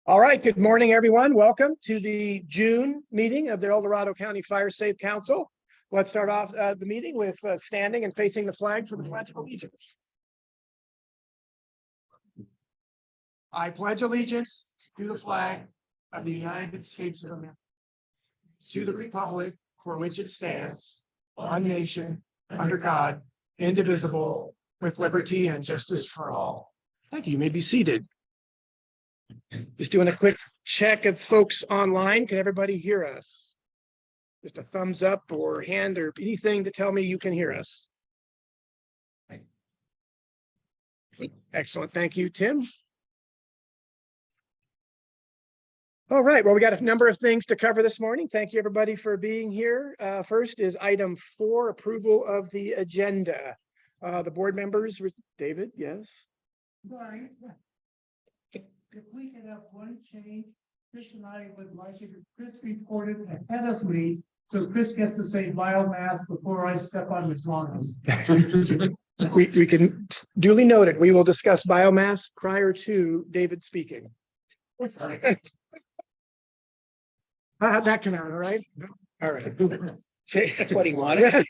All right, good morning, everyone. Welcome to the June meeting of the El Dorado County Fire Safe Council. Let's start off the meeting with standing and facing the flag for the Pledge of Allegiance. I pledge allegiance to the flag of the United States of America, to the republic for which it stands, one nation, under God, indivisible, with liberty and justice for all. Thank you. You may be seated. Just doing a quick check of folks online. Can everybody hear us? Just a thumbs up or hand or anything to tell me you can hear us. Excellent. Thank you, Tim. All right. Well, we got a number of things to cover this morning. Thank you, everybody, for being here. First is item 4, approval of the agenda. The board members, David, yes. Sorry. If we could have one change, Chris and I would like if Chris reported ahead of me, so Chris gets to say biomass before I step on his lawns. We can duly noted. We will discuss biomass prior to David speaking. How'd that come out? All right. All right. That's what he wanted.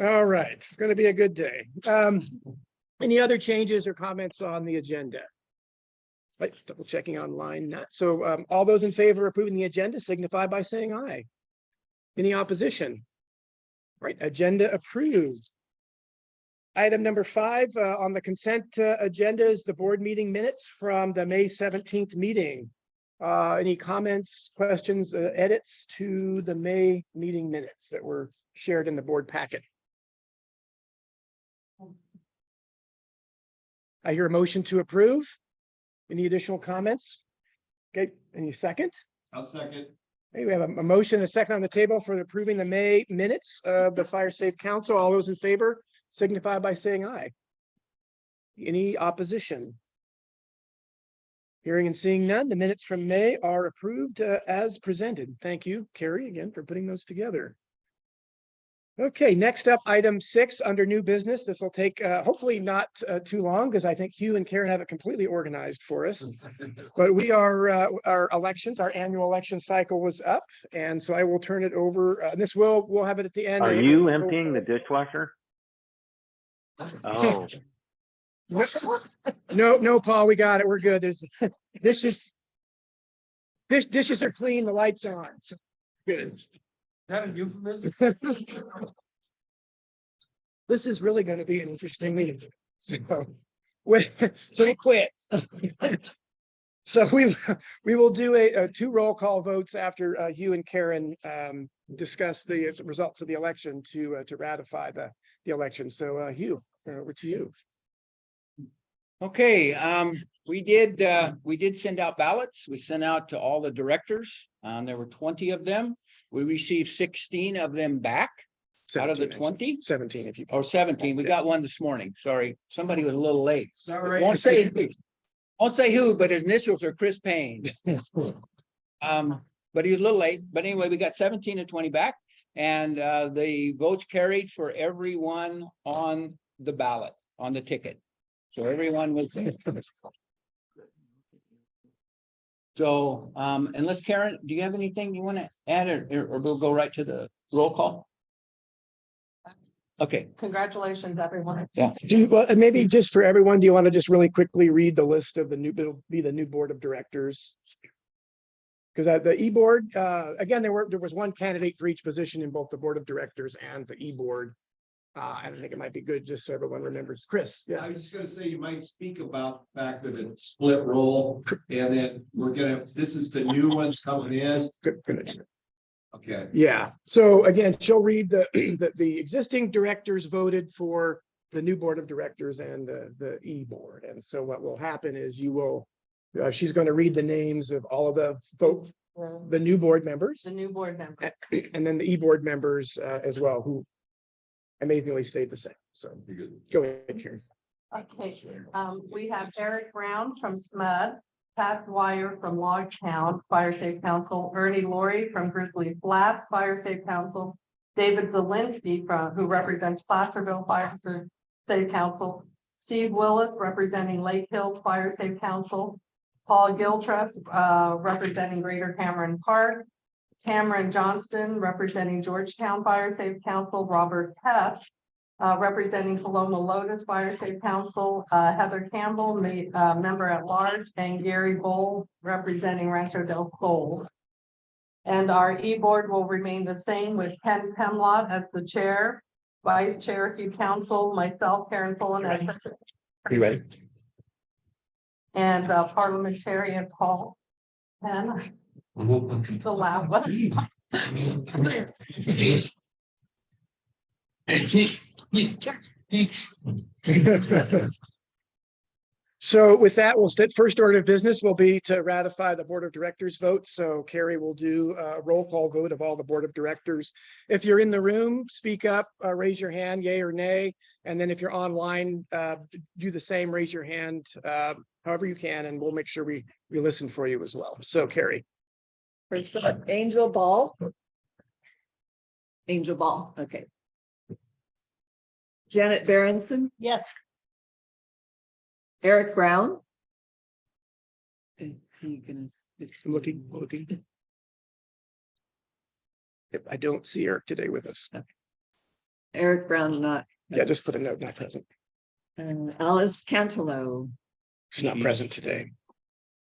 All right. It's going to be a good day. Any other changes or comments on the agenda? Right, double checking online. Not so. All those in favor of approving the agenda signify by saying aye. Any opposition? Right. Agenda approved. Item number 5 on the consent agenda is the board meeting minutes from the May 17th meeting. Any comments, questions, edits to the May meeting minutes that were shared in the board packet? I hear a motion to approve. Any additional comments? Okay, any second? I'll second. Hey, we have a motion, a second on the table for approving the May minutes of the Fire Safe Council. All those in favor signify by saying aye. Any opposition? Hearing and seeing none, the minutes from May are approved as presented. Thank you, Carrie, again for putting those together. Okay, next up, item 6 under new business. This will take hopefully not too long because I think Hugh and Karen have it completely organized for us. But we are our elections, our annual election cycle was up, and so I will turn it over. And this we'll have it at the end. Are you emptying the dishwasher? Oh, No, Paul, we got it. We're good. There's dishes are clean, the lights on. So good. That a euphemism? This is really going to be an interesting meeting. So we quit. So we will do a 2 roll call votes after Hugh and Karen discuss the results of the election to ratify the election. So Hugh, over to you. Okay, we did send out ballots. We sent out to all the directors. There were 20 of them. We received 16 of them back out of the 20. 17 if you. Or 17. We got one this morning. Sorry, somebody was a little late. Sorry. Won't say who, but his initials are Chris Payne. But he was a little late. But anyway, we got 17 and 20 back, and the votes carried for everyone on the ballot, on the ticket. So everyone was there. So, unless Karen, do you have anything you want to add, or we'll go right to the roll call? Okay. Congratulations, everyone. Yeah. Well, and maybe just for everyone, do you want to just really quickly read the list of it'll be the new board of directors? Because the e-board, again, there was one candidate for each position in both the board of directors and the e-board. I think it might be good just so everyone remembers. Chris, I was just gonna say, you might speak about the fact that it's split role, and then this is the new ones coming in. Good. Okay. Yeah. So again, she'll read the existing directors voted for the new board of directors and the e-board. And so what will happen is she's going to read the names of all of the new board members. The new board member. And then the e-board members as well, who amazingly stayed the same. So go ahead, Karen. Okay, we have Eric Brown from SMUD, Pat Dwyer from Logtown Fire Safe Council, Ernie Laurie from Grizzly Flats Fire Safe Council, David Zielinski who represents Placerville Fire Safe Council, Steve Willis, representing Lake Hills Fire Safe Council. Paul Giltruff, representing Greater Cameron Park. Tamron Johnston, representing Georgetown Fire Safe Council. Robert Hess, representing Paloma Lotus Fire Safe Council. Heather Campbell, member at large, and Gary Bowl, representing Rancho del Sol. And our E-board will remain the same with Ken Pemlot as the chair, vice chair, Hugh Council, myself, Karen Pullen, as secretary. You ready? And parliamentarian Paul. And it's a loud one. So with that, first order of business will be to ratify the Board of Directors vote. So Carrie will do a roll call vote of all the Board of Directors. If you're in the room, speak up, raise your hand, yay or nay. And then if you're online, do the same, raise your hand, however you can, and we'll make sure we listen for you as well. So Carrie. First up, Angel Ball. Angel Ball, okay. Janet Berenson, Yes. Eric Brown. Is he gonna? I'm looking. Yep, I don't see Eric today with us. Eric Brown, not. Yeah, just put a note, not present. Alice Cantelo, She's not present today.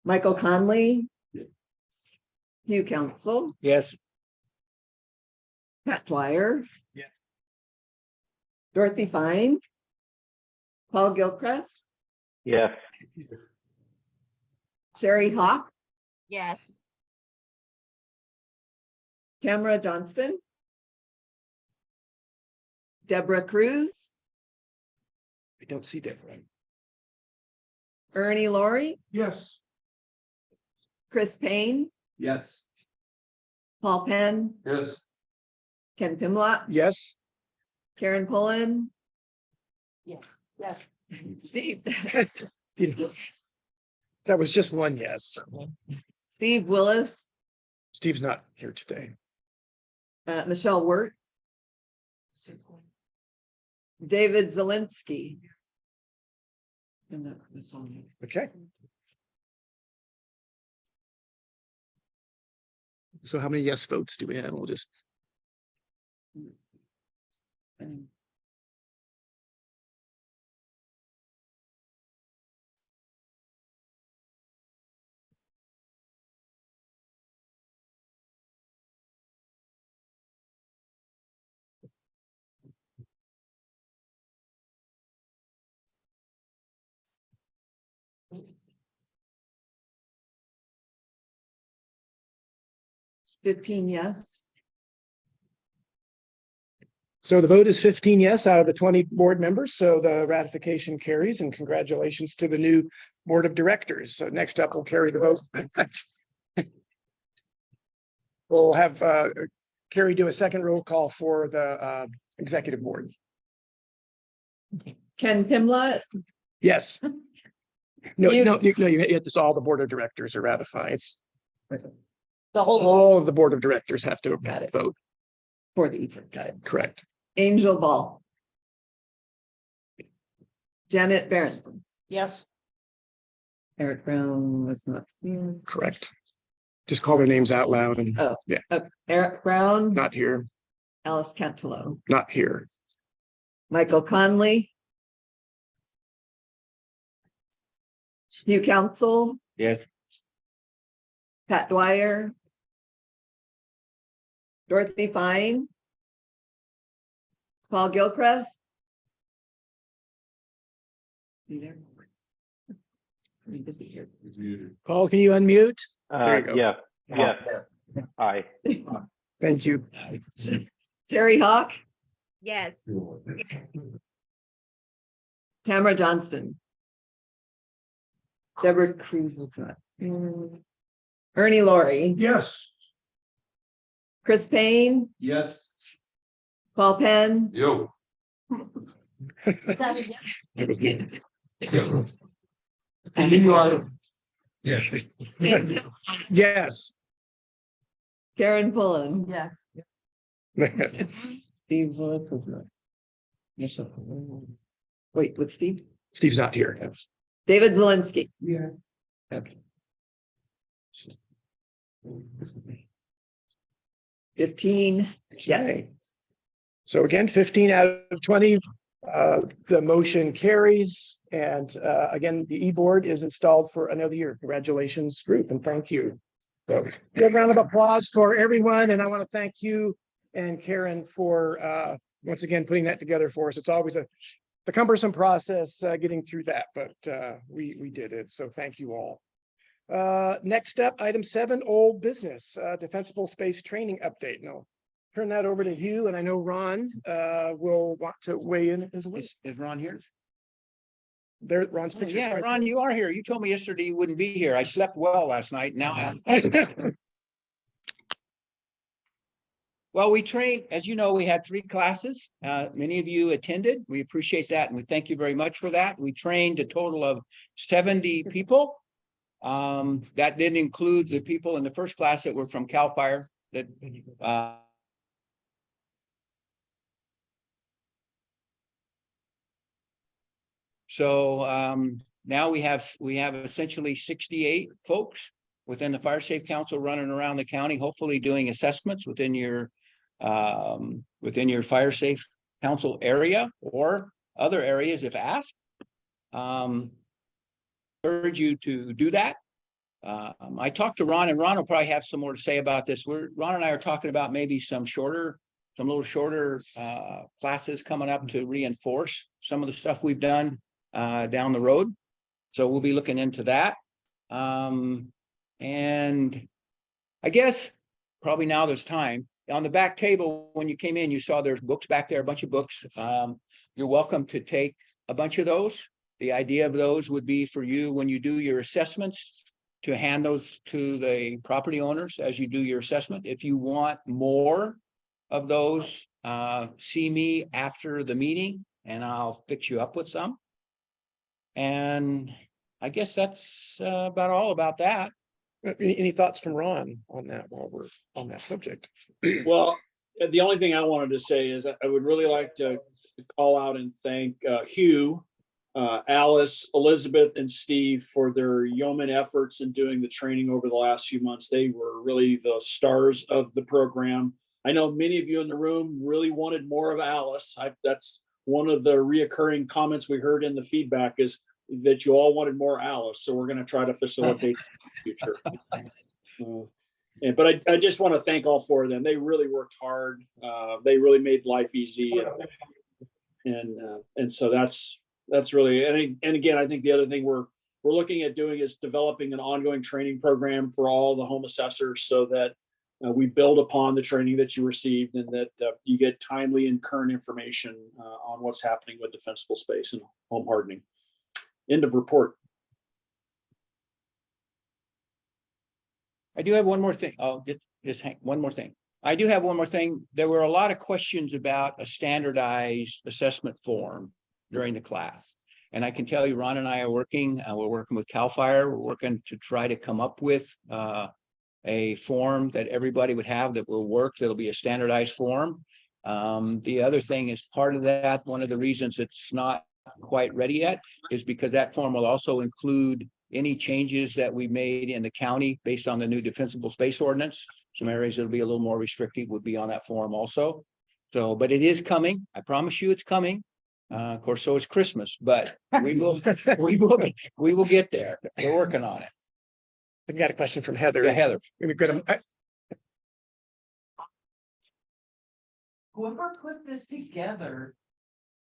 Michael Conley. Hugh Council, Yes. Pat Dwyer. Yeah. Dorothy Fine. Paul Gilchrist, Yes. Sherry Hawk, Yes. Tamara Johnston. Deborah Cruz, I don't see Deborah. Ernie Laurie, Yes. Chris Payne, Yes. Paul Penn, Yes. Ken Pimlott, Yes. Karen Pullen, Yes. Steve, That was just one yes. Steve Willis, Steve's not here today. Michelle Wirt, David Zelinsky. And that's on. Okay. So how many yes votes do we have? We'll just, Yes. so the vote is 15 yes out of the 20 board members. So the ratification carries, and congratulations to the new Board of Directors. So next up, we'll carry the vote. We'll have Carrie do a second roll call for the executive board. Ken Pimlott, Yes. No, You- you hit this, all the Board of Directors are ratifying. It's the whole all of the Board of Directors have to Got it. vote. for the Eford guide. Correct. Angel Ball. Janet Berenson, Yes. Eric Brown was not here. Correct. Just call their names out loud and Eric Brown, not here, Alice Cantelo, not here. Michael Conley. Hugh Council, Yes. Pat Dwyer. Dorothy Fine. Paul Gilchrist. You there? Pretty busy here. Paul, can you unmute? There you go. Yes, yes. Aye. Thank you. Terry Hawk, Yes. Tamara Johnston. Deborah Cruz was not. Ernie Laurie, Yes. Chris Payne, Yes. Paul Penn, Yo. Yes. Karen Pullen. Yes. Steve Willis was not. Wait, with Steve? Steve's not here. David Zelinski. Yeah. Okay. 15, yes. Okay. So again, 15 out of 20, the motion carries. And again, the e-board is installed for another year. Congratulations, group, and thank you. So give a round of applause for everyone. And I want to thank you and Karen for once again putting that together for us. It's always a cumbersome process getting through that, but we did it. So thank you all. Next up, item 7, old business, defensible space training update. No. Turn that over to Hugh, and I know Ron will want to weigh in as well. Is Ron here? There, Ron's picture. Yeah, Ron, you are here. You told me yesterday you wouldn't be here. I slept well last night. Now, well, we trained, as you know, we had 3 classes. Many of you attended. We appreciate that, and we thank you very much for that. We trained a total of 70 people. That didn't include the people in the first class that were from CAL FIRE that so now we have essentially 68 folks within the Fire Safe Council running around the county, hopefully doing assessments within your Fire Safe Council area or other areas if asked. Encourage you to do that. I talked to Ron, and Ron will probably have some more to say about this. Ron and I are talking about maybe some little shorter classes coming up to reinforce some of the stuff we've done down the road. So we'll be looking into that. And I guess probably now there's time. On the back table, when you came in, you saw there's books back there, a bunch of books. You're welcome to take a bunch of those. The idea of those would be for you, when you do your assessments, to hand those to the property owners as you do your assessment. If you want more of those, see me after the meeting and I'll fix you up with some. And I guess that's about all about that. Any thoughts from Ron on that while we're on that subject? Well, the only thing I wanted to say is I would really like to call out and thank Hugh, Alice, Elizabeth, and Steve for their yeoman efforts in doing the training over the last few months. They were really the stars of the program. I know many of you in the room really wanted more of Alice. That's one of the reoccurring comments we heard in the feedback, is that you all wanted more Alice. So we're going to try to facilitate in the future. But I just want to thank all 4 of them. They really worked hard. They really made life easy. And so that's really, and again, I think the other thing we're looking at doing is developing an ongoing training program for all the home assessors, so that we build upon the training that you received, and that you get timely and current information on what's happening with defensible space and home hardening. End of report. I do have one more thing. Oh, just hang one more thing. I do have one more thing. There were a lot of questions about a standardized assessment form during the class. And I can tell you, Ron and I are working, we're working with CAL FIRE. We're working to try to come up with a form that everybody would have that will work. That'll be a standardized form. The other thing is part of that. One of the reasons it's not quite ready yet is because that form will also include any changes that we made in the county based on the new defensible space ordinance. Some areas that'll be a little more restrictive would be on that form also. So, but it is coming. I promise you it's coming. Of course, so is Christmas, but we will get there. We're working on it. I got a question from Heather. Yeah, Heather. Whoever put this together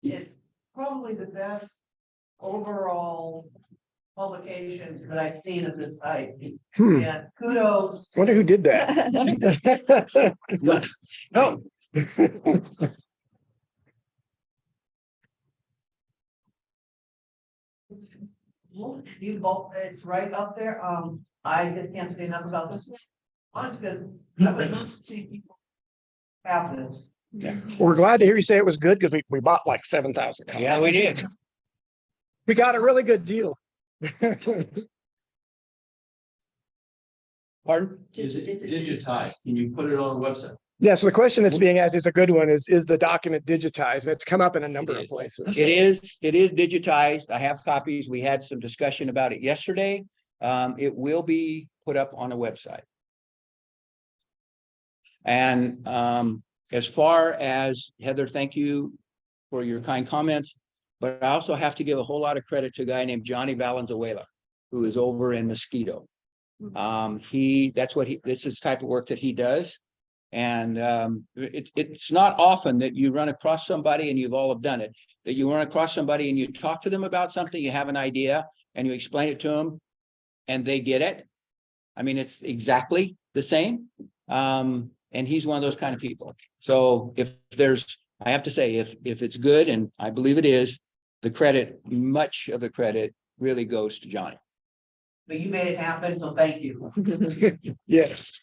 is probably the best overall publications that I've seen of this type. And kudos. Wonder who did that. No. You both, it's right up there. I just can't say enough about this one because I would love to see people have this. We're glad to hear you say it was good, because we bought like 7,000. Yeah, we did. We got a really good deal. Pardon? Is it digitized? Can you put it on a website? Yeah, so the question that's being asked is a good one, is the document digitized? It's come up in a number of places. It is digitized. I have copies. We had some discussion about it yesterday. It will be put up on a website. And as far as Heather, thank you for your kind comments. But I also have to give a whole lot of credit to a guy named Johnny Valenzuela, who is over in Mosquito. This is the type of work that he does. And it's not often that you run across somebody, and you've all have done it, that you run across somebody and you talk to them about something, you have an idea and you explain it to them and they get it. I mean, it's exactly the same. And he's one of those kind of people. So I have to say, if it's good, and I believe it is, much of the credit really goes to Johnny. But you made it happen, so thank you. Yes.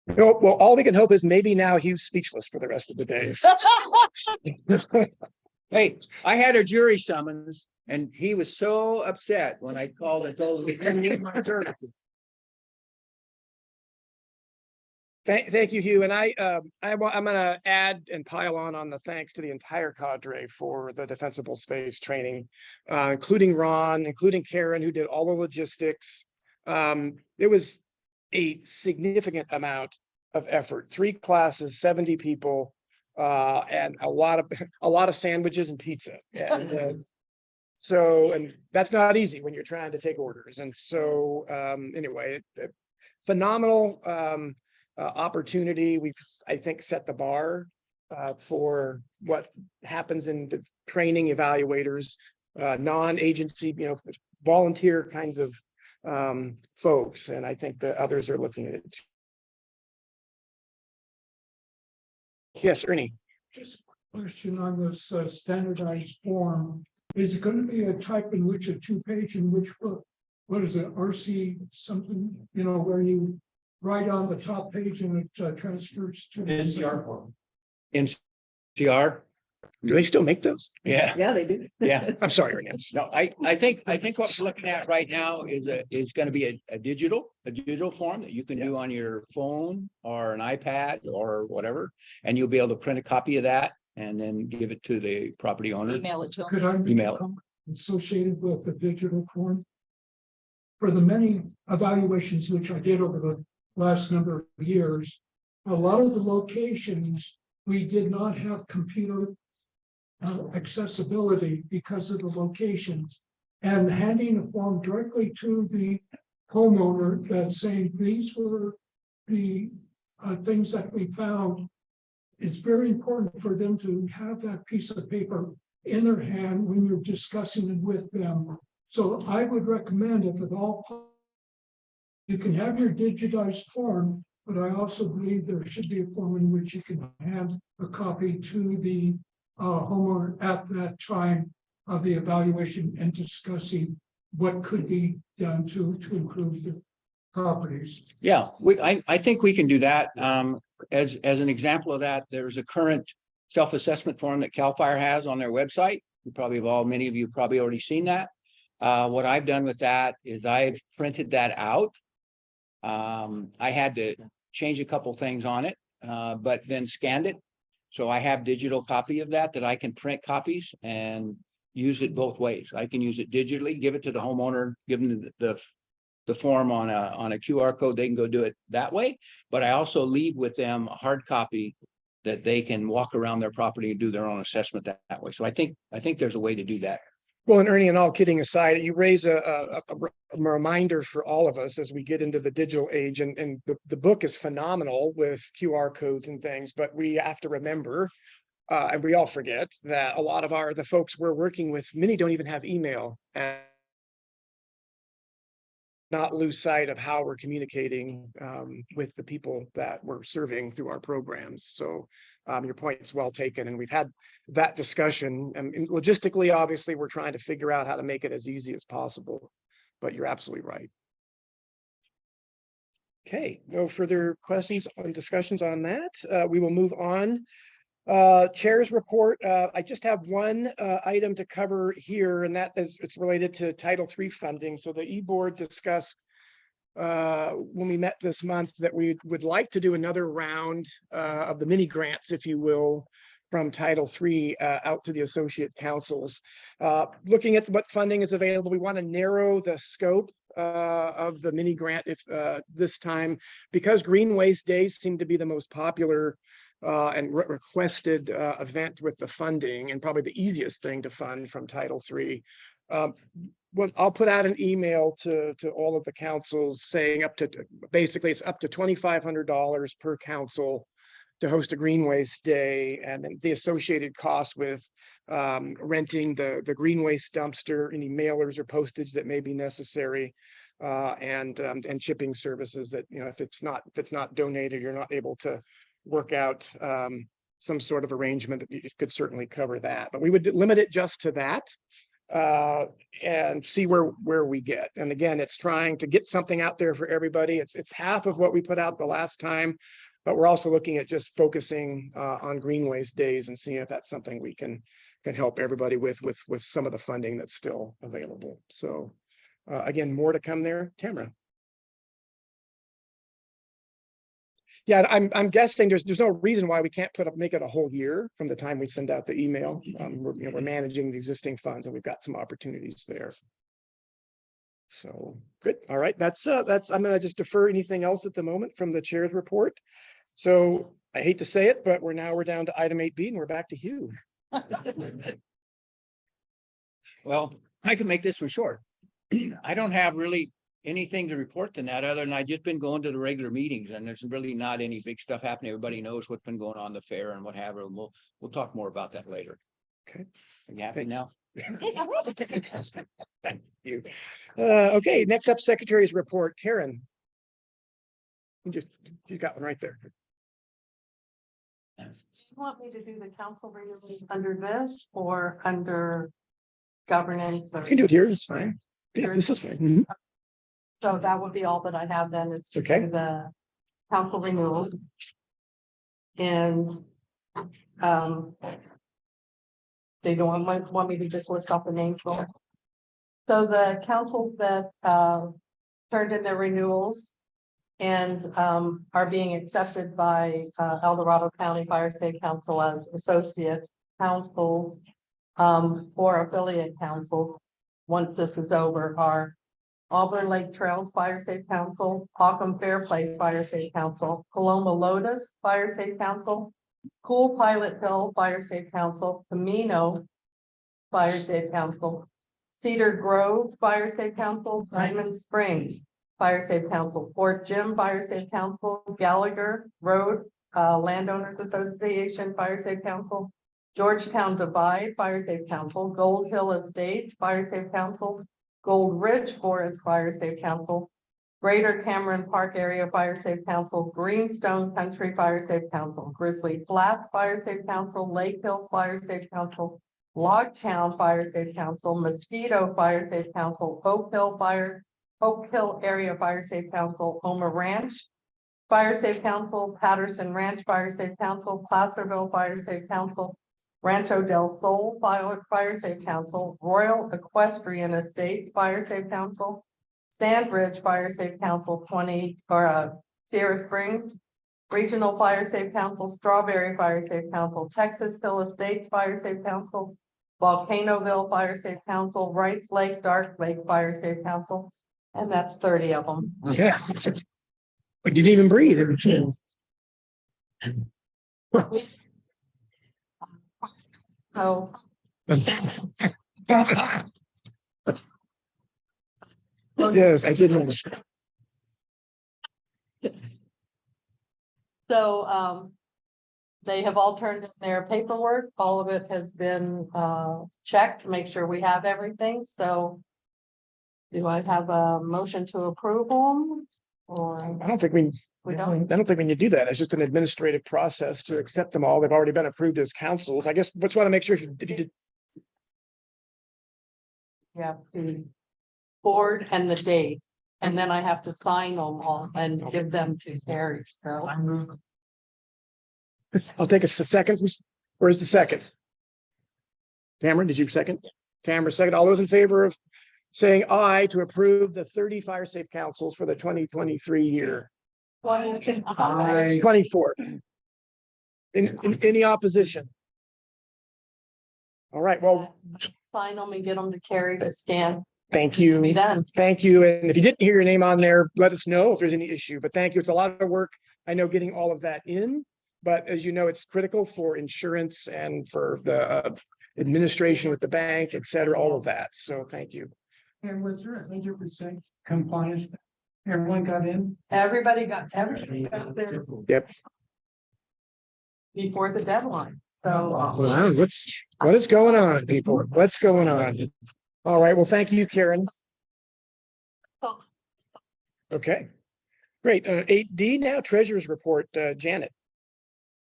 No, well, all we can hope is maybe now Hugh's speechless for the rest of the days. Hey, I had a jury summons and he was so upset when I called and told him he didn't need my services. Thank you, Hugh. And I'm gonna add and pile on the thanks to the entire cadre for the defensible space training, including Ron, including Karen, who did all the logistics. It was a significant amount of effort, 3 classes, 70 people, and a lot of sandwiches and pizza. And and that's not easy when you're trying to take orders. And so anyway, phenomenal opportunity. We've, I think, set the bar for what happens in the training evaluators, non-agency, volunteer kinds of folks. And I think the others are looking at it. Yes, Ernie. Just a question on this standardized form. Is it going to be a type in which a 2-page in which what is it, RC something, where you write on the top page and it transfers to the NCR form. NCR? Do they still make those? Yeah, Yeah, they do. yeah. I'm sorry, Ernie. No, I think what we're looking at right now is going to be a digital form that you can do on your phone or an iPad or whatever. And you'll be able to print a copy of that and then give it to the property owner. Email it to Could them. I make a Email it. comment associated with the digital form? For the many evaluations which I did over the last number of years, a lot of the locations, we did not have computer accessibility because of the locations, and handing a form directly to the homeowner that saying these were the things that we found. It's very important for them to have that piece of paper in their hand when you're discussing it with them. So I would recommend, if at all possible, you can have your digitized form, but I also believe there should be a form in which you can hand a copy to the homeowner at that time of the evaluation and discussing what could be done to improve the properties. Yeah, I think we can do that. As an example of that, there's a current self-assessment form that CAL FIRE has on their website. Many of you probably already seen that. What I've done with that is I've printed that out. I had to change a couple things on it, but then scanned it. So I have digital copy of that I can print copies and use it both ways. I can use it digitally, give it to the homeowner, give them the form on a QR code. They can go do it that way. But I also leave with them a hard copy that they can walk around their property and do their own assessment that way. So I think there's a way to do that. Well, and Ernie, and all kidding aside, you raise a reminder for all of us as we get into the digital age, and the book is phenomenal with QR codes and things, but we have to remember, and we all forget, that a lot of the folks we're working with, many don't even have email, and not lose sight of how we're communicating with the people that we're serving through our programs. So your point is well taken, and we've had that discussion. And logistically, obviously, we're trying to figure out how to make it as easy as possible, but you're absolutely right. Okay, no further questions or discussions on that. We will move on. Chair's report. I just have one item to cover here, and that is it's related to Title III funding. So the E-Board discussed when we met this month that we would like to do another round of the mini grants, if you will, from Title III out to the associate councils. Looking at what funding is available, we want to narrow the scope of the mini grant if this time, because Green Waste Days seem to be the most popular and requested event with the funding, and probably the easiest thing to fund from Title III. Well, I'll put out an email to all of the councils saying basically it's up to $2,500 per council to host a Green Waste Day, and then the associated cost with renting the green waste dumpster, any mailers or postage that may be necessary, and shipping services that, you know, if it's not donated, you're not able to work out some sort of arrangement, it could certainly cover that. But we would limit it just to that and see where we get. And again, it's trying to get something out there for everybody. It's half of what we put out the last time, but we're also looking at just focusing on Green Waste Days and seeing if that's something we can help everybody with some of the funding that's still available. So again, more to come there. Tamara. Yeah, I'm guessing there's no reason why we can't make it a whole year from the time we send out the email. We're managing the existing funds and we've got some opportunities there. So good. All right. That's I'm gonna just defer anything else at the moment from the chair's report. So I hate to say it, but we're down to item 8B and we're back to Hugh. Well, I can make this one short. I don't have really anything to report than that, other than I just been going to the regular meetings and there's really not any big stuff happening. Everybody knows what's been going on in the fair and what have you. We'll talk more about that later. Okay. Are you happy now? Thank you. Okay, next up, Secretary's report. Karen. You got one right there. Do you want me to do the council review under this or under governance? You can do it here, it's fine. Yeah, this is fine. Mhm. So that would be all that I have then, is to Okay. do the council renewals. And they don't want me to just list off the names. So the councils that turned in their renewals and are being accepted by El Dorado County Fire Safe Council as associate councils or affiliate councils, once this is over, are Auburn Lake Trails Fire Safe Council, Ockham Fairplay Fire Safe Council, Paloma Lotus Fire Safe Council, Cool Pilot Hill Fire Safe Council, Camino Fire Safe Council, Cedar Grove Fire Safe Council, Diamond Springs Fire Safe Council, Fort Jim Fire Safe Council, Gallagher Road Landowners Association Fire Safe Council, Georgetown Divide Fire Safe Council, Gold Hill Estates Fire Safe Council, Gold Ridge Forest Fire Safe Council, Greater Cameron Park Area Fire Safe Council, Greenstone Country Fire Safe Council, Grizzly Flats Fire Safe Council, Lake Hills Fire Safe Council, Logtown Fire Safe Council, Mosquito Fire Safe Council, Oak Hill Area Fire Safe Council, Homer Ranch Fire Safe Council, Patterson Ranch Fire Safe Council, Placerville Fire Safe Council, Rancho del Sol Fire Safe Council, Royal Equestrian Estates Fire Safe Council, Sandridge Fire Safe Council Sierra Springs, Regional Fire Safe Council, Strawberry Fire Safe Council, Texas Hill Estates Fire Safe Council, Volcanoville Fire Safe Council, Wrights Lake Dark Lake Fire Safe Council, and that's 30 of them. Yeah. But you didn't even breathe. So Yes, I did understand. So they have all turned in their paperwork. All of it has been checked to make sure we have everything. So do I have a motion to approve them? Or I don't think we don't? I don't think we need to do that. It's just an administrative process to accept them all. They've already been approved as councils. I guess, but you want to make sure if you did. Yeah, the board and the date, and then I have to sign them all and give them to Terry, so. I'll take a second. Where's the second? Cameron, did you second? Cameron, second. All those in favor of saying aye to approve the 30 fire safe councils for the 2023 year. Aye. 24. Any opposition? All right, well, Sign them and get them to Carrie to scan. thank Be you. done. Thank you. And if you didn't hear your name on there, let us know if there's any issue, but thank you. It's a lot of work. I know getting all of that in, but as you know, it's critical for insurance and for the administration with the bank, et cetera, all of that. So thank you. And was there 100% compliance? Everyone got in? Everybody got everything got there Yep. before the deadline. So Wow, what is going on, people? What's going on? All right, well, thank you, Karen. Okay, great. 8D now, treasurer's report, Janet.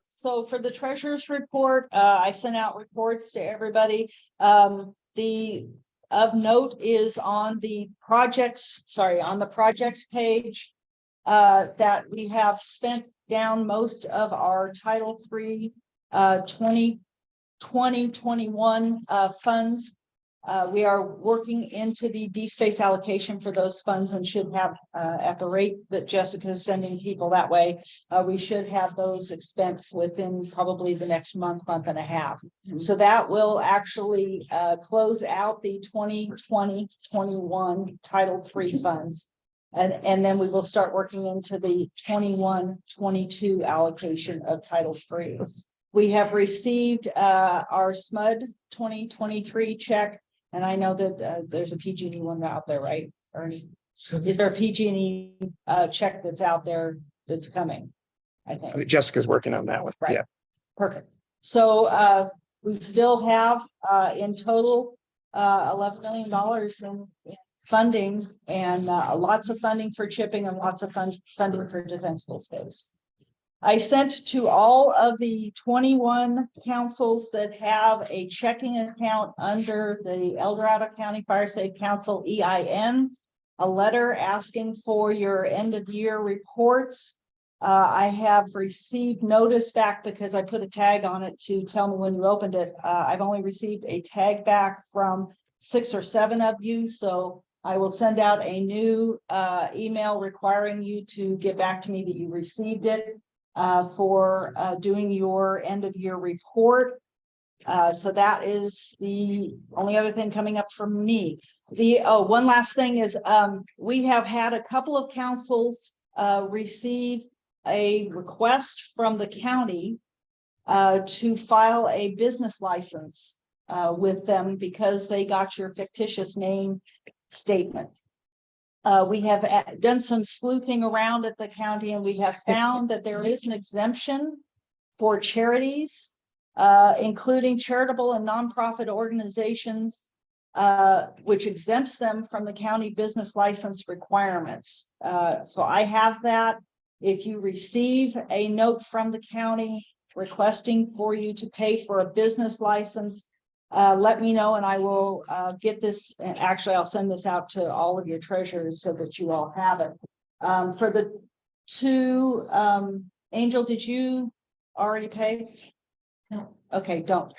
So for the treasurer's report, I sent out reports to everybody. The of note is on the projects page. That we have spent down most of our Title III 2020-21 funds. We are working into the D-space allocation for those funds and should have, at the rate that Jessica is sending people that way, we should have those expensed within probably the next month and a half. So that will actually close out the 2020-21 Title III funds. And then we will start working into the 21-22 allocation of Title III. We have received our SMUD 2023 check. And I know that there's a PG&E one out there, right, Ernie? Is there a PG&E check that's out there that's coming? I think. Jessica's working on that one. Right. Yeah. Perfect. So we still have in total $11 million in funding and lots of funding for chipping and lots of funding for defensible space. I sent to all of the 21 councils that have a checking account under the El Dorado County Fire Safe Council EIN, a letter asking for your end of year reports. I have received notice back because I put a tag on it to tell me when you opened it. I've only received a tag back from 6 or 7 of you. So I will send out a new email requiring you to get back to me that you received it. For doing your end of year report. So that is the only other thing coming up for me. One last thing is we have had a couple of councils receive a request from the county to file a business license with them because they got your fictitious name statement. We have done some sleuthing around at the county and we have found that there is an exemption for charities, including charitable and nonprofit organizations, which exempts them from the county business license requirements. So I have that. If you receive a note from the county requesting for you to pay for a business license, let me know and I will get this. And actually, I'll send this out to all of your treasurers so that you all have it. For the 2, Angel, did you already pay? No. Okay, don't.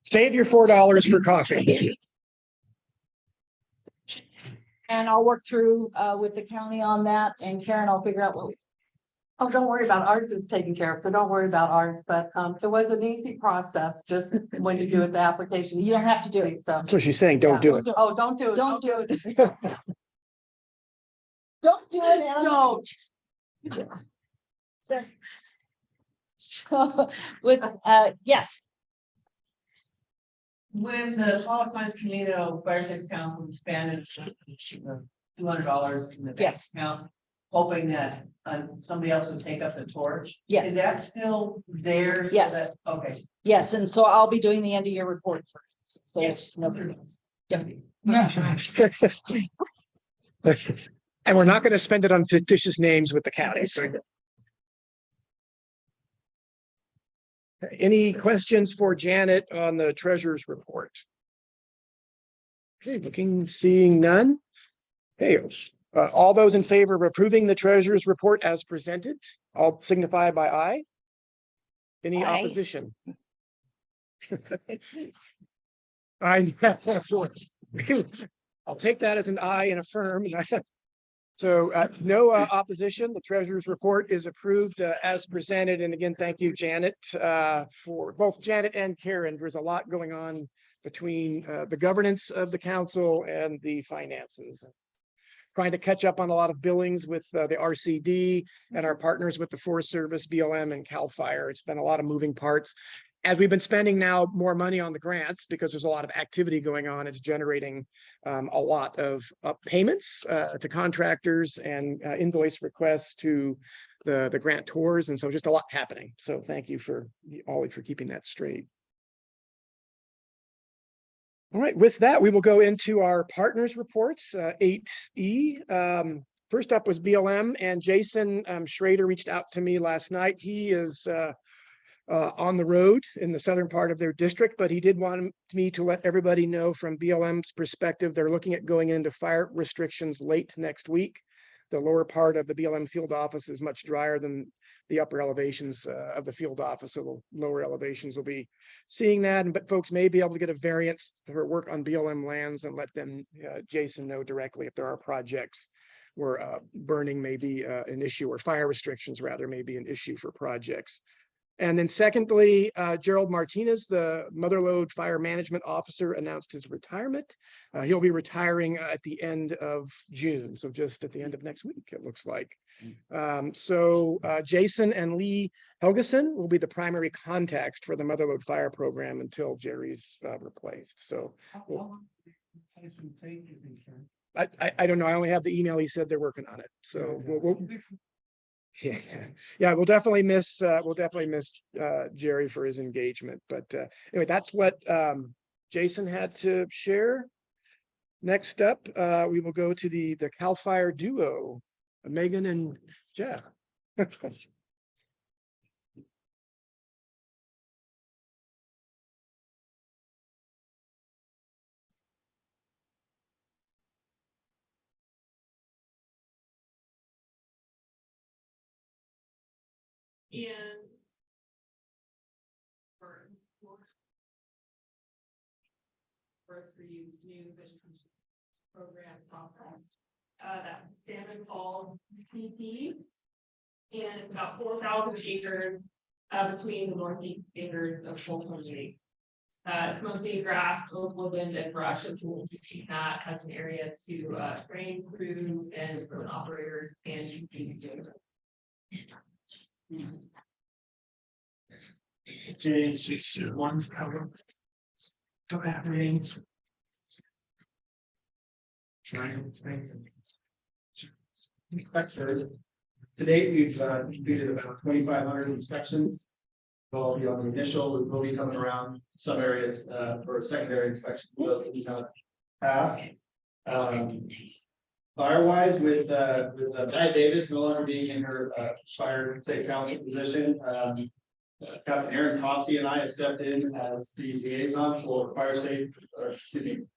Save your $4 for coffee. And I'll work through with the county on that. And Karen, I'll figure out what. oh, don't worry about ours is taken care of. So don't worry about ours. But it was an easy process. Just when you do it, the application. You don't have to do it. So That's what she's saying. Don't do it. oh, don't do it. Don't do it. Don't do it. Anna. Don't. So with yes. When the qualified Camino Fire Safe Council expanded $200 in the bank Yes. account, hoping that somebody else would take up the torch. Yes. Is that still there? So Yes. that- Okay. Yes, and so I'll be doing the end of year report first. So Yes. it's no big deal. And we're not going to spend it on fictitious names with the county. So. Any questions for Janet on the treasurer's report? Okay, seeing none. Hey, all those in favor of approving the treasurer's report as presented, all signify by aye. Any Aye. opposition? I I'll take that as an aye and affirm. So no opposition. The treasurer's report is approved as presented. And again, thank you, Janet, for both Janet and Karen. There's a lot going on between the governance of the council and the finances. Trying to catch up on a lot of billings with the RCD and our partners with the Forest Service, BLM and CAL FIRE. It's been a lot of moving parts. As we've been spending now more money on the grants because there's a lot of activity going on, it's generating a lot of payments to contractors and invoice requests to the grant tours. And so just a lot happening. So thank you for Ollie for keeping that straight. All right, with that, we will go into our partners reports, 8E. First up was BLM, and Jason Schrader reached out to me last night. He is on the road in the southern part of their district, but he did want me to let everybody know from BLM's perspective, they're looking at going into fire restrictions late next week. The lower part of the BLM field office is much drier than the upper elevations of the field office, so the lower elevations will be seeing that. But folks may be able to get a variance for work on BLM lands and let them, Jason, know directly if there are projects where burning may be an issue, or fire restrictions rather may be an issue for projects. And then secondly, Gerald Martinez, the Motherlode Fire Management Officer, announced his retirement. He'll be retiring at the end of June, so just at the end of next week, it looks like. So Jason and Lee Helgeson will be the primary contacts for the Motherlode Fire Program until Jerry's replaced. So I don't know. I only have the email. He said they're working on it. So yeah, we'll definitely miss Jerry for his engagement. But anyway, that's what Jason had to share. Next up, we will go to the CAL FIRE duo, Megan and Jeff. And first we use new vegetation program process. That Salmon Falls PP, and it's about 4,000 acres between the northeast acres of Folsom Lake. It's mostly grass, oak woodland, and brush. And we'll see that as an area to train crews and drone operators and one problem. Don't have rains. Inspector. To date, we've completed about 2,500 inspections. We'll be on the initial, we'll be coming around some areas for secondary inspection. Those that we have passed. Fire-wise, with Di Davis no longer being in her fire safe council position, Captain Aaron Toski and I have stepped in as the liaison for fire safe,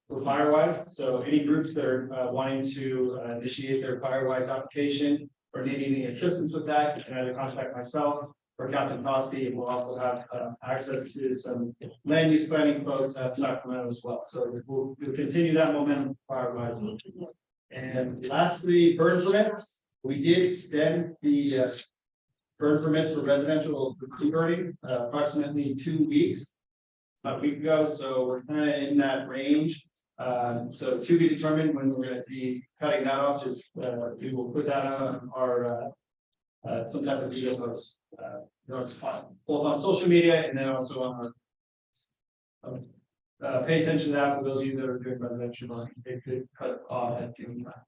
for Firewise. So any groups that are wanting to initiate their Firewise application or need any assistance with that, you can either contact myself or Captain Toski, and we'll also have access to some land use planning folks at Sacramento as well. So we'll continue that momentum for Firewise. And lastly, burn permits. We did extend the burn permit for residential burning approximately 2 weeks, a week ago. So we're kind of in that range. So to be determined when we're going to be cutting that off. Just we will put that on our some type of video post, both on social media and then also on our. Pay attention to that for those of you that are doing residential burning. They could cut off at any time.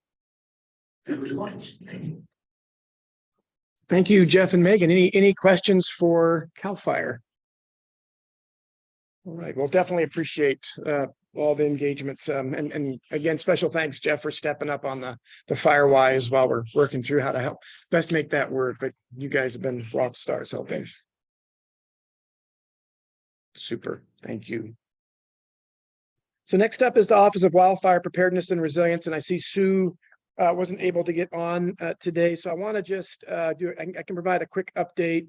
Thank you, Jeff and Megan. Any questions for CAL FIRE? All right, we'll definitely appreciate all the engagements. And again, special thanks, Jeff, for stepping up on the Firewise while we're working through how to help best make that work. But you guys have been rock stars helping. Super, thank you. So next up is the Office of Wildfire Preparedness and Resilience, and I see Sue wasn't able to get on today, so I want to just I can provide a quick update.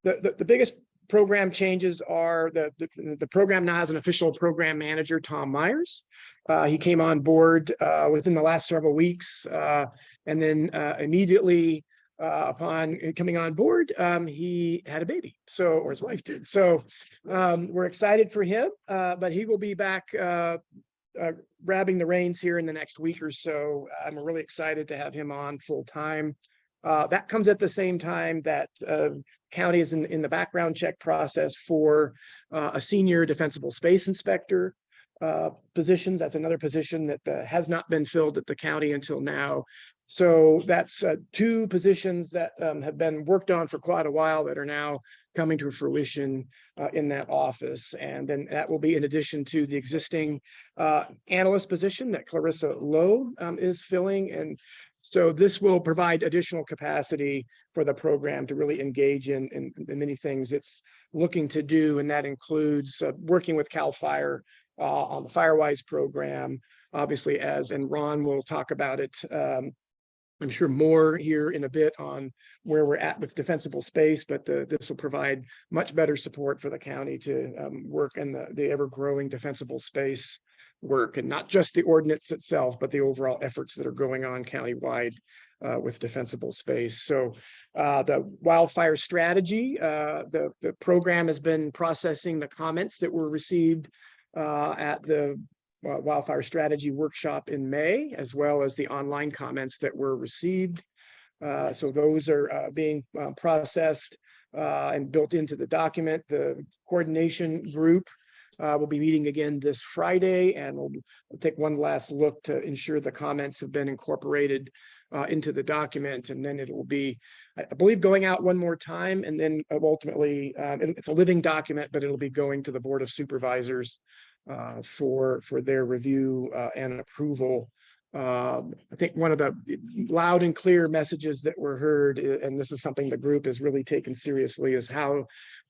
The biggest program changes are the program now has an official program manager, Tom Myers. He came on board within the last several weeks, and then immediately upon coming on board, he had a baby, or his wife did. So we're excited for him, but he will be back grabbing the reins here in the next week or so. I'm really excited to have him on full time. That comes at the same time that county is in the background check process for a senior defensible space inspector position. That's another position that has not been filled at the county until now. So that's two positions that have been worked on for quite a while that are now coming to fruition in that office. And then that will be in addition to the existing analyst position that Clarissa Lowe is filling. And so this will provide additional capacity for the program to really engage in many things it's looking to do. And that includes working with CAL FIRE on the FireWise program, obviously, and Ron will talk about it. I'm sure more here in a bit on where we're at with defensible space, but this will provide much better support for the county to work in the ever-growing defensible space work, and not just the ordinance itself, but the overall efforts that are going on countywide with defensible space. So the wildfire strategy, the program has been processing the comments that were received at the wildfire strategy workshop in May, as well as the online comments that were received. So those are being processed and built into the document. The coordination group will be meeting again this Friday, and we'll take one last look to ensure the comments have been incorporated into the document. And then it will be, I believe, going out one more time, and then ultimately it's a living document, but it'll be going to the Board of Supervisors for their review and approval. I think one of the loud and clear messages that were heard, and this is something the group has really taken seriously, is how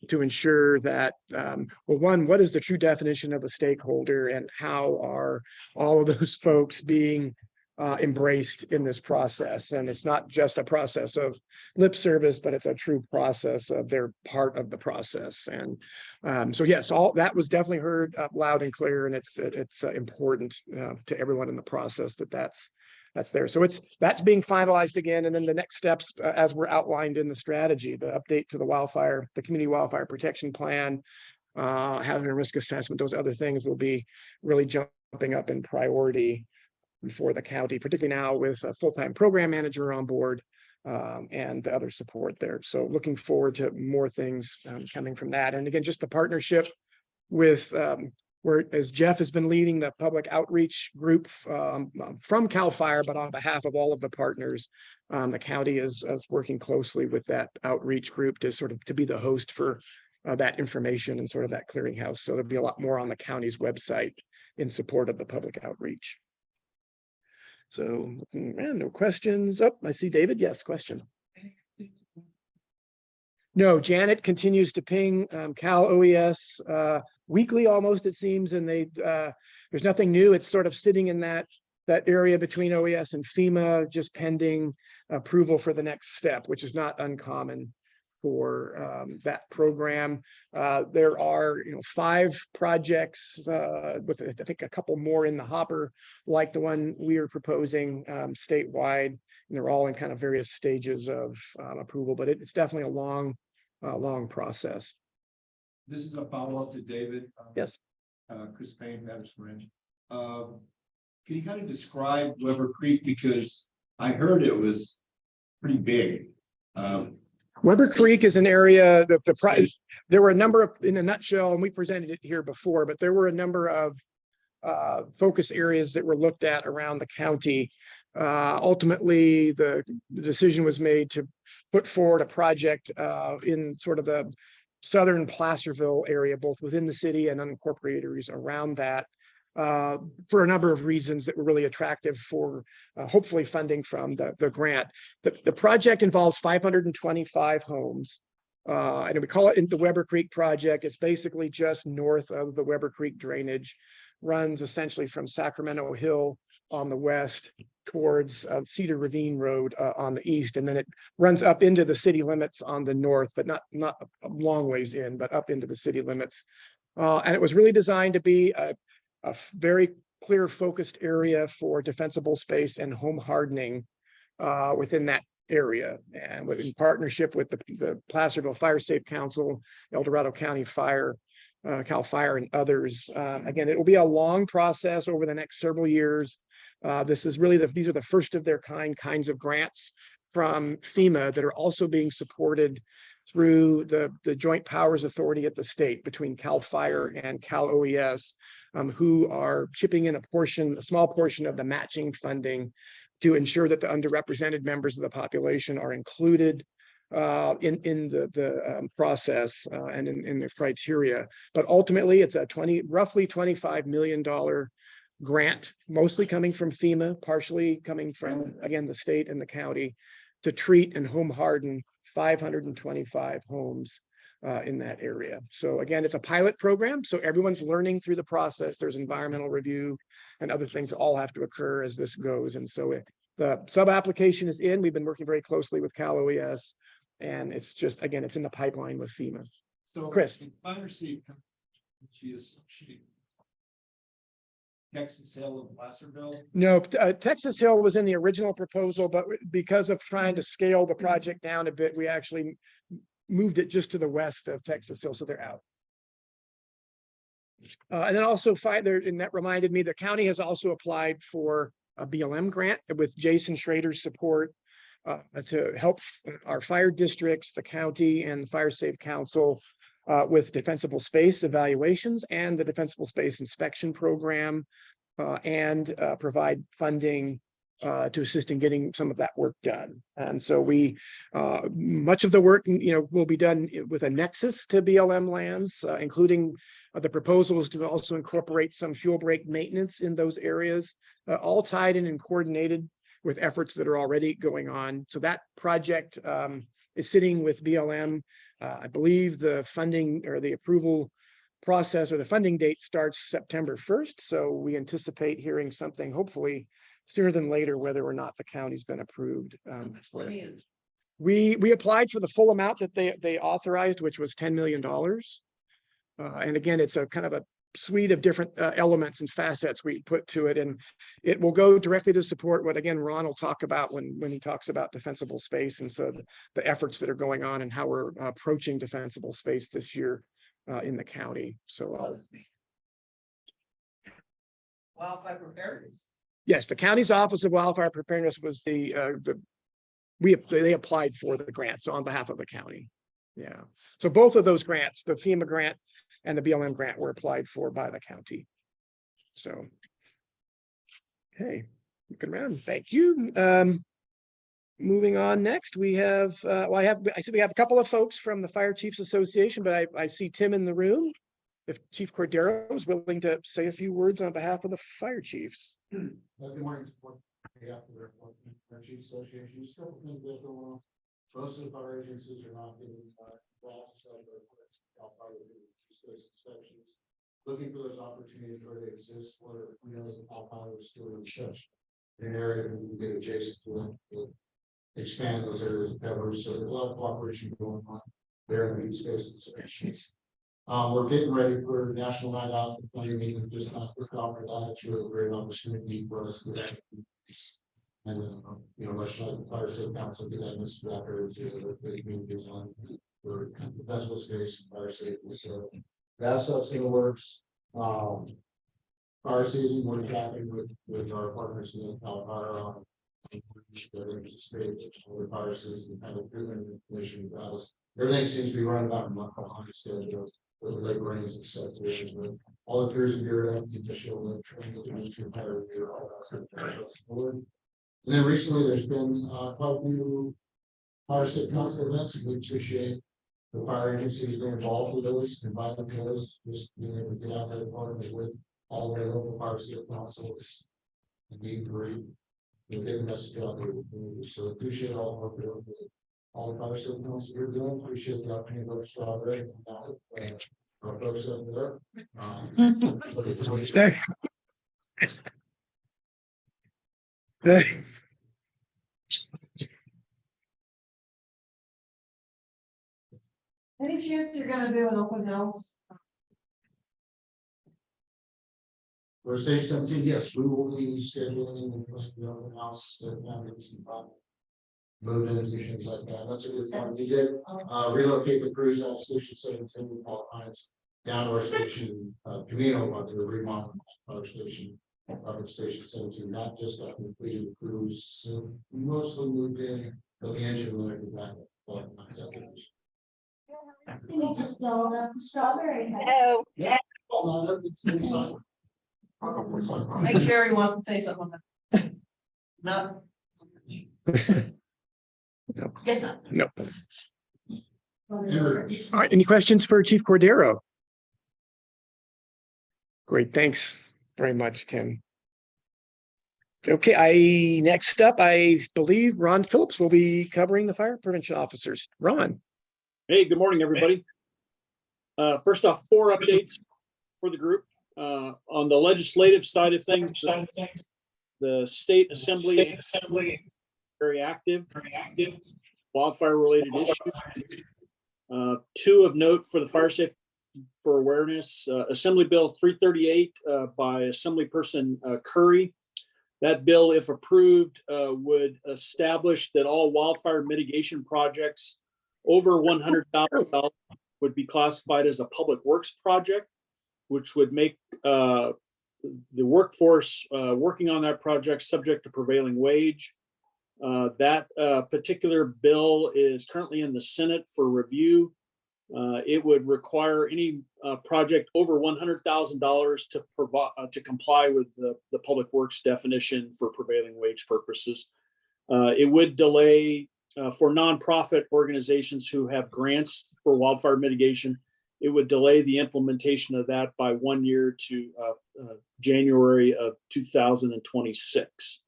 to ensure that, well, one, what is the true definition of a stakeholder, and how are all of those folks being embraced in this process? And it's not just a process of lip service, but it's a true process of their part of the process. And so yes, all that was definitely heard loud and clear, and it's important to everyone in the process that's there. So that's being finalized again. And then the next steps, as were outlined in the strategy, the update to the community wildfire protection plan, hazard and risk assessment, those other things will be really jumping up in priority for the county, particularly now with a full-time program manager on board and the other support there. So looking forward to more things coming from that. And again, just the partnership with as Jeff has been leading the public outreach group from CAL FIRE, but on behalf of all of the partners, the county is working closely with that outreach group to be the host for that information and sort of that clearinghouse. So there'll be a lot more on the county's website in support of the public outreach. So no questions. Oh, I see David. Yes, question. No, Janet continues to ping Cal OES weekly almost, it seems, and there's nothing new. It's sort of sitting in that area between OES and FEMA, just pending approval for the next step, which is not uncommon for that program. There are 5 projects with I think a couple more in the hopper, like the one we are proposing statewide, and they're all in kind of various stages of approval, but it's definitely a long process. This is a follow-up to David. Yes. Chris Payne, Patterson Ranch. Can you kind of describe Weber Creek, because I heard it was pretty big. Weber Creek is an area that there were a number of, in a nutshell, and we presented it here before, but there were a number of focus areas that were looked at around the county. Ultimately, the decision was made to put forward a project in sort of the southern Placerville area, both within the city and unincorporated areas around that, for a number of reasons that were really attractive for hopefully funding from the grant. The project involves 525 homes, and we call it the Weber Creek project. It's basically just north of the Weber Creek drainage, runs essentially from Sacramento Hill on the west towards Cedar Ravine Road on the east, and then it runs up into the city limits on the north, but not a long ways in, but up into the city limits. And it was really designed to be a very clear focused area for defensible space and home hardening within that area, and in partnership with the Placerville Fire Safe Council, El Dorado County Fire, Cal Fire, and others. Again, it will be a long process over the next several years. This is really these are the first of their kinds of grants from FEMA that are also being supported through the Joint Powers Authority at the state between Cal Fire and Cal OES, who are chipping in a small portion of the matching funding to ensure that the underrepresented members of the population are included in the process and in the criteria. But ultimately, it's a roughly $25 million grant, mostly coming from FEMA, partially coming from, again, the state and the county, to treat and home harden 525 homes in that area. So again, it's a pilot program, so everyone's learning through the process. There's environmental review and other things that all have to occur as this goes. And so the sub-application is in. We've been working very closely with Cal OES, and it's just, again, it's in the pipeline with FEMA. So. Chris. Fire Safe, Texas Hill of Placerville. No, Texas Hill was in the original proposal, but because of trying to scale the project down a bit, we actually moved it just to the west of Texas Hill, so they're out. And then also and that reminded me, the county has also applied for a BLM grant with Jason Schrader's support to help our fire districts, the county, and the Fire Safe Council with defensible space evaluations and the defensible space inspection program, and provide funding to assist in getting some of that work done. And so much of the work, will be done with a nexus to BLM lands, including the proposals to also incorporate some fuel break maintenance in those areas, all tied in and coordinated with efforts that are already going on. So that project is sitting with BLM. I believe the funding or the approval process or the funding date starts September 1st. So we anticipate hearing something hopefully sooner than later, whether or not the county's been approved. We applied for the full amount that they authorized, which was $10 million. And again, it's a kind of a suite of different elements and facets we put to it, and it will go directly to support what, again, Ron will talk about when he talks about defensible space. And so the efforts that are going on and how we're approaching defensible space this year in the county. So Wildfire preparedness. yes, the county's Office of Wildfire Preparedness was they applied for the grant, so on behalf of the county. Yeah, so both of those grants, the FEMA grant and the BLM grant, were applied for by the county. So, okay, looking around, thank you. Moving on next, we have, I see we have a couple of folks from the Fire Chiefs Association, but I see Tim in the room. If Chief Cordero is willing to say a few words on behalf of the fire chiefs. Good morning. Fire Chiefs Association, still think that most of the fire agencies are not getting involved, so inspections, looking for those opportunities where they exist, where we know the Cal Poly is still in such an area that we can get adjacent to them to expand those areas of coverage. So there's a lot of cooperation going on there in the East Coast inspections. We're getting ready for National Night Out. Meeting just not for that. It's really a great opportunity for us to that. And much like the Fire Safe Council did that in this area too, the communities on for the festival space and fire safety. So that stuff's in the works. Fire season, we're talking with our partners in Cal Fire with fire season, kind of doing information about us. Everything seems to be running about a month behind schedule with the late rains and stuff. But all the crews are geared up, the initial training to fire gear, all that. And then recently there's been quite a few Fire Safe Council events, and we appreciate the fire agency being involved with those, inviting those, just being able to get out there and partner with all the local Fire Safe Councils and be great. Get the message out there to the community. So appreciate all the work that all the Fire Safe Councils are doing. Appreciate the opportunity to go to Strawberry and our folks up there. Any chance you're gonna do an open house? For stage 17, yes, we will be scheduling and planning the open house that happens in move-ins and things like that. That's a good point. We did relocate the crews on Station 17 all kinds down to our station, Camino, but the remodel our station up at Station 17, not just got completed the crews, so mostly moved in, but the engine will be back. Hello. Yeah. Oh, no, that's inside. I think Sherry wants to say something. No. No. Guess not. No. All right, any questions for Chief Cordero? Great, thanks very much, Tim. Okay, next up, I believe Ron Phillips will be covering the fire prevention officers. Ron. Hey, good morning, everybody. First off, 4 updates for the group. On the legislative side of things, the state assembly very active wildfire related issues. 2 of note for the fire safety for awareness, Assembly Bill 338 by Assemblyperson Curry. That bill, if approved, would establish that all wildfire mitigation projects over $100,000 would be classified as a public works project, which would make the workforce working on that project subject to prevailing wage. That particular bill is currently in the Senate for review. It would require any project over $100,000 to provide to comply with the public works definition for prevailing wage purposes. It would delay for nonprofit organizations who have grants for wildfire mitigation. It would delay the implementation of that by 1 year to January of 2026.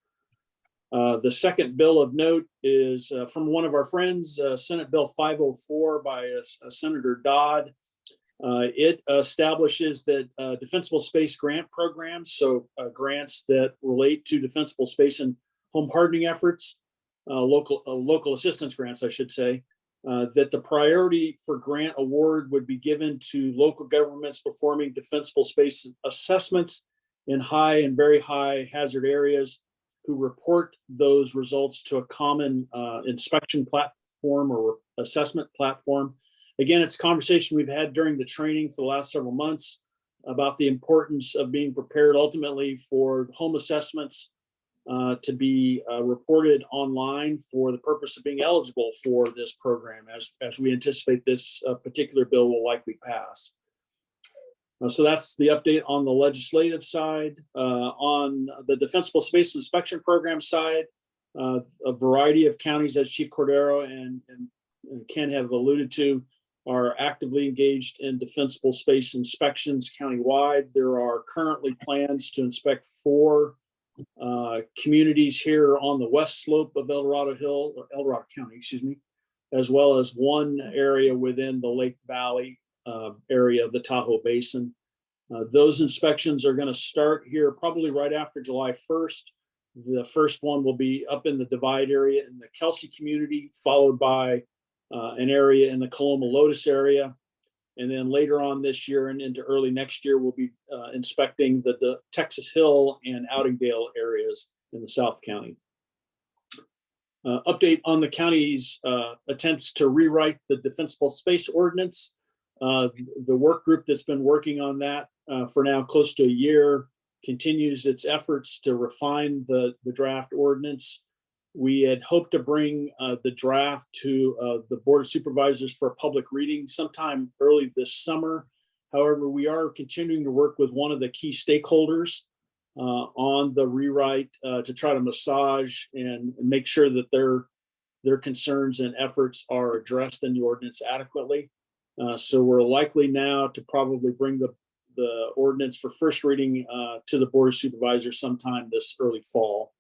The second bill of note is from one of our friends, Senate Bill 504 by Senator Dodd. It establishes that defensible space grant programs, so grants that relate to defensible space and home hardening efforts, local assistance grants, I should say, that the priority for grant award would be given to local governments performing defensible space assessments in high and very high hazard areas, who report those results to a common inspection platform or assessment platform. Again, it's a conversation we've had during the training for the last several months about the importance of being prepared ultimately for home assessments to be reported online for the purpose of being eligible for this program, as we anticipate this particular bill will likely pass. So that's the update on the legislative side. On the defensible space inspection program side, a variety of counties, as Chief Cordero and Ken have alluded to, are actively engaged in defensible space inspections countywide. There are currently plans to inspect 4 communities here on the west slope of El Dorado County, as well as 1 area within the Lake Valley area of the Tahoe Basin. Those inspections are going to start here probably right after July 1st. The first one will be up in the Divide area in the Kelsey community, followed by an area in the Coloma Lotus area. And then later on this year and into early next year, we'll be inspecting the Texas Hill and Outingdale areas in the South County. Update on the county's attempts to rewrite the defensible space ordinance. The work group that's been working on that for now close to a year continues its efforts to refine the draft ordinance. We had hoped to bring the draft to the Board of Supervisors for a public reading sometime early this summer. However, we are continuing to work with one of the key stakeholders on the rewrite to try to massage and make sure that their concerns and efforts are addressed in the ordinance adequately. So we're likely now to probably bring the ordinance for first reading to the Board of Supervisors sometime this early fall.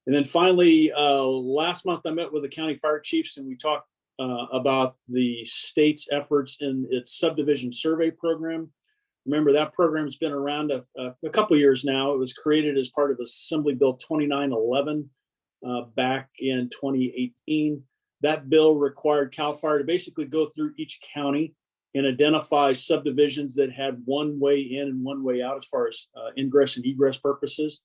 And then finally, last month I met with the county fire chiefs and we talked about the state's efforts in its subdivision survey program. Remember, that program's been around a couple years now. It was created as part of Assembly Bill 2911 back in 2018. That bill required CAL FIRE to basically go through each county and identify subdivisions that had one way in and one way out as far as ingress and egress purposes,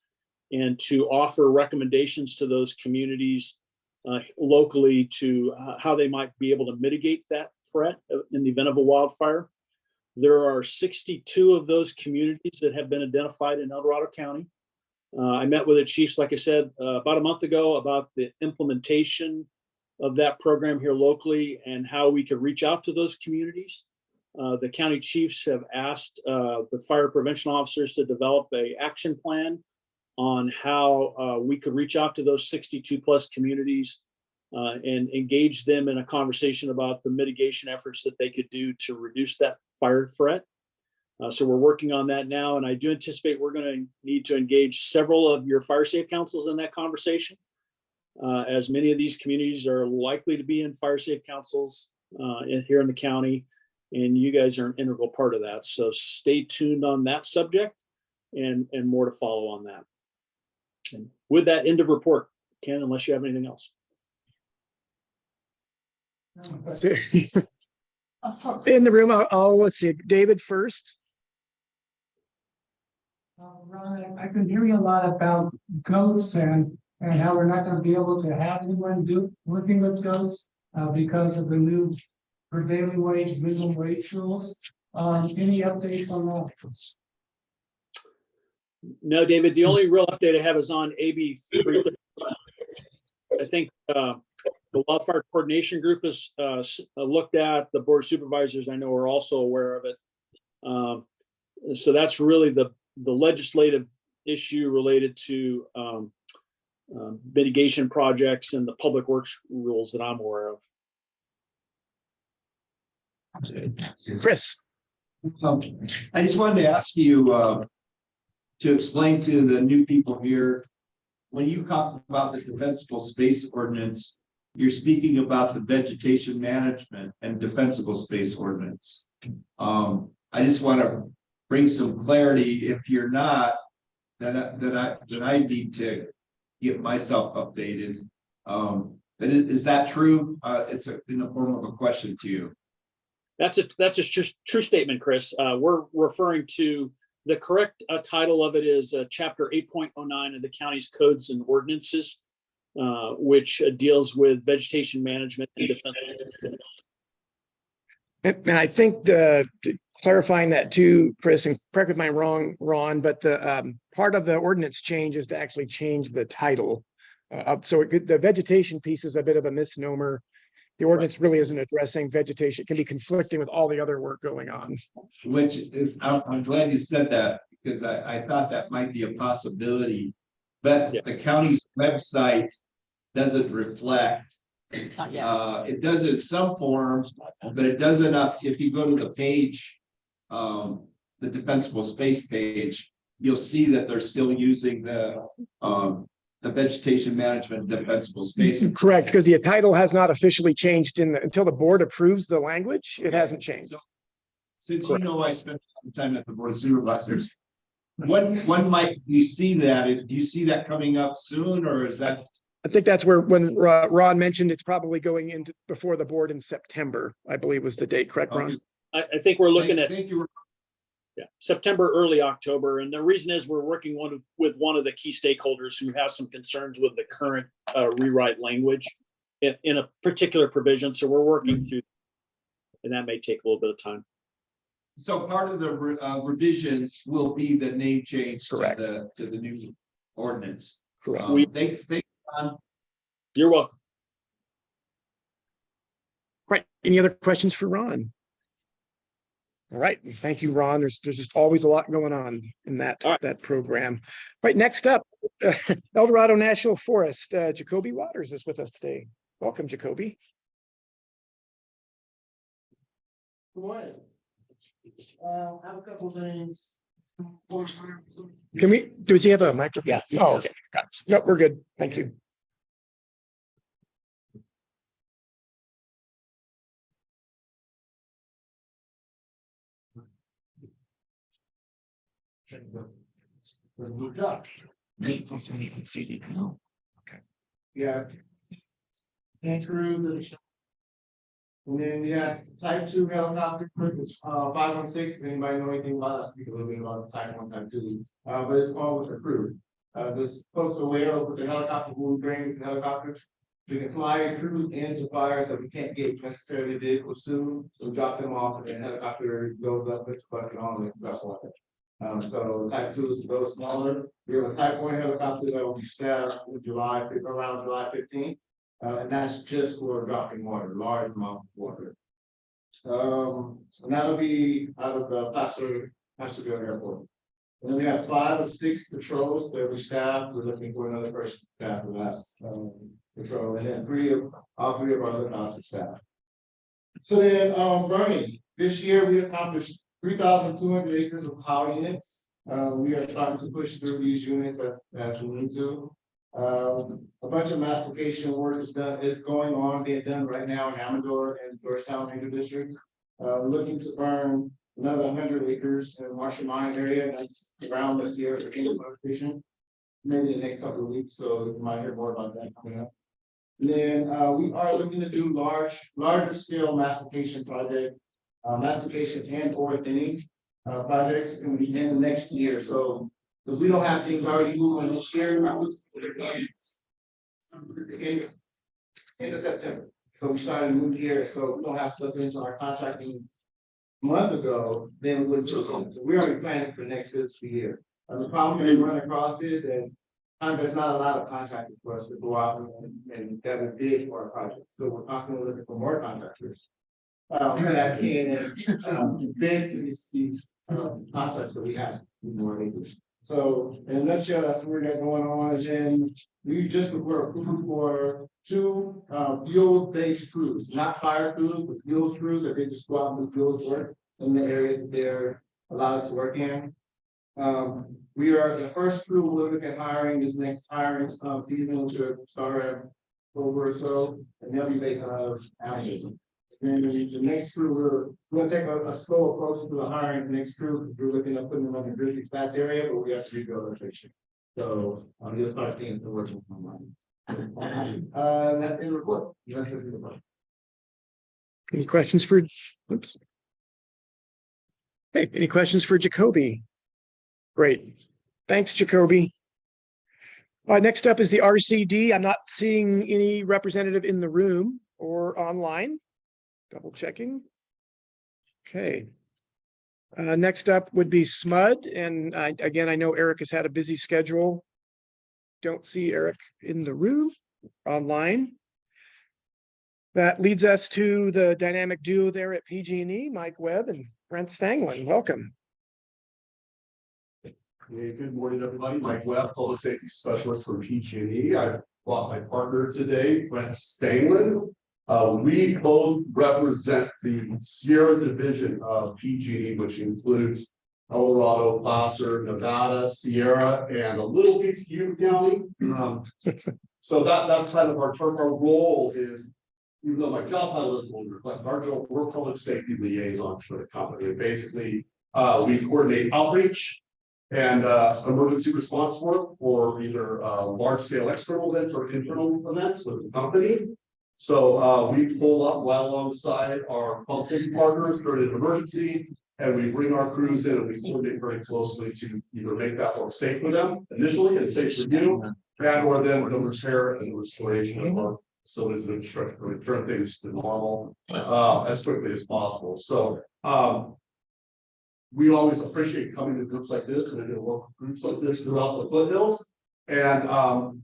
and to offer recommendations to those communities locally to how they might be able to mitigate that threat in the event of a wildfire. There are 62 of those communities that have been identified in El Dorado County. I met with the chiefs, like I said, about a month ago about the implementation of that program here locally and how we could reach out to those communities. The county chiefs have asked the fire prevention officers to develop an action plan on how we could reach out to those 62 plus communities and engage them in a conversation about the mitigation efforts that they could do to reduce that fire threat. So we're working on that now, and I do anticipate we're going to need to engage several of your fire safe councils in that conversation, as many of these communities are likely to be in fire safe councils here in the county, and you guys are an integral part of that. So stay tuned on that subject, and more to follow on that. And with that, end of report, Ken, unless you have anything else. In the room, let's see, David first. Ron, I've been hearing a lot about goats and how we're not gonna be able to have anyone working with goats because of the new prevailing wage, minimum wage rules. Any updates on that? No, David, the only real update I have is on AB 335. I think the Wildfire Coordination Group is looked at. The Board of Supervisors, I know, are also aware of it. So that's really the legislative issue related to mitigation projects and the public works rules that I'm aware of. Chris. I just wanted to ask you to explain to the new people here, when you talk about the defensible space ordinance, you're speaking about the vegetation management and defensible space ordinance. I just want to bring some clarity. If you're not, then I need to get myself updated. Is that true? It's in the form of a question to you. That's a true statement, Chris. We're referring to the correct title of it is Chapter 8.09 of the county's codes and ordinances, which deals with vegetation management and defense. And I think clarifying that too, Chris, and correct me if I'm wrong, Ron, but the part of the ordinance change is to actually change the title. So the vegetation piece is a bit of a misnomer. The ordinance really isn't addressing vegetation. It can be conflicting with all the other work going on. Which is, I'm glad you said that, because I thought that might be a possibility. But the county's website doesn't reflect. It does in some forms, but it doesn't. If you go to the page, the defensible space page, you'll see that they're still using the vegetation management defensible space. Correct, because the title has not officially changed until the board approves the language. It hasn't changed. Since you know I spent some time at the Board of Supervisors, when might you see that? Do you see that coming up soon, or is that? I think that's when Ron mentioned it's probably going into before the board in September, I believe was the date, correct, Ron? I think we're looking at Thank you. September, early October. And the reason is we're working with one of the key stakeholders who has some concerns with the current rewrite language in a particular provision. So we're working through, and that may take a little bit of time. So part of the revisions will be the name change to the new ordinance. Correct. Thank you, Ron. You're welcome. Right. Any other questions for Ron? All right. Thank you, Ron. There's just always a lot going on in that program. Right. Next up, El Dorado National Forest. Jacoby Waters is with us today. Welcome, Jacoby. Good morning. I have a couple things. Does he have a microphone? Yes. Oh, okay. Got it. Nope, we're good. Thank you. Moved up. Yeah. And through the. And then, yeah, type 2 helicopter, it's 516, anybody know anything about that, speak a little bit about the type 1, type 2, but it's all with the crew. This folks are aware of with the helicopter, who bring the helicopters. We can fly a crew into fires that we can't get necessarily vehicles to, so we drop them off and the helicopter goes up, it's bucket on and stuff like that. So type 2 is a little smaller. We have a type 1 helicopter that will be staffed in around July 15th. And that's just for dropping water, large amount of water. And that'll be out of the Placerville Airport. And then we have 5 of 6 patrols that we staff. We're looking for another person to staff the last patrol, and then all three of our lookouts are staff. So then, burning. This year we accomplished 3,200 acres of power units. We are starting to push through these units as we need to. A bunch of massification work is going on, being done right now in Amador and Georgetown Major District. We're looking to burn another 100 acres in the Marshall Mine area. That's around this year for massification. Maybe the next couple of weeks, so you might hear more about that coming up. And then we are looking to do larger scale massification project, massification and or thinning projects in the next year. So because we don't have things already moving this year, in September. So we started to move here, so we don't have to look into our contracting a month ago, then we would just, so we already planning for next fiscal year. The problem we run across is that there's not a lot of contractors for us to go out and that would bid for our project. So we're constantly looking for more contractors. That can bid these contracts that we have with more acres. So in a nutshell, that's what we got going on. And then we just were approved for 2 fuel-based crews, not fire crews, but fuel crews that they just go out and do fuels work in the areas that they're allowed to work in. We are the first crew we're looking at hiring this next hiring season, which will start at October or so, and they'll be based out of Alabama. And the next crew, we're gonna take a slow approach to the hiring the next crew, because we're looking at putting them on the Grizzly Flats area, but we have to rebuild our station. So you'll start seeing some work online. That's in the report. That's in the report. Any questions for, oops. Hey, any questions for Jacoby? Great. Thanks, Jacoby. Next up is the RCD. I'm not seeing any representative in the room or online. Double checking. Okay. Next up would be SMUD. And again, I know Eric has had a busy schedule. Don't see Eric in the room, online. That leads us to the dynamic duo there at PG&E, Mike Webb and Brent Stanglin. Welcome. Hey, good morning, everybody. Mike Webb, Public Safety Specialist from PG&E. I brought my partner today, Brent Stanglin. We both represent the Sierra Division of PG&E, which includes Colorado, Placer, Nevada, Sierra, and a little piece of Utah County. So that's kind of our turf. Our role is, even though my job title is won't reflect our job, we're public safety liaisons for the company. Basically, we coordinate outreach and emergency response work for either large scale external events or internal events with the company. So we pull up right alongside our public safety partners during an emergency, and we bring our crews in and we coordinate very closely to either make that work safe for them initially and safe for you, and or then the repair and the restoration of our facilities and infrastructure, return things to normal as quickly as possible. So we always appreciate coming to groups like this and to work with groups like this throughout the foothills. And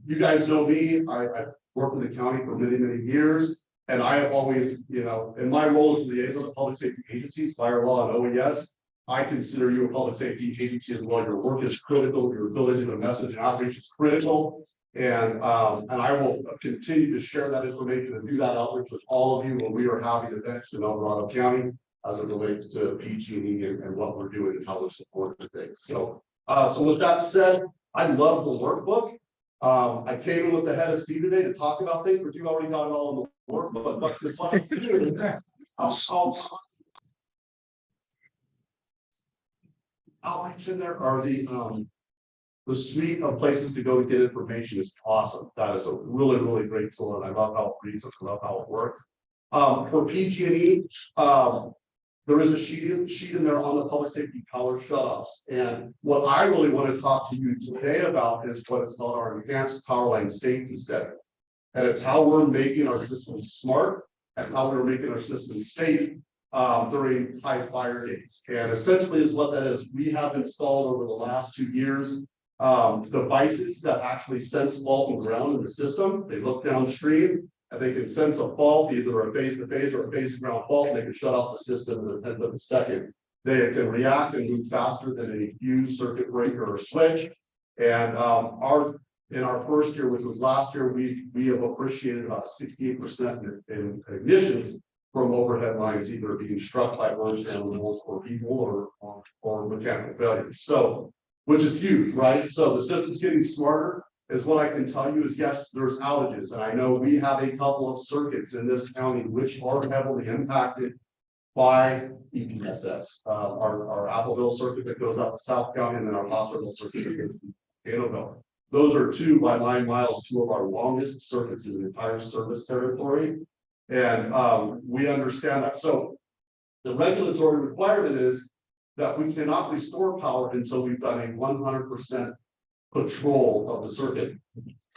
you guys know me, I've worked in the county for many, many years. And I have always, you know, in my role as liaison to public safety agencies, fire law and OES, I consider you a public safety agency as well. Your work is critical, your ability to message and outreach is critical. And I will continue to share that information and do that outreach with all of you when we are having events in El Dorado County as it relates to PG&E and what we're doing and how we're supporting things. So, so with that said, I love the workbook. I came in with the head of Steve today to talk about things, but you already got it all in the workbook. But it's like, outreach in there are the suite of places to go to get information is awesome. That is a really, really great tool, and I love how it reads, I love how it works. For PG&E, there is a sheet in there on the public safety power shutoffs. And what I really want to talk to you today about is what is called our enhanced power line safety center. And it's how we're making our systems smart and how we're making our systems safe during high fire days. And essentially is what that is. We have installed over the last 2 years devices that actually sense fault and ground in the system. They look downstream and they can sense a fault, either a phase to phase or a phase to ground fault. They can shut off the system in a tenth of a second. They can react and move faster than any fuse, circuit breaker, or switch. And in our first year, which was last year, we have appreciated about 68% in ignitions from overhead lines, either being struck by birds, animals, or people, or mechanical failures. So, which is huge, right? So the system's getting smarter. Is what I can tell you is, yes, there's outages, and I know we have a couple of circuits in this county which are heavily impacted by EPSS. Our Appleville circuit that goes out to South County, and then our hospital circuit that goes to Annabelle. Those are two by 9 miles, two of our longest circuits in the entire service territory. And we understand that. So the regulatory requirement is that we cannot restore power until we've done a 100% patrol of the circuit.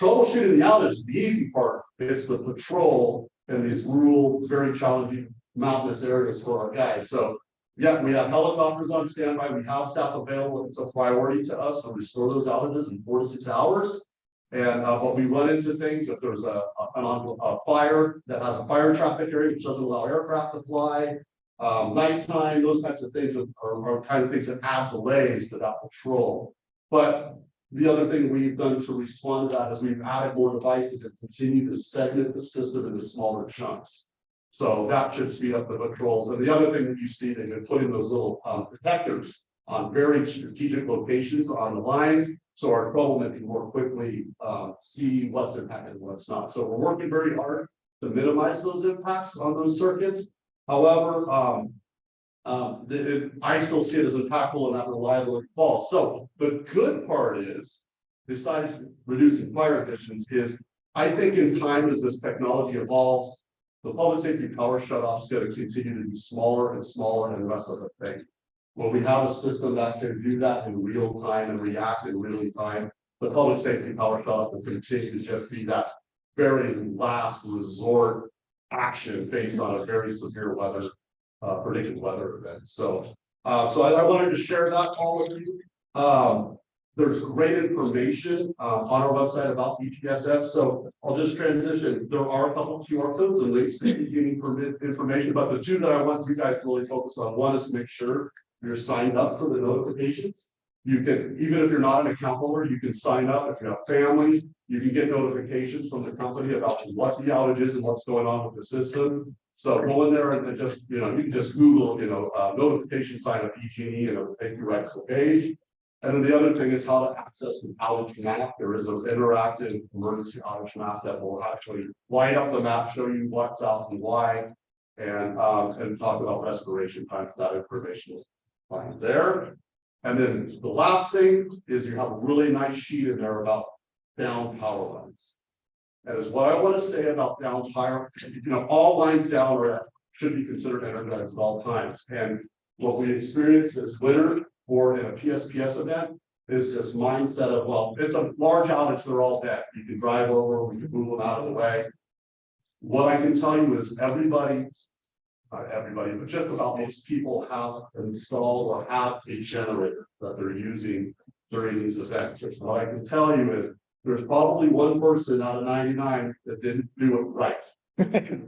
Troubleshooting the outage is the easy part. It's the patrol in these rural, very challenging mountainous areas for our guys. So yeah, we have helicopters on standby. We have staff available. It's a priority to us to restore those outages in 4 to 6 hours. And but we run into things if there's a fire that has a fire traffic area which doesn't allow aircraft to fly, nighttime, those types of things are kind of things that add delays to that patrol. But the other thing we've done to respond to that is we've added more devices and continue to segment the system into smaller chunks. So that should speed up the patrols. And the other thing that you see, they've been putting those little detectors on very strategic locations on the lines. So our troublesmen can more quickly see what's impacted and what's not. So we're working very hard to minimize those impacts on those circuits. However, I still see it as impactful and not reliable falls. So the good part is, besides reducing fire emissions, is I think in time as this technology evolves, the public safety power shutoff is going to continue to be smaller and smaller and less of a thing. When we have a system that can do that in real time and react in real time, the public safety power shutoff will continue to just be that very last resort action based on a very severe weather, predicted weather event. So, I wanted to share that all with you. There's great information on our website about EPSS. So I'll just transition. There are a couple of QR codes and links to PG&E permit information, but the two that I want you guys to really focus on, one is to make sure you're signed up for the notifications. You can, even if you're not an account holder, you can sign up. If you have family, you can get notifications from the company about what the outage is and what's going on with the system. So go in there and just, you can just Google, notification sign up PG&E and it'll take you right to the page. And then the other thing is how to access the outage map. There is an interactive emergency outage map that will actually light up the map, show you what's out and why, and talk about restoration times. That information is fine there. And then the last thing is you have a really nice sheet in there about down power lines. That is what I want to say about down power. All lines down should be considered energized at all times. And what we experienced this winter, or in a PSPS event, is this mindset of, well, it's a large outage, they're all dead. You can drive over, we can move them out of the way. What I can tell you is everybody, not everybody, but just about most people have installed or have a generator that they're using during these events. So what I can tell you is there's probably one person out of 99 that didn't do it right.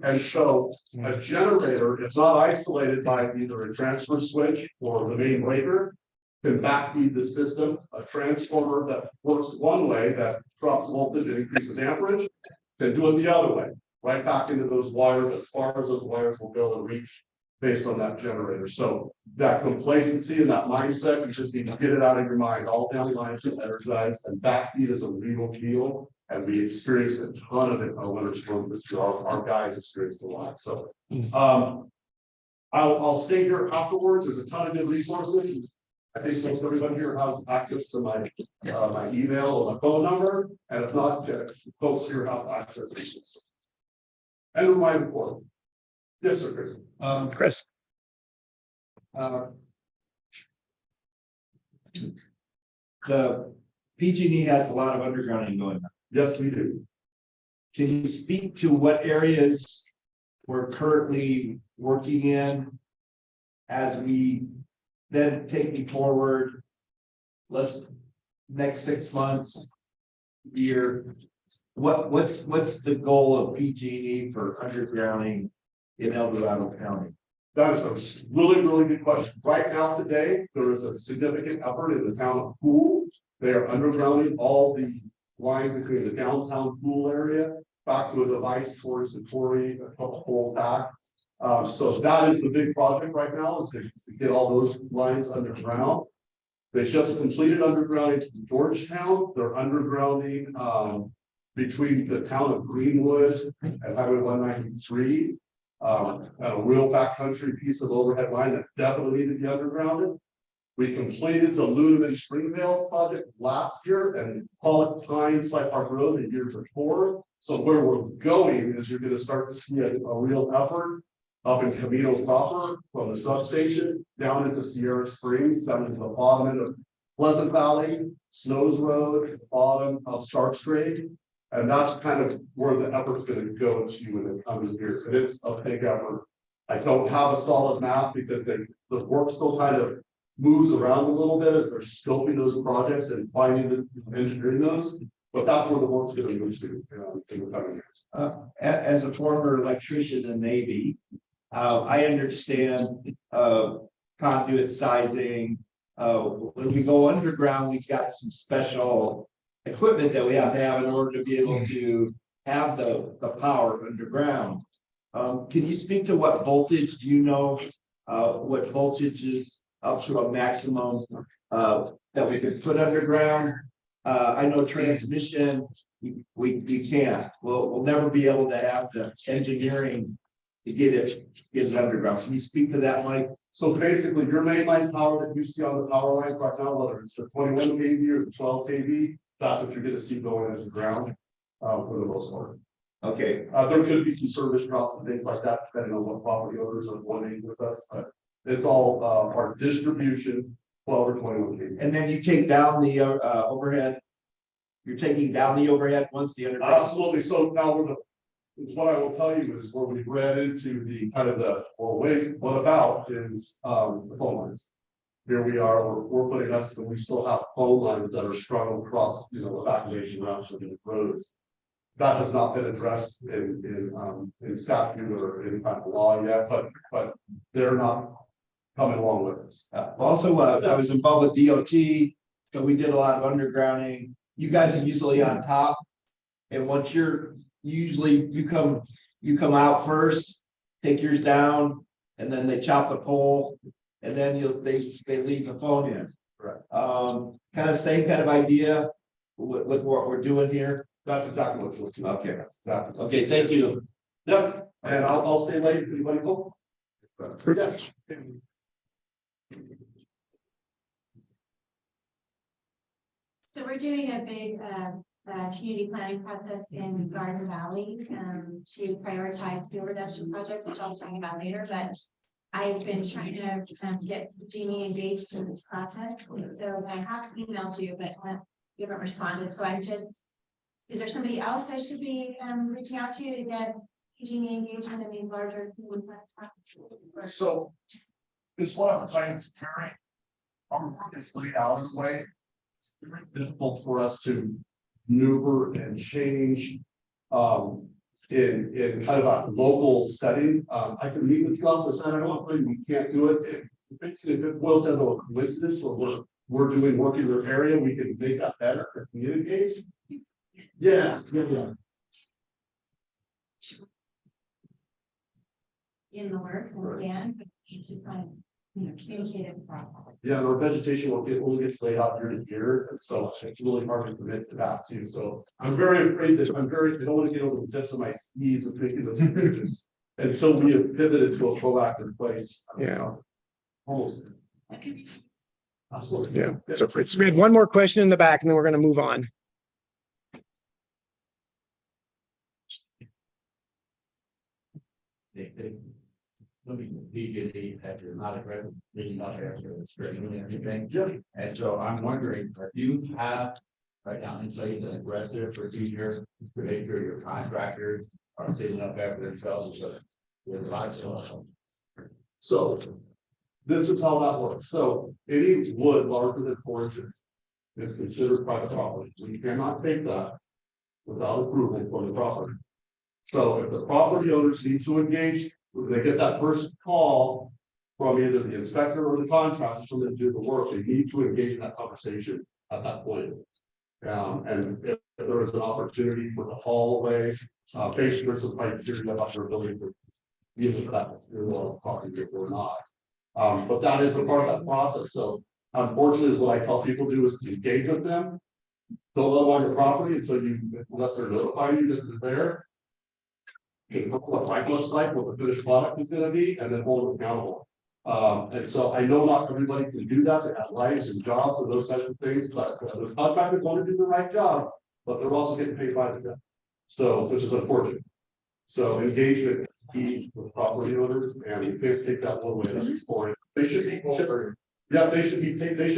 And so a generator, if not isolated by either a transfer switch or the main breaker, can backfeed the system. A transformer that works one way, that drops voltage and increases amperage, can do it the other way, right back into those wires as far as those wires will go and reach based on that generator. So that complacency and that mindset, you just need to get it out of your mind. All down lines are energized, and backfeed is a real deal. And we experienced a ton of it on winter storm this year. Our guys experienced a lot. So I'll stay here afterwards. There's a ton of good resources. I think so everybody here has access to my, my email or my phone number, and if not, folks here have access to this. And my report. Yes, sir, Chris. Chris, The PG&E has a lot of undergrounding going on. Yes, we do. Can you speak to what areas we're currently working in? As we then take forward, next 6 months, year, what's the goal of PG&E for undergrounding in El Dorado County? That is a really good question. Right now, today, there is a significant effort in the town of Poole. They are undergrounding all the line between the downtown Poole area back to a device towards the quarry, a couple hole back. So that is the big project right now, is to get all those lines underground. They just completed undergrounding Georgetown. They're undergrounding between the town of Greenwood and Highway 193. A real backcountry piece of overhead line that definitely needed to be undergrounded. We completed the Ludeman Springvale project last year and Pollock Pine Side Park Road the year before. So where we're going is you're going to start to see a real effort up in Camino proper from the substation down into Sierra Springs, down into the bottom end of Pleasant Valley, Snows Road, bottom of Starks Grade. And that's kind of where the effort's going to go to in the coming years. And it's a big effort. I don't have a solid map because the work still kind of moves around a little bit as they're scoping those projects and finding the engineering those. But that's where the work's going to move to in the coming years. As a former electrician in the Navy, I understand conduit sizing. When we go underground, we've got some special equipment that we have to have in order to be able to have the power underground. Can you speak to what voltage do you know? What voltage is up to a maximum that we can put underground? I know transmission, we can't. We'll never be able to have the engineering to get it underground. Can you speak to that, Mike? So basically, your mainline power that you see on the power lines right now, whether it's the 21 kV or the 12 kV, that's what you're going to see going into the ground for the most part. Okay. There could be some service drops and things like that, depending on what property owners are wanting with us, but it's all our distribution, 12 or 21 kV. And then you take down the overhead. You're taking down the overhead once the underground. Absolutely. So now what I will tell you is where we read into the kind of what about is the phone lines. Here we are, we're putting us, and we still have phone lines that are strung across, evacuation routes and the roads. That has not been addressed in statute or in kind of law yet, but they're not coming along with us. Also, I was involved with DOT, so we did a lot of undergrounding. You guys are usually on top, and once you come out first, take yours down, and then they chop the pole, and then they leave the phone in. Correct. Kind of same kind of idea with what we're doing here. That's exactly what you'll see. Okay. Exactly. Okay, thank you. Yep, and I'll stay late if anybody go. Yes. So we're doing a big community planning process in Garden Valley to prioritize fuel reduction projects, which I'll be talking about later, but I've been trying to get Jeannie engaged in this process. So I have emailed you, but you haven't responded. So is there somebody else I should be reaching out to get Jeannie engaged in these larger community plans? So this one I'm trying to carry. Our work is laid out in a way. It's very difficult for us to maneuver and change in kind of a local setting. I can meet with you on the side. I don't think we can't do it. Basically, if it boils down to a coincidence where we're doing work in your area, we can make that better and communicate. Yeah. In the works and but need to kind of communicate it properly. Yeah, and our vegetation only gets laid out year to year, and so it's really hard to commit to that too. So I'm very afraid that I don't want to get over the tips of my skis and making those decisions. And so we have pivoted to a proactive place. Yeah. Almost. Absolutely. Yeah, so we had one more question in the back and then we're gonna move on. PG&E, that you're not aggressive, really not aggressive, it's great, and everything. And so I'm wondering, do you have right now in place an aggressive procedure to make sure your contractors are taking up after themselves? So there's lots of. So this is how that works. So any wood larger than 4 inches is considered private property. We cannot take that without approval from the property. So if the property owners need to engage, they get that first call from either the inspector or the contractor to do the work, they need to engage in that conversation at that point. And if there is an opportunity for the hallway, basically there's some criteria about your ability to use that property or not. But that is a part of that process. So unfortunately, is what I tell people to do is to engage with them. Don't let them on your property unless they're notifying you that they're there. What life looks like, what the finished product is gonna be, and then hold them accountable. And so I know not everybody can do that, they have lives and jobs and those types of things, but the contractors want to do the right job, but they're also getting paid by them. So, which is unfortunate. So engagement is key with property owners, and you can't take that one way, that's important. They should be chipping. Yeah, they should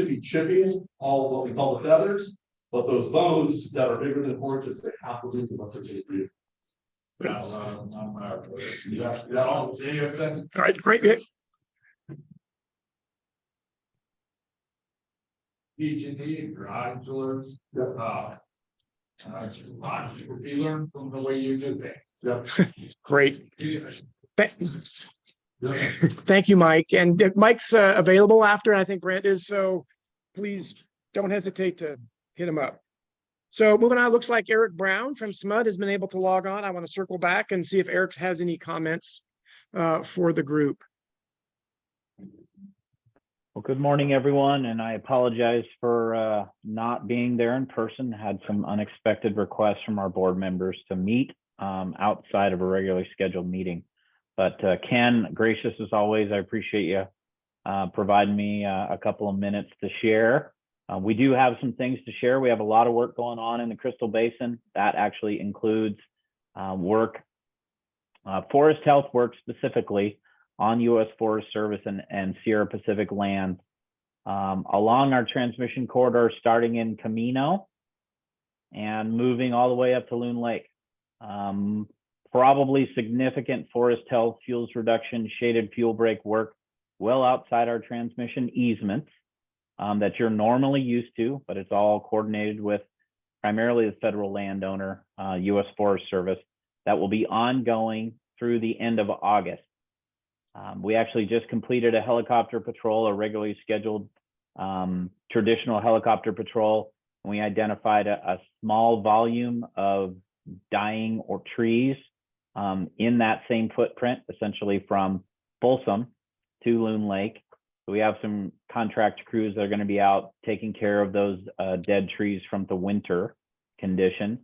be chipping all what we call the feathers, but those bones that are bigger than 4 inches, they have to lose unless they're getting removed. All right, great. PG&E, garage doors, we learn from the way you do things. Great. Thank you, Mike. And Mike's available after, I think Brent is, so please don't hesitate to hit him up. So moving on, it looks like Eric Brown from SMUD has been able to log on. I want to circle back and see if Eric has any comments for the group. Well, good morning, everyone, and I apologize for not being there in person. Had some unexpected requests from our board members to meet outside of a regularly scheduled meeting. But Ken, gracious as always, I appreciate you providing me a couple of minutes to share. We do have some things to share. We have a lot of work going on in the Crystal Basin. That actually includes work, forest health work specifically on U.S. Forest Service and Sierra Pacific land along our transmission corridor, starting in Camino and moving all the way up to Loon Lake. Probably significant forest health, fuels reduction, shaded fuel break work well outside our transmission easements that you're normally used to, but it's all coordinated with primarily the federal landowner, U.S. Forest Service, that will be ongoing through the end of August. We actually just completed a helicopter patrol, a regularly scheduled traditional helicopter patrol, and we identified a small volume of dying or trees in that same footprint, essentially from Folsom to Loon Lake. So we have some contract crews that are going to be out taking care of those dead trees from the winter condition.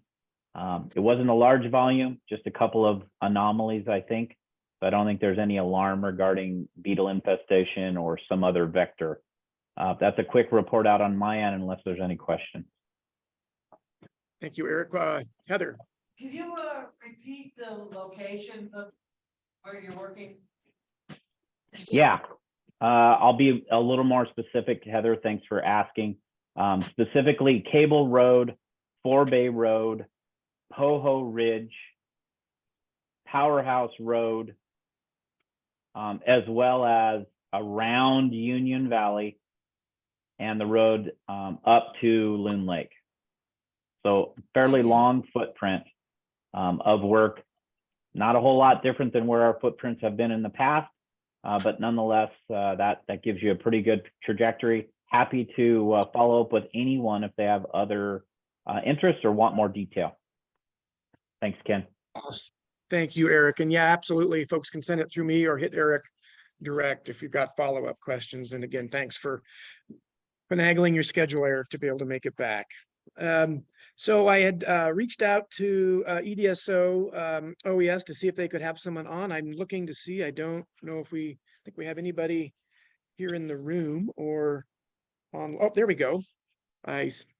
It wasn't a large volume, just a couple of anomalies, I think. So I don't think there's any alarm regarding beetle infestation or some other vector. That's a quick report out on my end, unless there's any questions. Thank you, Eric. Heather. Can you repeat the location of where you're working? Yeah, I'll be a little more specific, Heather. Thanks for asking. Specifically, Cable Road, Forebay Road, Poho Ridge, Powerhouse Road, as well as around Union Valley and the road up to Loon Lake. So fairly long footprint of work. Not a whole lot different than where our footprints have been in the past, but nonetheless, that gives you a pretty good trajectory. Happy to follow up with anyone if they have other interests or want more detail. Thanks, Ken. Awesome. Thank you, Eric. And yeah, absolutely. Folks can send it through me or hit Eric direct if you've got follow-up questions. And again, thanks for finagling your schedule, Eric, to be able to make it back. So I had reached out to EDSO OES to see if they could have someone on. I'm looking to see, I don't know if I think we have anybody here in the room, or on, oh, there we go.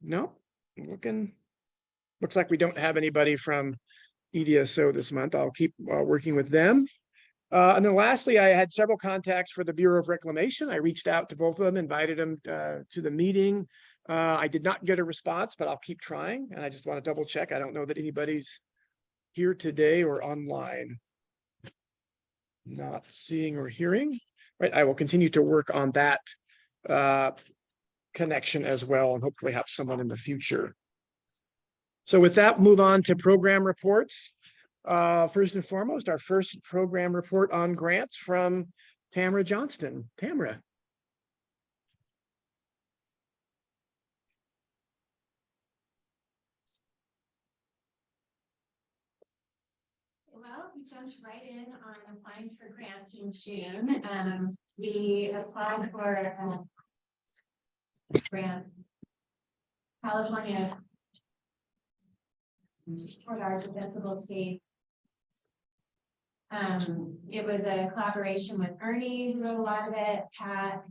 No, looking, looks like we don't have anybody from EDSO this month. I'll keep working with them. And then lastly, I had several contacts for the Bureau of Reclamation. I reached out to both of them, invited them to the meeting. I did not get a response, but I'll keep trying. And I just want to double check. I don't know that anybody's here today or online. Not seeing or hearing. Right, I will continue to work on that connection as well, and hopefully have someone in the future. So with that, move on to program reports. First and foremost, our first program report on grants from Tamara Johnston. Tamara. Well, we jumped right in on applying for grants in June. We applied for a grant, California, to support our defensible state. It was a collaboration with Ernie, who wrote a lot of it, Pat,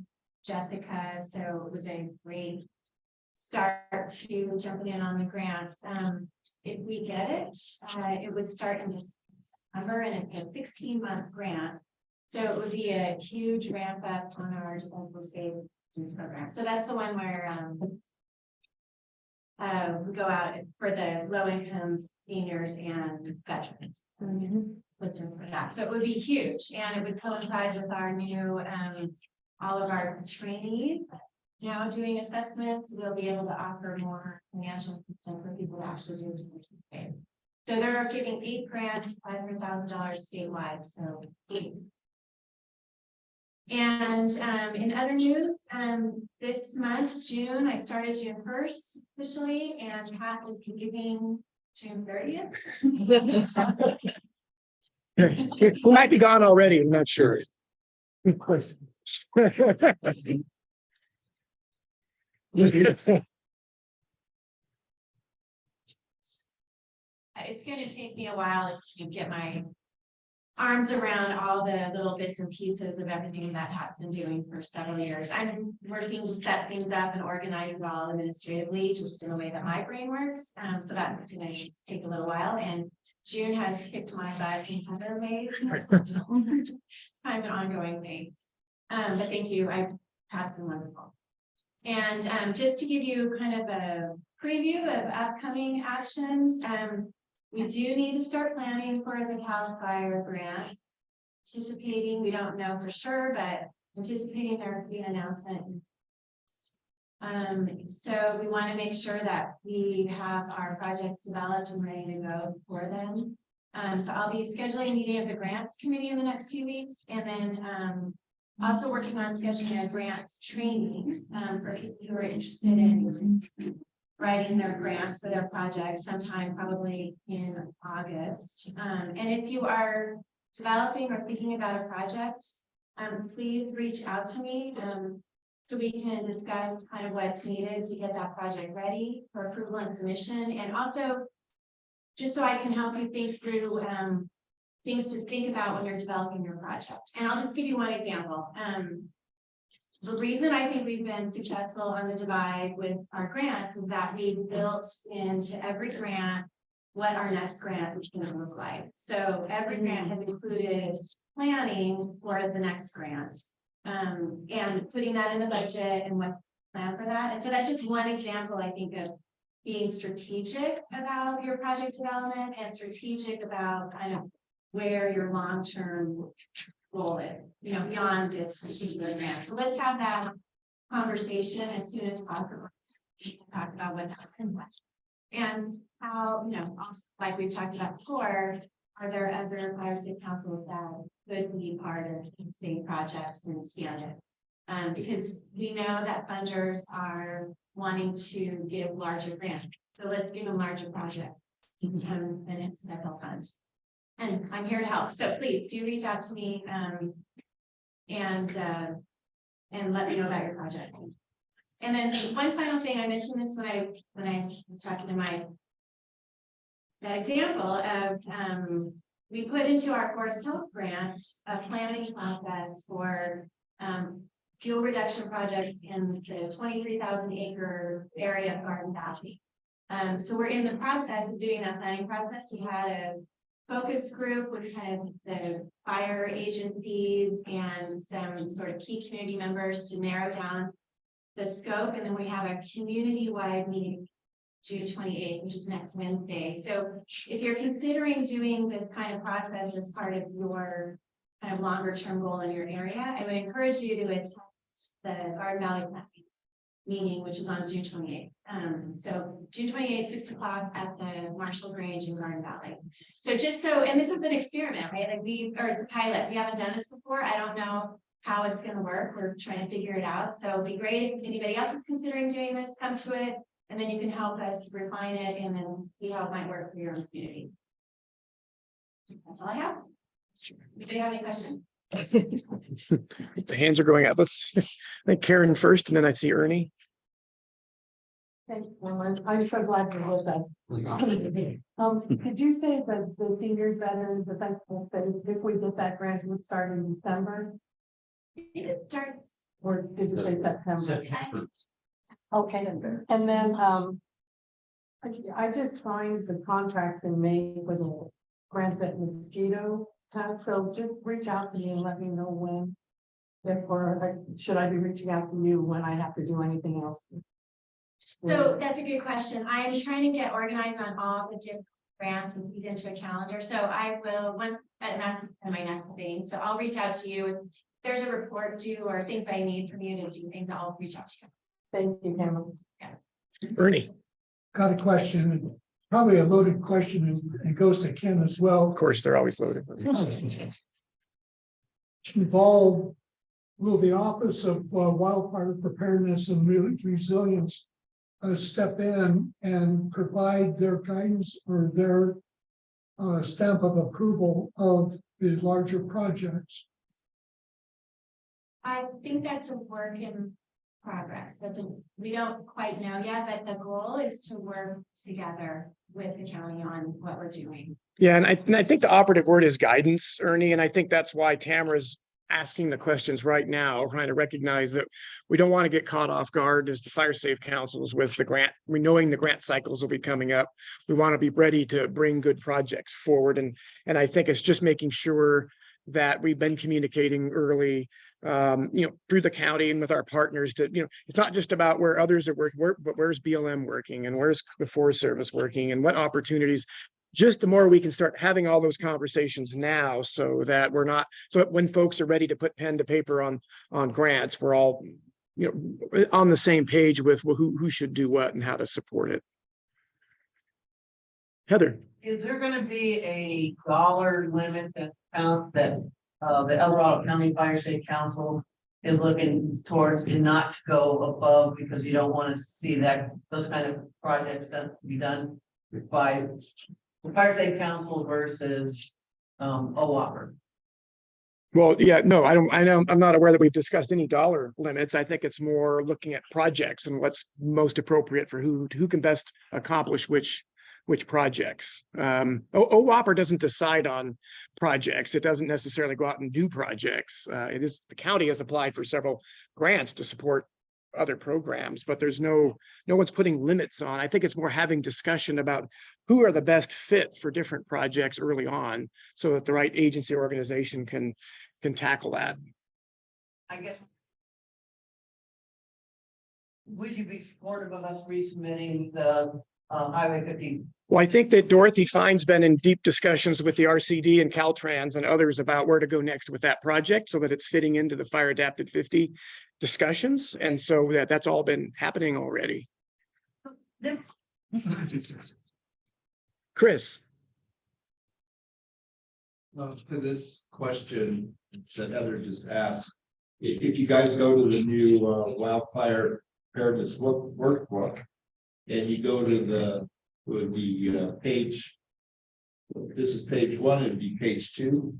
Jessica, so it was a great start to jumping in on the grants. If we get it, it would start in December, and it's a 16-month grant. So it would be a huge ramp up on our defensible state program. So that's the one where we go out for the low income seniors and veterans. Listings for that. So it would be huge, and it would coincide with our new all of our trainees now doing assessments. We'll be able to offer more financial assistance for people to actually do it. So they're giving 8 grants, $500,000 statewide. So 8. And in other news, this month, June, I started June 1st officially, and Pat will be giving June 30th. Who might be gone already? I'm not sure. It's going to take me a while to get my arms around all the little bits and pieces of everything that Pat's been doing for several years. I'm working to set things up and organize it all administratively, just in a way that my brain works. So that's going to take a little while. And June has kicked my butt in other ways. It's kind of an ongoing thing. But thank you. Pat's been wonderful. And just to give you kind of a preview of upcoming actions, we do need to start planning for the CAL FIRE grant. Anticipating, we don't know for sure, but anticipating there will be an announcement. So we want to make sure that we have our projects developed and ready to go before then. So I'll be scheduling a meeting of the grants committee in the next few weeks, and then also working on scheduling a grants training for people who are interested in writing their grants for their projects sometime probably in August. And if you are developing or thinking about a project, please reach out to me so we can discuss kind of what's needed to get that project ready for approval and submission. And also, just so I can help you think through things to think about when you're developing your project. And I'll just give you one example. The reason I think we've been successful on the Divide with our grants is that we've built into every grant what our next grant is going to look like. So every grant has included planning for the next grant and putting that in the budget and what plan for that. And so that's just one example, I think, of being strategic about your project development and strategic about kind of where your long-term goal is, you know, beyond this particular grant. So let's have that conversation as soon as possible. We can talk about what happened and how, you know, also, like we've talked about before, are there other fire state councils that could be part of state projects and stand it? Because we know that funders are wanting to give larger grants. So let's give them larger projects and it's federal funds. And I'm here to help. So please do reach out to me and let me know about your project. And then one final thing, I mentioned this when I was talking to that example of we put into our Forest Health grant a planning process for fuel reduction projects in the 23,000 acre area of Garden Valley. So we're in the process of doing that planning process. We had a focus group with kind of the fire agencies and some sort of key community members to narrow down the scope. And then we have a community-wide meeting June 28th, which is next Wednesday. So if you're considering doing this kind of process as part of your kind of longer term goal in your area, I would encourage you to attend the Garden Valley Planning meeting, which is on June 28th. So June 28th, 6 o'clock at the Marshall Grange in Garden Valley. So just so, and this is an experiment, right? Like it's a pilot. We haven't done this before. I don't know how it's going to work. We're trying to figure it out. So it'd be great if anybody else is considering doing this, come to it, and then you can help us refine it and then see how it might work for your own community. That's all I have. Do you have any questions? The hands are going up. Let's, I think Karen first, and then I see Ernie. Thank you, Cameron. I'm so glad you're with us. Could you say that the senior veterans defensible space, if we get that grant, would start in December? It starts. Or did you say September? Okay. And then, I just signed the contracts in May for the grant that mosquito task, so just reach out to me and let me know when. Therefore, should I be reaching out to you when I have to do anything else? So that's a good question. I am trying to get organized on all the different grants and feed into a calendar. So I will, and that's my next thing. So I'll reach out to you. If there's a report due or things I need from you to do things, I'll reach out to you. Thank you, Cameron. Ernie, Got a question, probably a loaded question, and goes to Ken as well. of course, they're always loaded. Involved, will the Office of Wildfire Preparedness and Resilience step in and provide their guidance or their stamp of approval of the larger projects? I think that's a work in progress. We don't quite know yet, but the goal is to work together with the county on what we're doing. Yeah, and I think the operative word is guidance, Ernie, and I think that's why Tamara's asking the questions right now, trying to recognize that we don't want to get caught off guard as the Fire Safe Councils with the grant. We knowing the grant cycles will be coming up. We want to be ready to bring good projects forward, and I think it's just making sure that we've been communicating early, through the county and with our partners to, it's not just about where others are working, but where's BLM working and where's the Forest Service working and what opportunities. Just the more we can start having all those conversations now, so that we're not, so that when folks are ready to put pen to paper on grants, we're all, on the same page with who should do what and how to support it. Heather. Is there gonna be a dollar limit that the El Dorado County Fire Safe Council is looking towards, and not to go above, because you don't want to see that those kind of projects be done by the Fire Safe Council versus OWOPR? Well, yeah, no, I'm not aware that we've discussed any dollar limits. I think it's more looking at projects and what's most appropriate for who can best accomplish which projects. OWOPR doesn't decide on projects. It doesn't necessarily go out and do projects. It is, the county has applied for several grants to support other programs, but there's no one's putting limits on. I think it's more having discussion about who are the best fits for different projects early on, so that the right agency or organization can tackle that. I guess. Would you be supportive of us resubmitting the Highway 50? Well, I think that Dorothy Fine's been in deep discussions with the RCD and Caltrans and others about where to go next with that project, so that it's fitting into the Fire Adapted 50 discussions. And so that's all been happening already. Chris. To this question that Heather just asked, if you guys go to the new wildfire preparedness workbook, and you go to the page, this is page 1, it'd be page 2.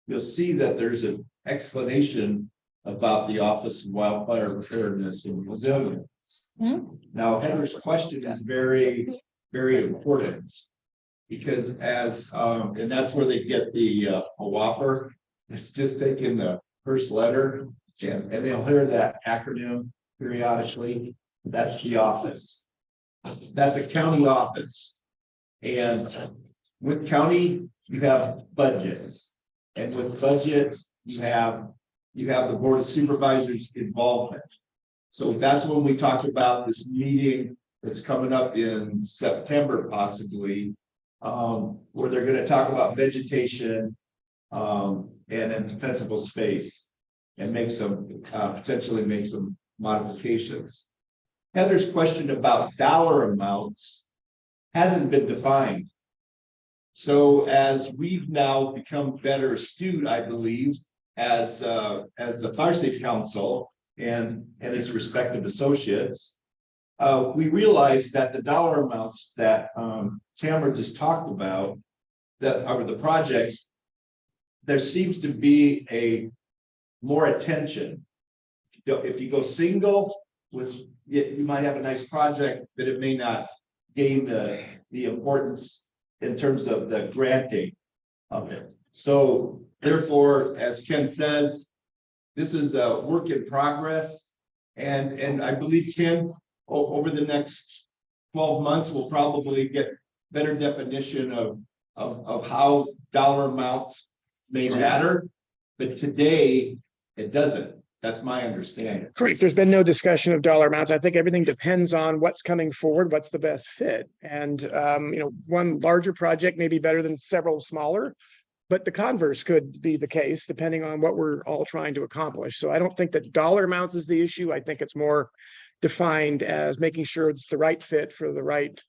You'll see that there's an explanation about the Office of Wildfire Preparedness and Resilience. Now, Heather's question is very, very important, because and that's where they get the OWOPR. It's just taking the first letter, And they'll hear that acronym periodically. That's the office. That's a county office. And with county, you have budgets. And with budgets, you have the board of supervisors involvement. So that's when we talked about this meeting that's coming up in September possibly. Where they're gonna talk about vegetation. And then defensible space. And make some, potentially make some modifications. Heather's question about dollar amounts hasn't been defined. So as we've now become better astute, I believe, as the Fire Safe Council and its respective associates, we realized that the dollar amounts that Tamara just talked about, that are the projects, there seems to be a more attention. If you go single, which you might have a nice project, but it may not gain the importance in terms of the granting of it. So therefore, as Ken says, this is a work in progress. And I believe, Ken, over the next 12 months, we'll probably get better definition of how dollar amounts may matter. But today, it doesn't. That's my understanding. Great. There's been no discussion of dollar amounts. I think everything depends on what's coming forward, what's the best fit. And, one larger project may be better than several smaller, but the converse could be the case depending on what we're all trying to accomplish. So I don't think that dollar amounts is the issue. I think it's more defined as making sure it's the right fit for the right,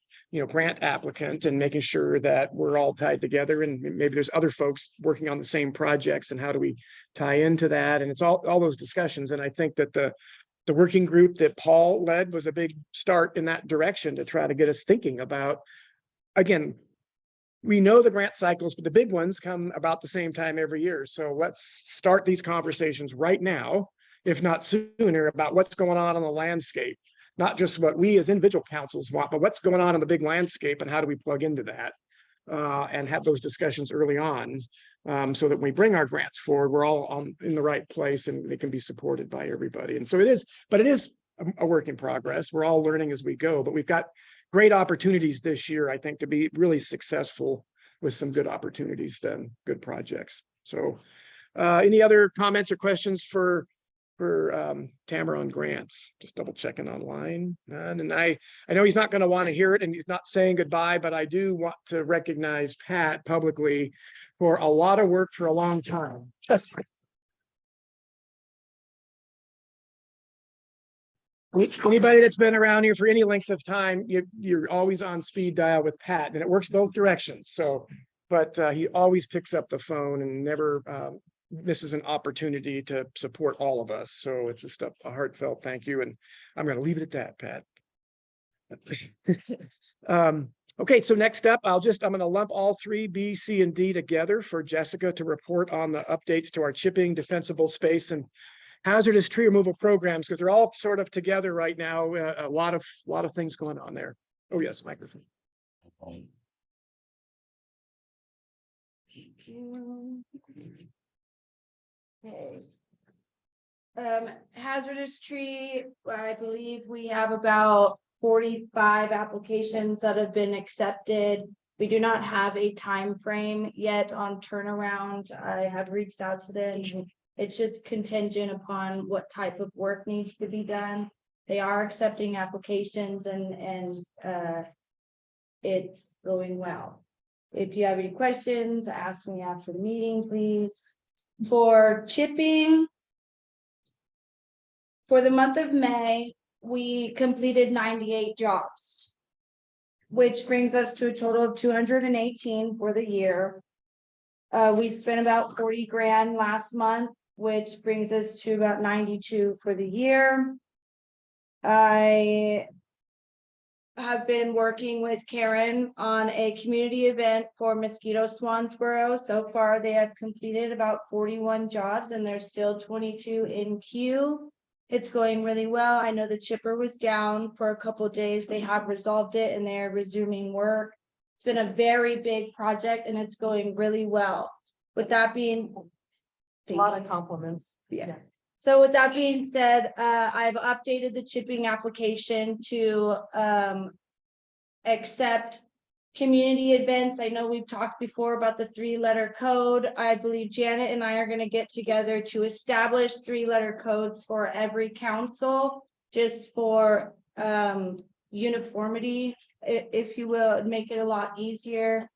grant applicant and making sure that we're all tied together and maybe there's other folks working on the same projects and how do we tie into that? And it's all those discussions. And I think that the working group that Paul led was a big start in that direction to try to get us thinking about, again, we know the grant cycles, but the big ones come about the same time every year. So let's start these conversations right now, if not sooner, about what's going on the landscape. Not just what we as individual councils want, but what's going on in the big landscape and how do we plug into that? And have those discussions early on, so that when we bring our grants forward, we're all in the right place and they can be supported by everybody. And so it is a work in progress. We're all learning as we go, but we've got great opportunities this year, I think, to be really successful with some good opportunities and good projects. So any other comments or questions for Tamara on grants? Just double checking online. And I know he's not going to want to hear it and he's not saying goodbye, but I do want to recognize Pat publicly for a lot of work for a long time. Anybody that's been around here for any length of time, you're always on speed dial with Pat and it works both directions. So, but he always picks up the phone and never misses an opportunity to support all of us. So it's just a heartfelt thank you. And I'm going to leave it at that, Pat. Okay, so next up, I'm going to lump all three, B, C, and D together for Jessica to report on the updates to our chipping, defensible space, and hazardous tree removal programs, because they're all sort of together right now. A lot of things going on there. Oh yes, microphone. Thank you. Okay. Hazardous tree, I believe we have about 45 applications that have been accepted. We do not have a time frame yet on turnaround. I have reached out to them. It's just contingent upon what type of work needs to be done. They are accepting applications and it's going well. If you have any questions, ask me after the meeting, please. For chipping, for the month of May, we completed 98 jobs, which brings us to a total of 218 for the year. We spent about 40 grand last month, which brings us to about 92 for the year. I have been working with Karen on a community event for Mosquito Swansboro. So far, they have completed about 41 jobs and there's still 22 in queue. It's going really well. I know the chipper was down for a couple of days. They have resolved it and they're resuming work. It's been a very big project and it's going really well. With that being A lot of compliments. Yeah. So with that being said, I've updated the chipping application to accept community events. I know we've talked before about the 3-letter code. I believe Janet and I are going to get together to establish 3-letter codes for every council, just for uniformity, if you will, make it a lot easier.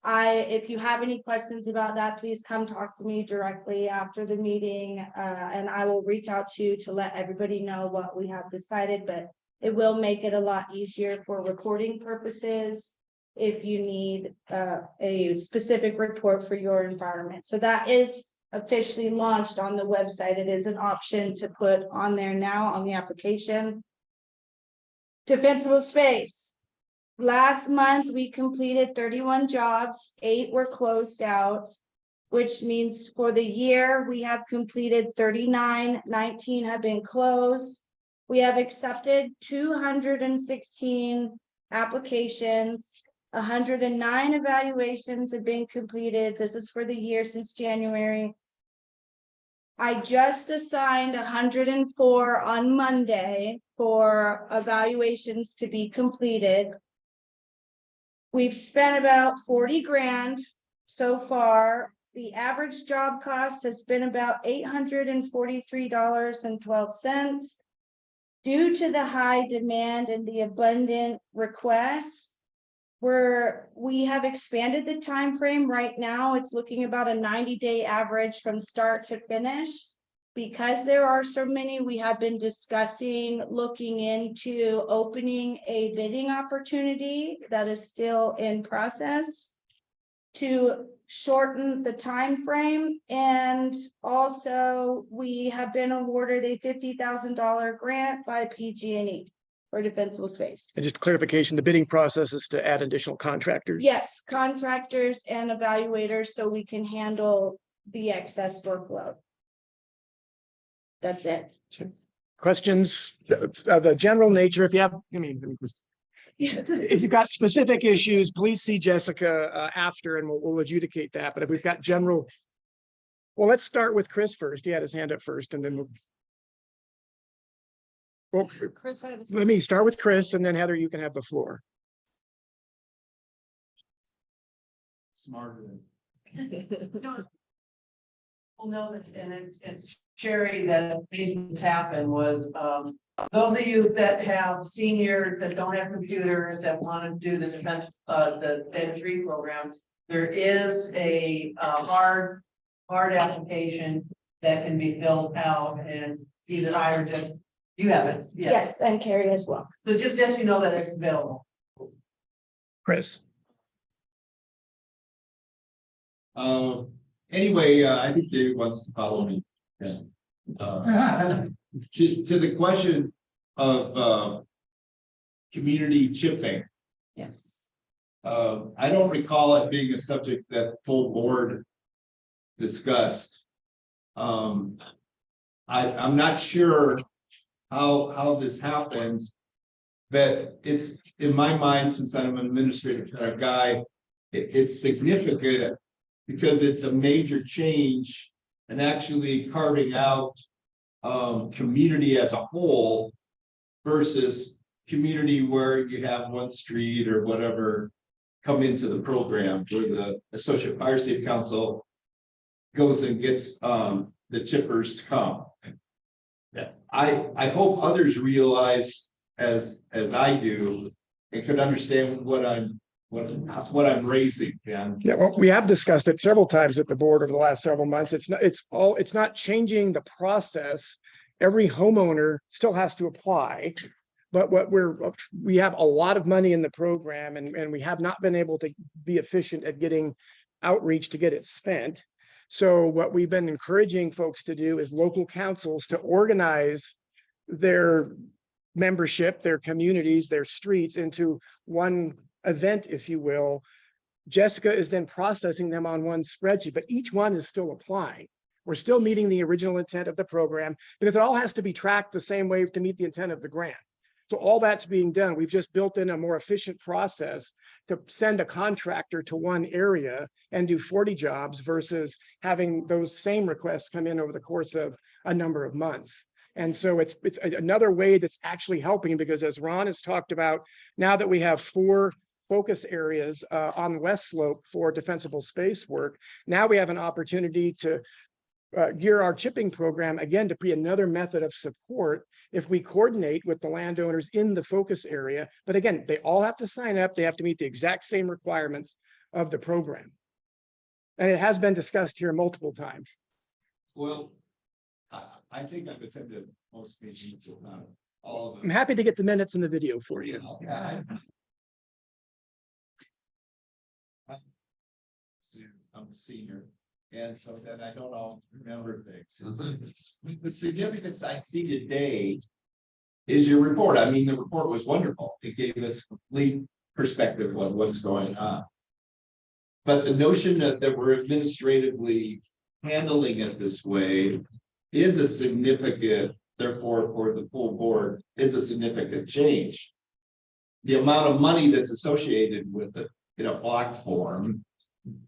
If you have any questions about that, please come talk to me directly after the meeting, and I will reach out to you to let everybody know what we have decided, but it will make it a lot easier for reporting purposes if you need a specific report for your environment. So that is officially launched on the website. It is an option to put on there now on the application. Defensible space. Last month, we completed 31 jobs, 8 were closed out, which means for the year, we have completed 39, 19 have been closed. We have accepted 216 applications, 109 evaluations have been completed. This is for the year since January. I just assigned 104 on Monday for evaluations to be completed. We've spent about 40 grand so far. The average job cost has been about $843.12. Due to the high demand and the abundant requests, we have expanded the time frame. Right now, it's looking about a 90-day average from start to finish. Because there are so many, we have been discussing looking into opening a bidding opportunity that is still in process to shorten the time frame. And also, we have been awarded a $50,000 grant by PG&E for defensible space. And just clarification, the bidding process is to add additional contractors. Yes, contractors and evaluators, so we can handle the excess workload. That's it. Questions of the general nature, if you have, if you've got specific issues, please see Jessica after and we'll adjudicate that. But if we've got general, well, let's start with Chris first. He had his hand up first and then Chris, let me start with Chris and then Heather, you can have the floor. Smarter than. Well, no, and it's Sherry that made this happen was, those of you that have seniors that don't have computers that want to do the defense, the Data 3 program, there is a hard application that can be filled out and either I or just, you have it. Yes, and Carrie as well. So just let you know that it's available. Chris. Anyway, I think David wants to follow me. Yeah. To the question of community chipping. Yes. I don't recall it being a subject that the full board discussed. I'm not sure how this happened, but it's in my mind, since I'm an administrative kind of guy, it's significant because it's a major change and actually carving out community as a whole versus community where you have one street or whatever come into the program where the Associate Fire Safe Council goes and gets the chippers to come. Yeah, I hope others realize as I do and could understand what I'm raising. Yeah, well, we have discussed it several times at the board over the last several months. It's not changing the process. Every homeowner still has to apply. But we have a lot of money in the program and we have not been able to be efficient at getting outreach to get it spent. So what we've been encouraging folks to do is local councils to organize their membership, their communities, their streets into one event, if you will. Jessica is then processing them on one spreadsheet, but each one is still applying. We're still meeting the original intent of the program because it all has to be tracked the same way to meet the intent of the grant. So all that's being done. We've just built in a more efficient process to send a contractor to one area and do 40 jobs versus having those same requests come in over the course of a number of months. And so it's another way that's actually helping, because as Ron has talked about, now that we have 4 focus areas on the west slope for defensible space work, now we have an opportunity to gear our chipping program again to be another method of support if we coordinate with the landowners in the focus area. But again, they all have to sign up. They have to meet the exact same requirements of the program. And it has been discussed here multiple times. Well, I think I've attended most meetings, if not all of I'm them. happy to get the minutes and the video for you. I'm a senior, and so then I don't all remember things. The significance I see today is your report. I mean, the report was wonderful. It gave us complete perspective on what's going on. But the notion that we're administratively handling it this way is a significant, therefore, for the full board, is a significant change. The amount of money that's associated with it in a block form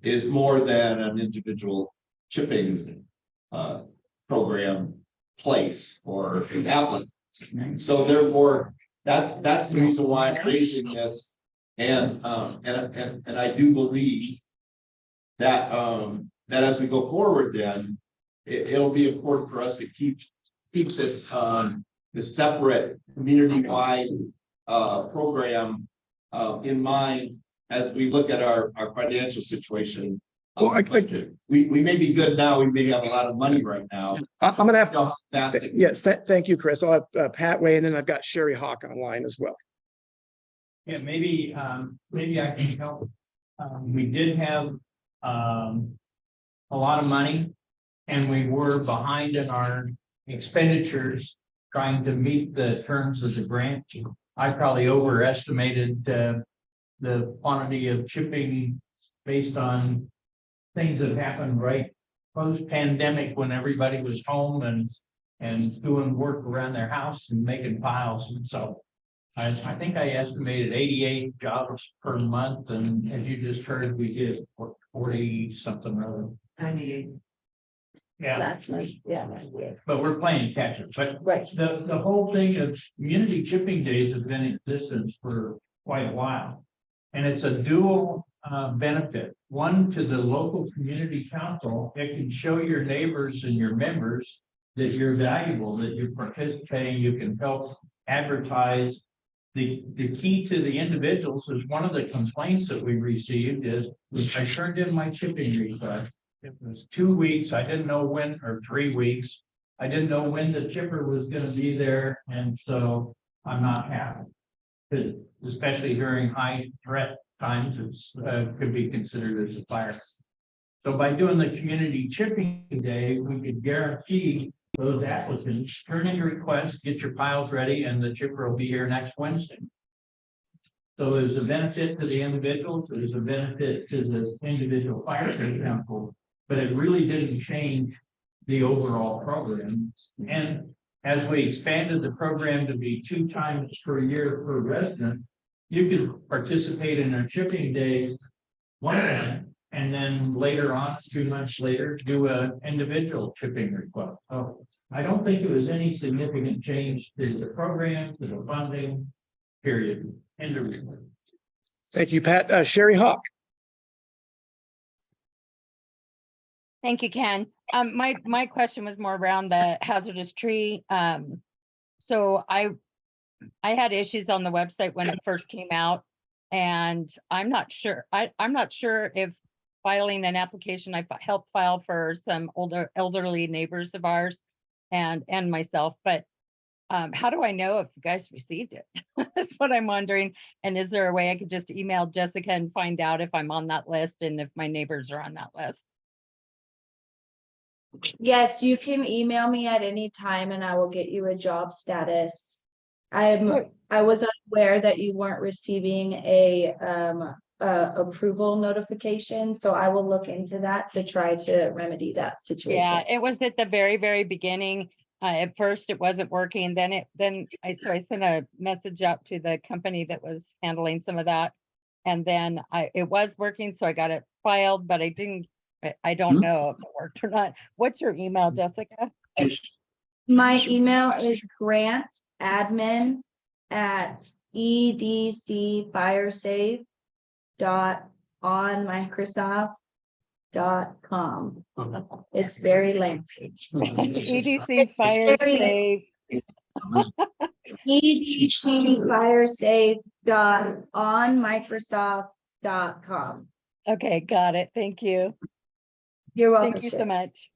is more than an individual chipping program place or an applicant. So therefore, that's the reason why I'm raising this. And I do believe that that as we go forward, then it'll be important for us to keep this the separate community-wide program in mind as we look at our financial situation. Well, We may be good now, we may have a lot of money right now. I'm going to have How fast it- yes, thank you, Chris. I'll have Pat weigh, and then I've got Sherry Hawk online as well. Yeah, maybe I can help. We did have a lot of money, and we were behind in our expenditures trying to meet the terms of the grant. I probably overestimated the quantity of chipping based on things that happened right post-pandemic when everybody was home and doing work around their house and making piles. And so I think I estimated 88 jobs per month, and as you just heard, we did 40 something or other. 98. Yeah, Last night, yeah. but we're playing catch up. But Right. the whole thing of community chipping days has been in existence for quite a while. And it's a dual benefit. One, to the local community council, it can show your neighbors and your members that you're valuable, that you're participating, you can help advertise. The key to the individuals is one of the complaints that we received is I turned in my chipping request. It was 2 weeks. I didn't know when, or 3 weeks. I didn't know when the chipper was gonna be there, and so I'm not happy. Especially during high threat times, it's could be considered as a fire. So by doing the community chipping day, we could guarantee those applicants turn in your request, get your piles ready, and the chipper will be here next Wednesday. So there's a benefit to the individuals, there's a benefit to the individual fire safety council, but it really didn't change the overall program. And as we expanded the program to be 2 times per year per resident, you could participate in our chipping days one time, and then later on, 2 months later, do an individual chipping request. So I don't think there was any significant change to the program, to the funding, period. End of report. Thank you, Pat. Sherry Hawk. Thank you, Ken. My question was more around the hazardous tree. So I had issues on the website when it first came out, and I'm not sure. I'm not sure if filing an application, I helped file for some elderly neighbors of ours and myself, but how do I know if you guys received it? That's what I'm wondering. And is there a way I could just email Jessica and find out if I'm on that list and if my neighbors are on that list? Yes, you can email me at any time and I will get you a job status. I was unaware that you weren't receiving a approval notification, so I will look into that to try to remedy that situation. Yeah, it was at the very, very beginning. At first it wasn't working. Then I sent a message out to the company that was handling some of that. And then it was working, so I got it filed, but I don't know if it worked or not. What's your email, Jessica? My email is grantadmin@edcfiresafe dot on Microsoft.com. It's very lengthy. EDC Fire Safe. edcfiresafe dot on Microsoft.com. Okay, got it. Thank you. You're welcome. Thank you so much.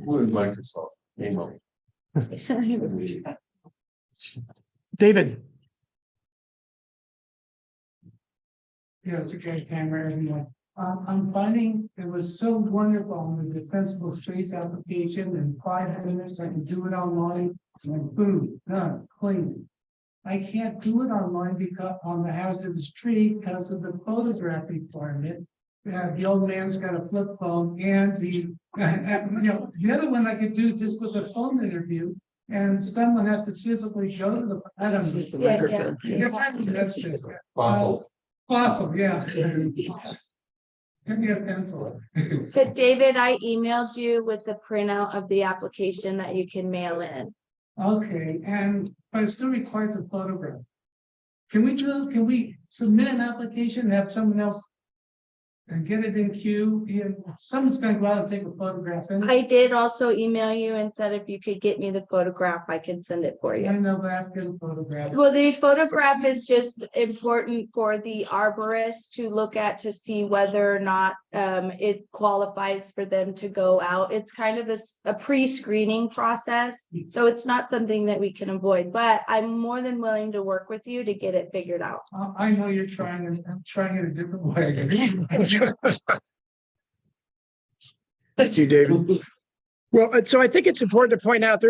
Who is Microsoft? Email. David, Yeah, it's a great camera anyway. I'm finding it was so wonderful on the defensible space application in 5 minutes. I can do it online and boom, done, clean. I can't do it online because on the hazardous tree because of the photograph requirement. The old man's got a flip phone and the other one I could do just with a phone interview. And someone has to physically go to the, I don't know. That's just. Fossil, yeah. Give me a pencil. But David, I emailed you with the printout of the application that you can mail in. Okay, but it still requires a photograph. Can we submit an application and have someone else? And get it in queue, someone's gonna go out and take a photograph. I did also email you and said if you could get me the photograph, I can send it for I you. know, but I've got a photograph. Well, the photograph is just important for the arborist to look at to see whether or not it qualifies for them to go out. It's kind of a pre-screening process, so it's not something that we can avoid, but I'm more than willing to work with you to get it figured out. I know you're trying, I'm trying it a different way. thank you, David. Well, so I think it's important to point out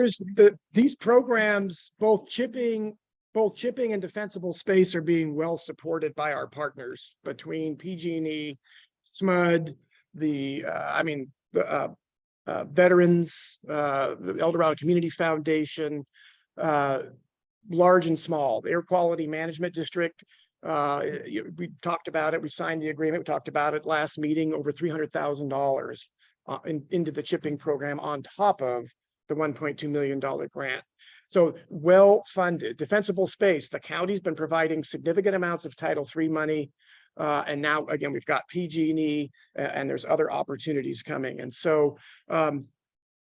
these programs, both chipping and defensible space are being well supported by our partners between PG&E, SMUD, the veterans, the El Dorado Community Foundation, large and small, the Air Quality Management District. We talked about it. We signed the agreement. We talked about it last meeting, over $300,000 into the chipping program on top of the $1.2 million grant. So well-funded, defensible space. The county's been providing significant amounts of Title III money. And now, again, we've got PG&E and there's other opportunities coming. And so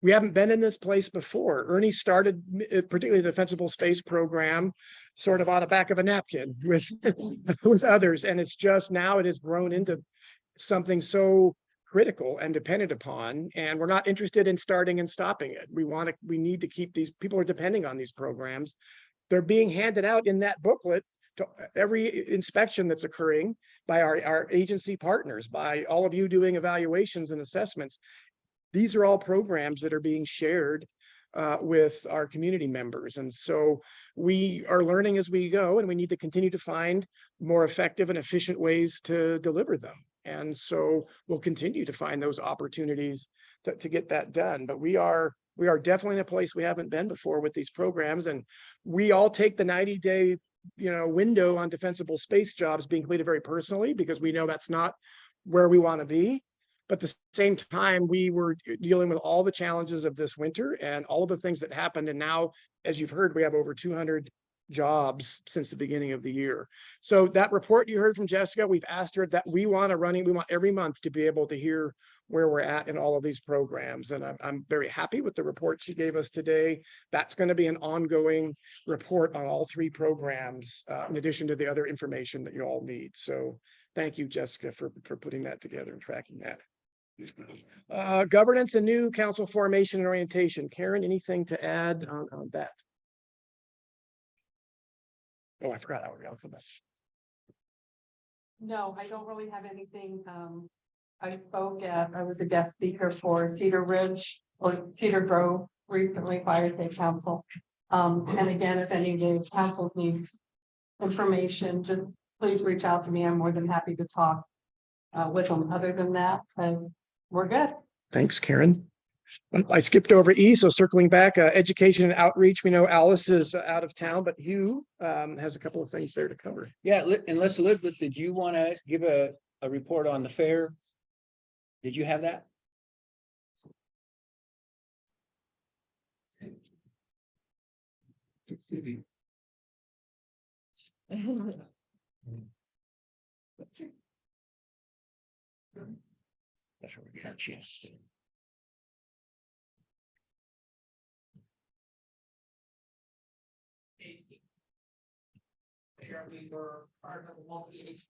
we haven't been in this place before. Ernie started particularly the defensible space program sort of on the back of a napkin with others. And it's just now it has grown into something so critical and dependent upon, and we're not interested in starting and stopping it. We need to keep these people are depending on these programs. They're being handed out in that booklet to every inspection that's occurring by our agency partners, by all of you doing evaluations and assessments. These are all programs that are being shared with our community members. And so we are learning as we go, and we need to continue to find more effective and efficient ways to deliver them. And so we'll continue to find those opportunities to get that done. But we are definitely in a place we haven't been before with these programs. And we all take the 90-day window on defensible space jobs being completed very personally, because we know that's not where we want to be. But at the same time, we were dealing with all the challenges of this winter and all of the things that happened. And now, as you've heard, we have over 200 jobs since the beginning of the year. So that report you heard from Jessica, we've asked her that we want every month to be able to hear where we're at in all of these programs. And I'm very happy with the report she gave us today. That's going to be an ongoing report on all three programs, in addition to the other information that you all need. So thank you, Jessica, for putting that together and tracking that. Governance and new council formation and orientation. Karen, anything to add on that? Oh, I forgot our alphabet. No, I don't really have anything. I was a guest speaker for Cedar Ridge or Cedar Grove recently, Fire Safe Council. And again, if any of the councils need information, just please reach out to me. I'm more than happy to talk with them. Other than that, we're good. Thanks, Karen. I skipped over E, so circling back, education and outreach. We know Alice is out of town, but Hugh has a couple of things there to cover. Yeah, unless Elizabeth, did you want to give a report on the fair? Did you have that? That's where we got a chance. There we were part of a multi-agency.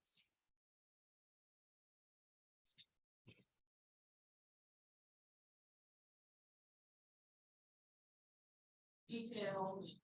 Details.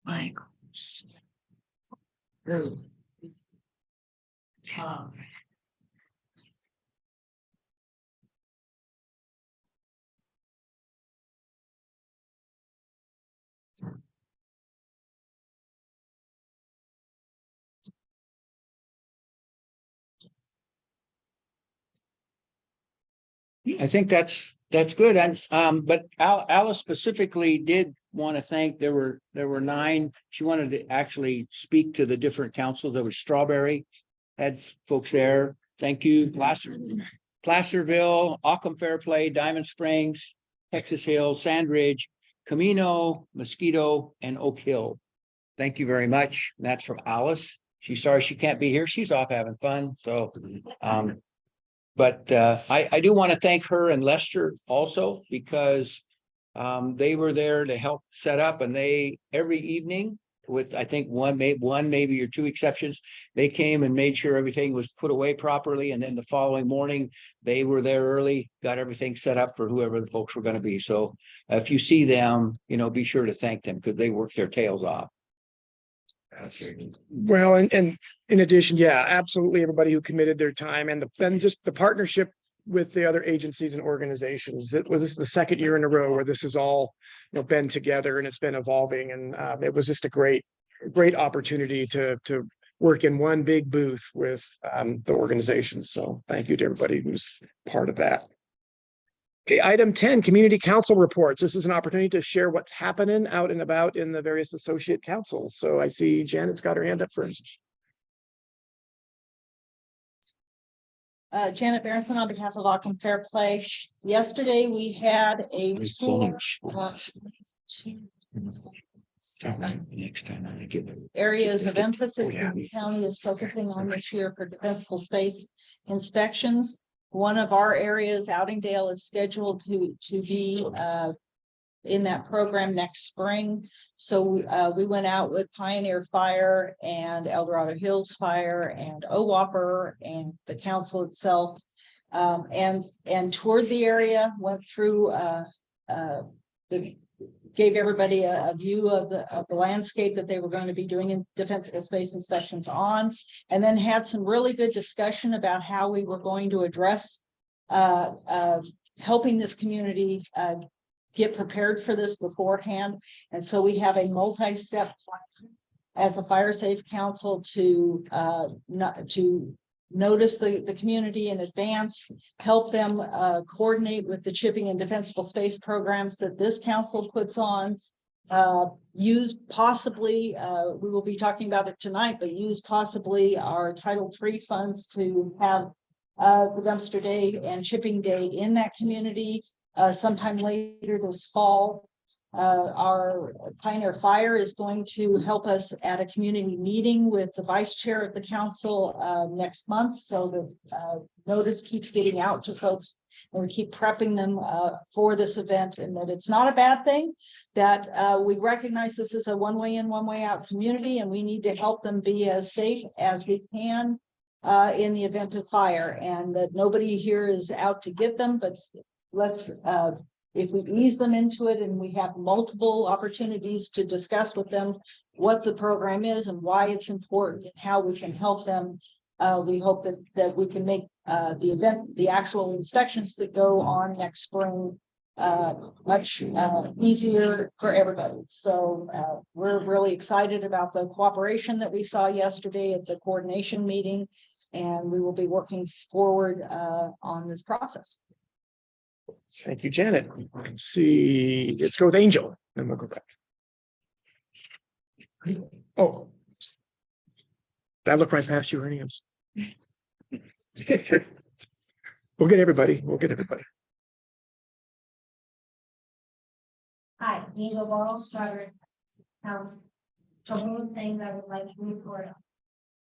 Michaels. I think that's good. And, but Alice specifically did want to thank, there were 9. She wanted to actually speak to the different councils. There was Strawberry, had folks there. Thank you. Placerville, Occam Fairplay, Diamond Springs, Texas Hills, Sandridge, Camino, Mosquito, and Oak Hill. Thank you very much. And that's from Alice. She's sorry she can't be here. She's off having fun. So, but I do want to thank her and Lester also, because they were there to help set up, and they every evening, with I think one maybe or 2 exceptions, they came and made sure everything was put away properly. And then the following morning, they were there early, got everything set up for whoever the folks were going to be. So if you see them, be sure to thank them, because they worked their tails off. Well, and in addition, yeah, absolutely. Everybody who committed their time and then just the partnership with the other agencies and organizations. This is the 2nd year in a row where this has all, been together, and it's been evolving. And it was just a great opportunity to work in one big booth with the organization. So thank you to everybody who's part of that. Okay, item 10, community council reports. This is an opportunity to share what's happening out and about in the various associate councils. So I see Janet's got her hand up first. Janet Berenson on behalf of Occam Fairplay. Yesterday, we had a tour Next time I get it. areas of emphasis the county is focusing on this year for defensible space inspections. One of our areas, Outingdale, is scheduled to be in that program next spring. So we went out with Pioneer Fire and El Dorado Hills Fire and OWOPR and the council itself, and toured the area, went through gave everybody a view of the landscape that they were going to be doing in defensible space inspections on, and then had some really good discussion about how we were going to address helping this community get prepared for this beforehand. And so we have a multi-step plan as a fire safe council to notice the community in advance, help them coordinate with the chipping and defensible space programs that this council puts on, use possibly, we will be talking about it tonight, but use possibly our Title III funds to have the dumpster day and chipping day in that community sometime later this fall. Our Pioneer Fire is going to help us at a community meeting with the vice chair of the council next month. So the notice keeps getting out to folks, and we keep prepping them for this event, and that it's not a bad thing, that we recognize this is a one way in, one way out community, and we need to help them be as safe as we can in the event of fire, and that nobody here is out to get them, but let's if we ease them into it and we have multiple opportunities to discuss with them what the program is and why it's important and how we can help them, we hope that we can make the actual inspections that go on next spring much easier for everybody. So we're really excited about the cooperation that we saw yesterday at the coordination meeting, and we will be working forward on this process. Thank you, Janet. Let's see, let's go with Angel, and we'll go back. Oh. That looked right past you, Ernie. We'll get everybody. We'll get everybody. Hi, Angel Balls, driver. Council. Couple of things I would like to report on.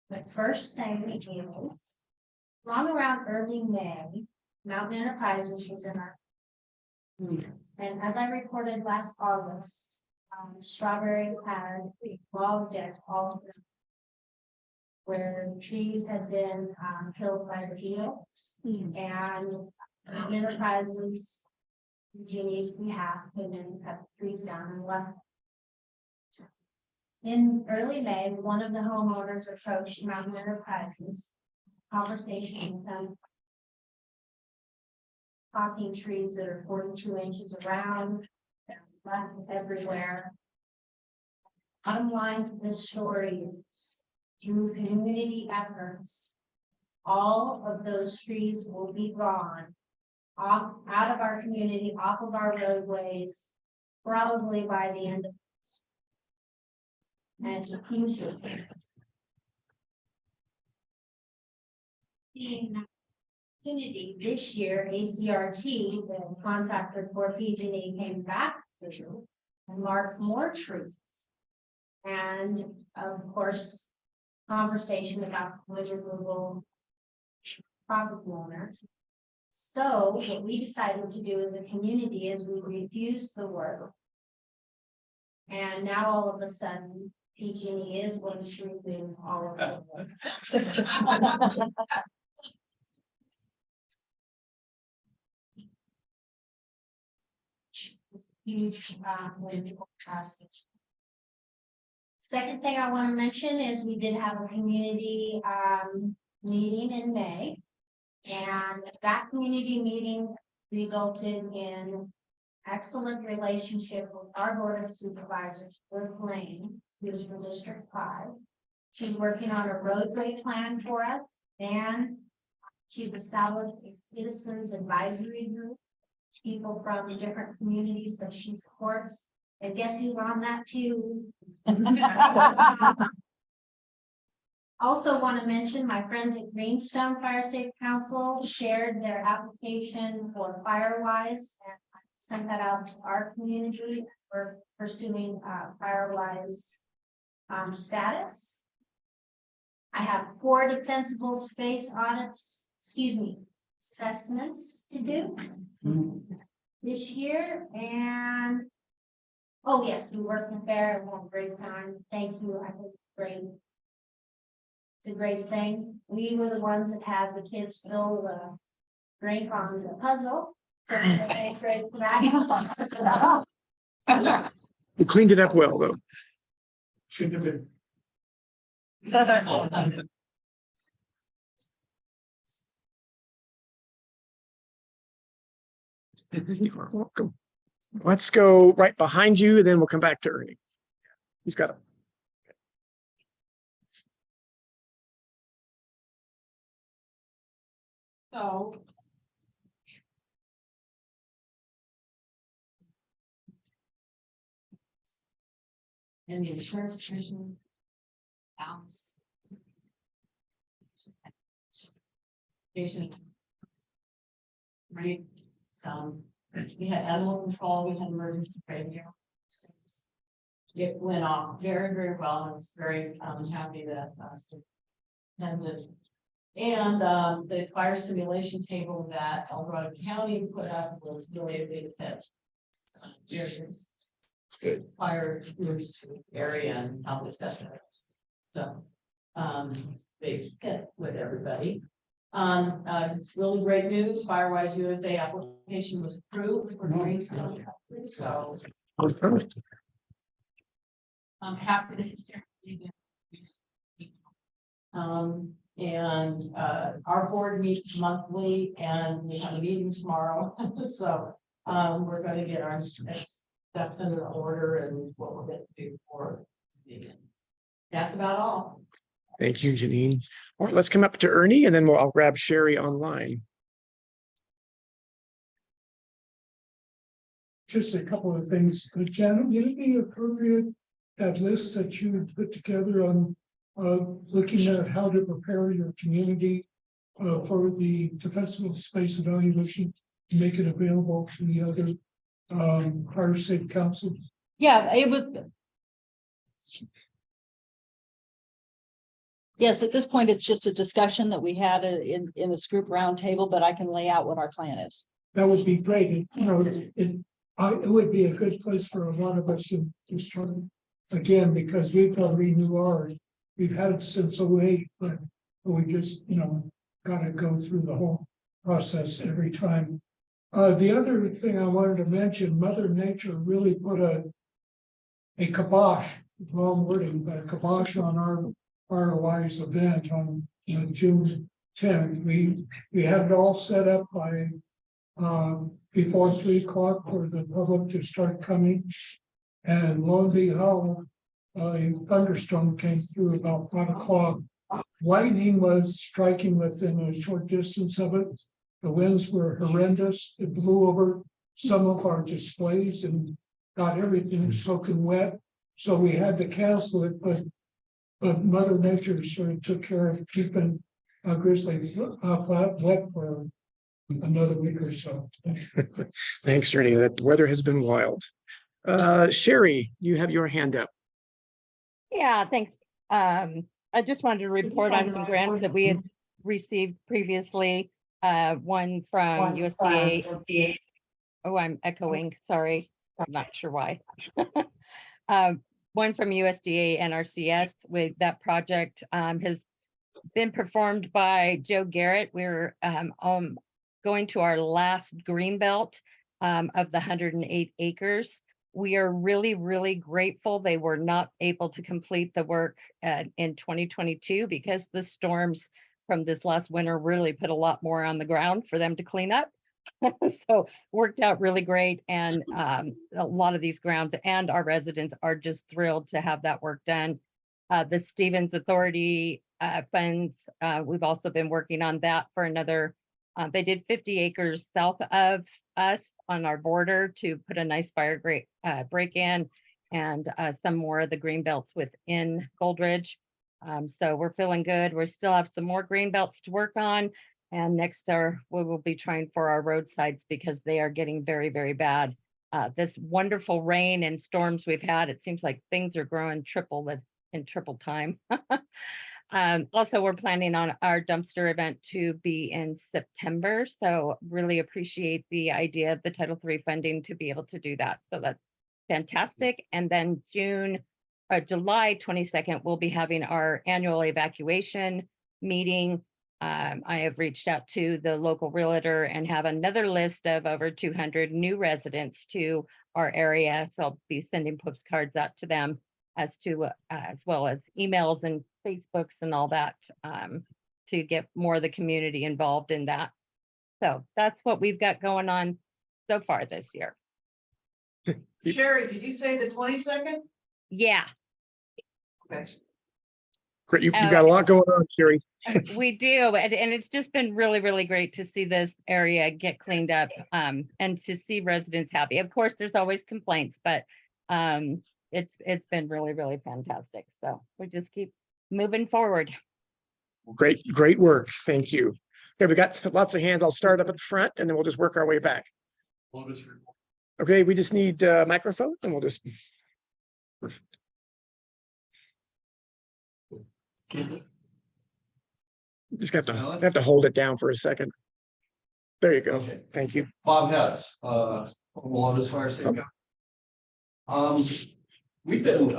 The first thing is, long around early May, Mountain Enterprises was in our. And as I reported last August, Strawberry had logged it all of them, where trees had been killed by the beetles, and Mountain Enterprises, Genie's behalf, came in and cut the trees down and left. In early May, one of the homeowners approached Mountain Enterprises, conversation with them, talking trees that are 42 inches around, left everywhere. Bottom line to this story is, through community efforts, all of those trees will be gone, off, out of our community, off of our roadways, probably by the end of this. And it's a huge thing. Community this year, ACRT, the contractor for PG&E, came back and marked more trees. And of course, conversation about wood removal, property owners. So what we decided to do as a community is we refused the work. And now all of a sudden, PG&E is going to remove all of it. Huge wind capacity. Second thing I want to mention is we did have a community meeting in May, and that community meeting resulted in excellent relationship with our board of supervisors, Brooke Lane, who's from District 5. She's working on a roadway plan for us, and she's established a citizens advisory group. People from different communities that she supports. And guess who's on that too? Also want to mention my friends at Greenstone Fire Safe Council shared their application for Firewise, and I sent that out to our community. We're pursuing Firewise status. I have 4 defensible space audits, assessments to do this year, and oh yes, we worked with Bear and had a great time. Thank you. I think it's great. It's a great thing. We were the ones that had the kids spill the drink on the puzzle. So they great for that. We cleaned it up well, though. Shouldn't have been. You are welcome. Let's go right behind you, then we'll come back to Ernie. He's got it. So. And the insurance commission. Patient. Right, some, we had animal control, we had emergency radio. It went off very, very well. I was very happy that attended. And the fire simulation table that El Dorado County put up was really a big hit. Good. Fire groups area and how they set that. So big hit with everybody. Really great news. Firewise USA application was approved for Greenstone. So I'm happy to share. And our board meets monthly and we have a meeting tomorrow. So We're gonna get our next steps in order and what we're gonna do for. That's about all. Thank you, Janine. All right, let's come up to Ernie and then I'll grab Sherry online. Just a couple of things. Janet, would it be appropriate, that list that you put together on looking at how to prepare your community for the defensible space evaluation, to make it available to the other fire safe council? Yeah, it would. Yes, at this point, it's just a discussion that we had in this group roundtable, but I can lay out what our plan is. That would be great. It would be a good place for a lot of us to start again, because we've got to renew ours. We've had it since 2008, but we just, got to go through the whole process every time. The other thing I wanted to mention, Mother Nature really put a kibosh, wrong wording, but a kibosh on our Firewise event on June 10th. We had it all set up by before 3 o'clock for the public to start coming. And lo and behold, a thunderstorm came through about 5 o'clock. Lightning was striking within a short distance of it. The winds were horrendous. It blew over some of our displays and got everything soaking wet. So we had to cancel it, but Mother Nature sort of took care of keeping Grizzly Flat wet for another week or so. Thanks, Ernie. That weather has been wild. Sherry, you have your hand up. Yeah, thanks. I just wanted to report on some grants that we had received previously. One from USDA. Oh, I'm echoing, sorry. I'm not sure why. One from USDA NRCS with that project has been performed by Joe Garrett. We're going to our last green belt of the 108 acres. We are really, really grateful they were not able to complete the work in 2022 because the storms from this last winter really put a lot more on the ground for them to clean up. So worked out really great. And a lot of these grounds and our residents are just thrilled to have that work done. The Stevens Authority funds, we've also been working on that for another, they did 50 acres south of us on our border to put a nice fire break in, and some more of the green belts within Goldridge. So we're feeling good. We still have some more green belts to work on. And next we will be trying for our roadsides because they are getting very, very bad. This wonderful rain and storms we've had, it seems like things are growing in triple time. Also, we're planning on our dumpster event to be in September. So really appreciate the idea of the Title III funding to be able to do that. So that's fantastic. And then July 22nd, we'll be having our annual evacuation meeting. I have reached out to the local realtor and have another list of over 200 new residents to our area. So I'll be sending postcards out to them as well as emails and Facebooks and all that to get more of the community involved in that. So that's what we've got going on so far this year. Sherry, did you say the 22nd? Yeah. Okay. Great, you got a lot going on, Sherry. We do, and it's just been really, really great to see this area get cleaned up and to see residents happy. Of course, there's always complaints, but it's been really, really fantastic. So we just keep moving forward. Great work. Thank you. Okay, we got lots of hands. I'll start up at the front and then we'll just work our way back. Okay, we just need a microphone and we'll just. Just have to hold it down for a second. There you go. Okay. Thank you. Bob Hess, Columbus Fire Safe. We've been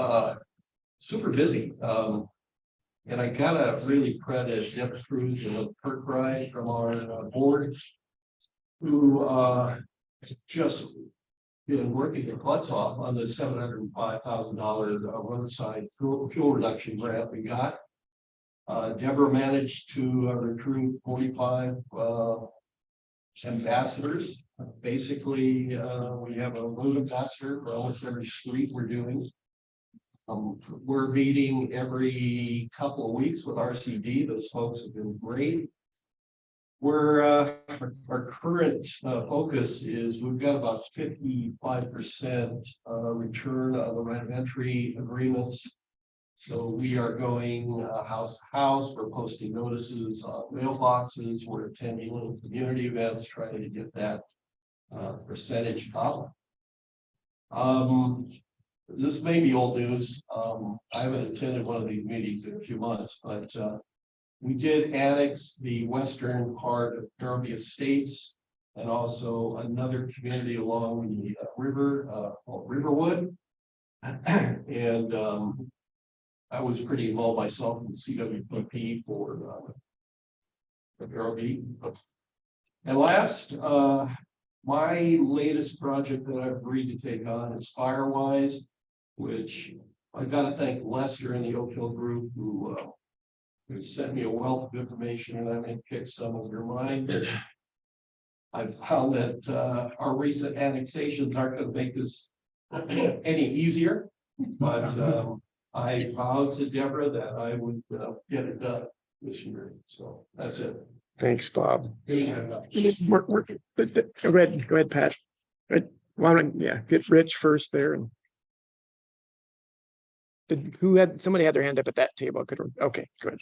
super busy. And I gotta really credit Deb Cruz and Kirk Wright from our board, who just been working their butts off on the $705,000 roadside fuel reduction grant we got. Deborah managed to recruit 45 ambassadors. Basically, we have a road ambassador for almost every street we're doing. We're meeting every couple of weeks with RCD. Those folks have been great. We're, our current focus is we've got about 55% return on the right of entry agreements. So we are going house to house, we're posting notices on mailboxes, we're attending little community events, trying to get that percentage up. This may be old news. I haven't attended one of these meetings in a few months, but we did annex the western part of Derby Estates and also another community along the river, called Riverwood. And I was pretty involved myself in the CWPP for Derby. And last, my latest project that I've agreed to take on is Firewise, which I've got to thank Lester and the Oak Hill Group who sent me a wealth of information, and I may pick some of your mind. I've found that our recent annexations aren't going to make this any easier, but I vowed to Deborah that I would get it done this year. So that's it. Thanks, Bob. Yeah. Go ahead, Pat. Why don't, yeah, get Rich first there and. Somebody had their hand up at that table? Okay, go ahead.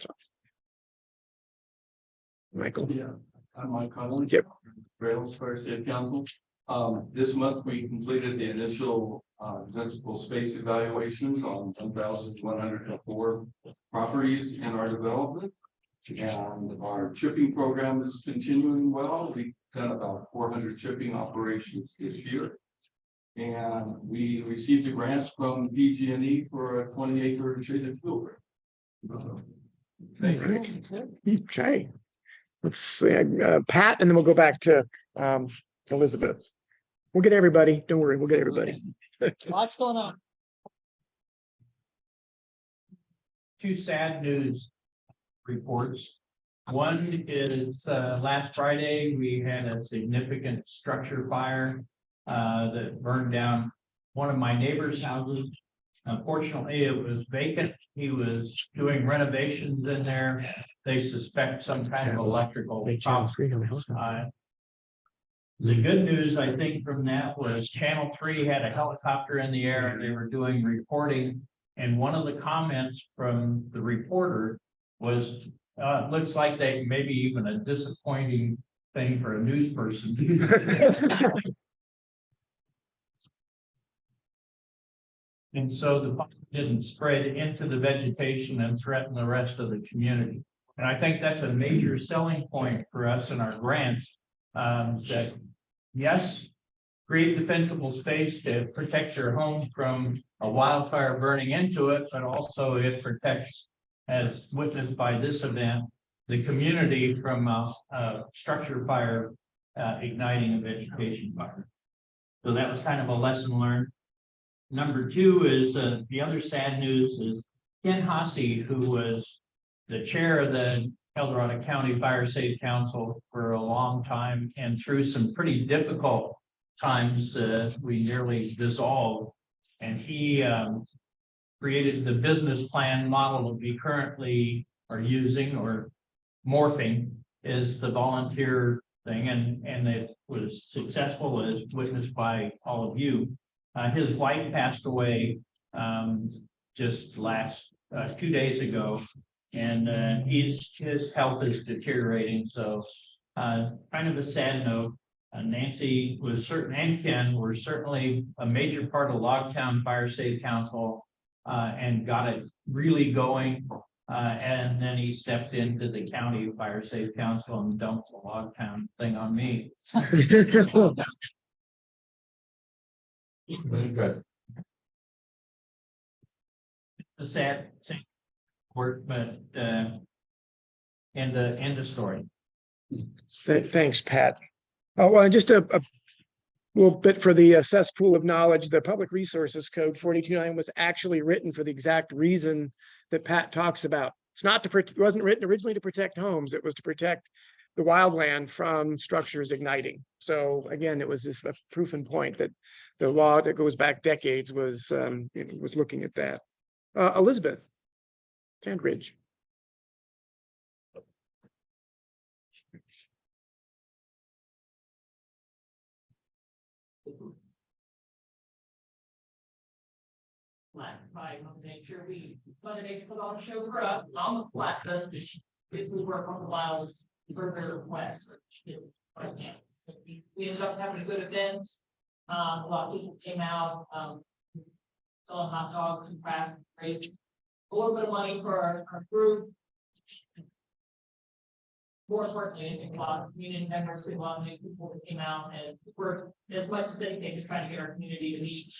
Michael. Yeah, I'm Mike Connolly. Yep. Rails Fire State Council. This month we completed the initial municipal space evaluations on 1,104 properties in our development. And our chipping program is continuing well. We've done about 400 chipping operations this year. And we received a grant from PG&E for a 20-acre shaded field. Okay. Let's see, Pat, and then we'll go back to Elizabeth. We'll get everybody. Don't worry, we'll get everybody. Lots going on. Two sad news reports. One is last Friday, we had a significant structure fire that burned down one of my neighbor's houses. Unfortunately, it was vacant. He was doing renovations in there. They suspect some kind of electrical problem. The good news, I think, from that was Channel 3 had a helicopter in the air and they were doing reporting. And one of the comments from the reporter was, looks like they maybe even a disappointing thing for a news person. And so the fire didn't spread into the vegetation and threaten the rest of the community. And I think that's a major selling point for us in our grants. That yes, create defensible space to protect your home from a wildfire burning into it, but also it protects, as witnessed by this event, the community from a structure fire igniting a vegetation fire. So that was kind of a lesson learned. Number two is the other sad news is Ken Hasse, who was the chair of the El Dorado County Fire Safe Council for a long time, and through some pretty difficult times, we nearly dissolved. And he created the business plan model that we currently are using or morphing is the volunteer thing, and it was successful as witnessed by all of you. His wife passed away just last 2 days ago, and his health is deteriorating. So kind of a sad note. Nancy was certain, and Ken were certainly a major part of Logtown Fire Safe Council and got it really going. And then he stepped into the County Fire Safe Council and dumped the Logtown thing on me. Good. A sad work, but end of story. Thanks, Pat. Oh, well, just a little bit for the cesspool of knowledge. The Public Resources Code 42.9 was actually written for the exact reason that Pat talks about. It's not to, it wasn't written originally to protect homes. It was to protect the wildland from structures igniting. So again, it was this a proof in point that the law that goes back decades was looking at that. Elizabeth Sandridge. Right, make sure Mother Nature put on a show for us on the flat, but basically work on the wilds further west. Right now, so we ended up having a good event. A lot of people came out, selling hot dogs and craft, raised a little bit of money for our group. More importantly, I think a lot of community members, we want to make people that came out and work as much as anything, just trying to get our community to meet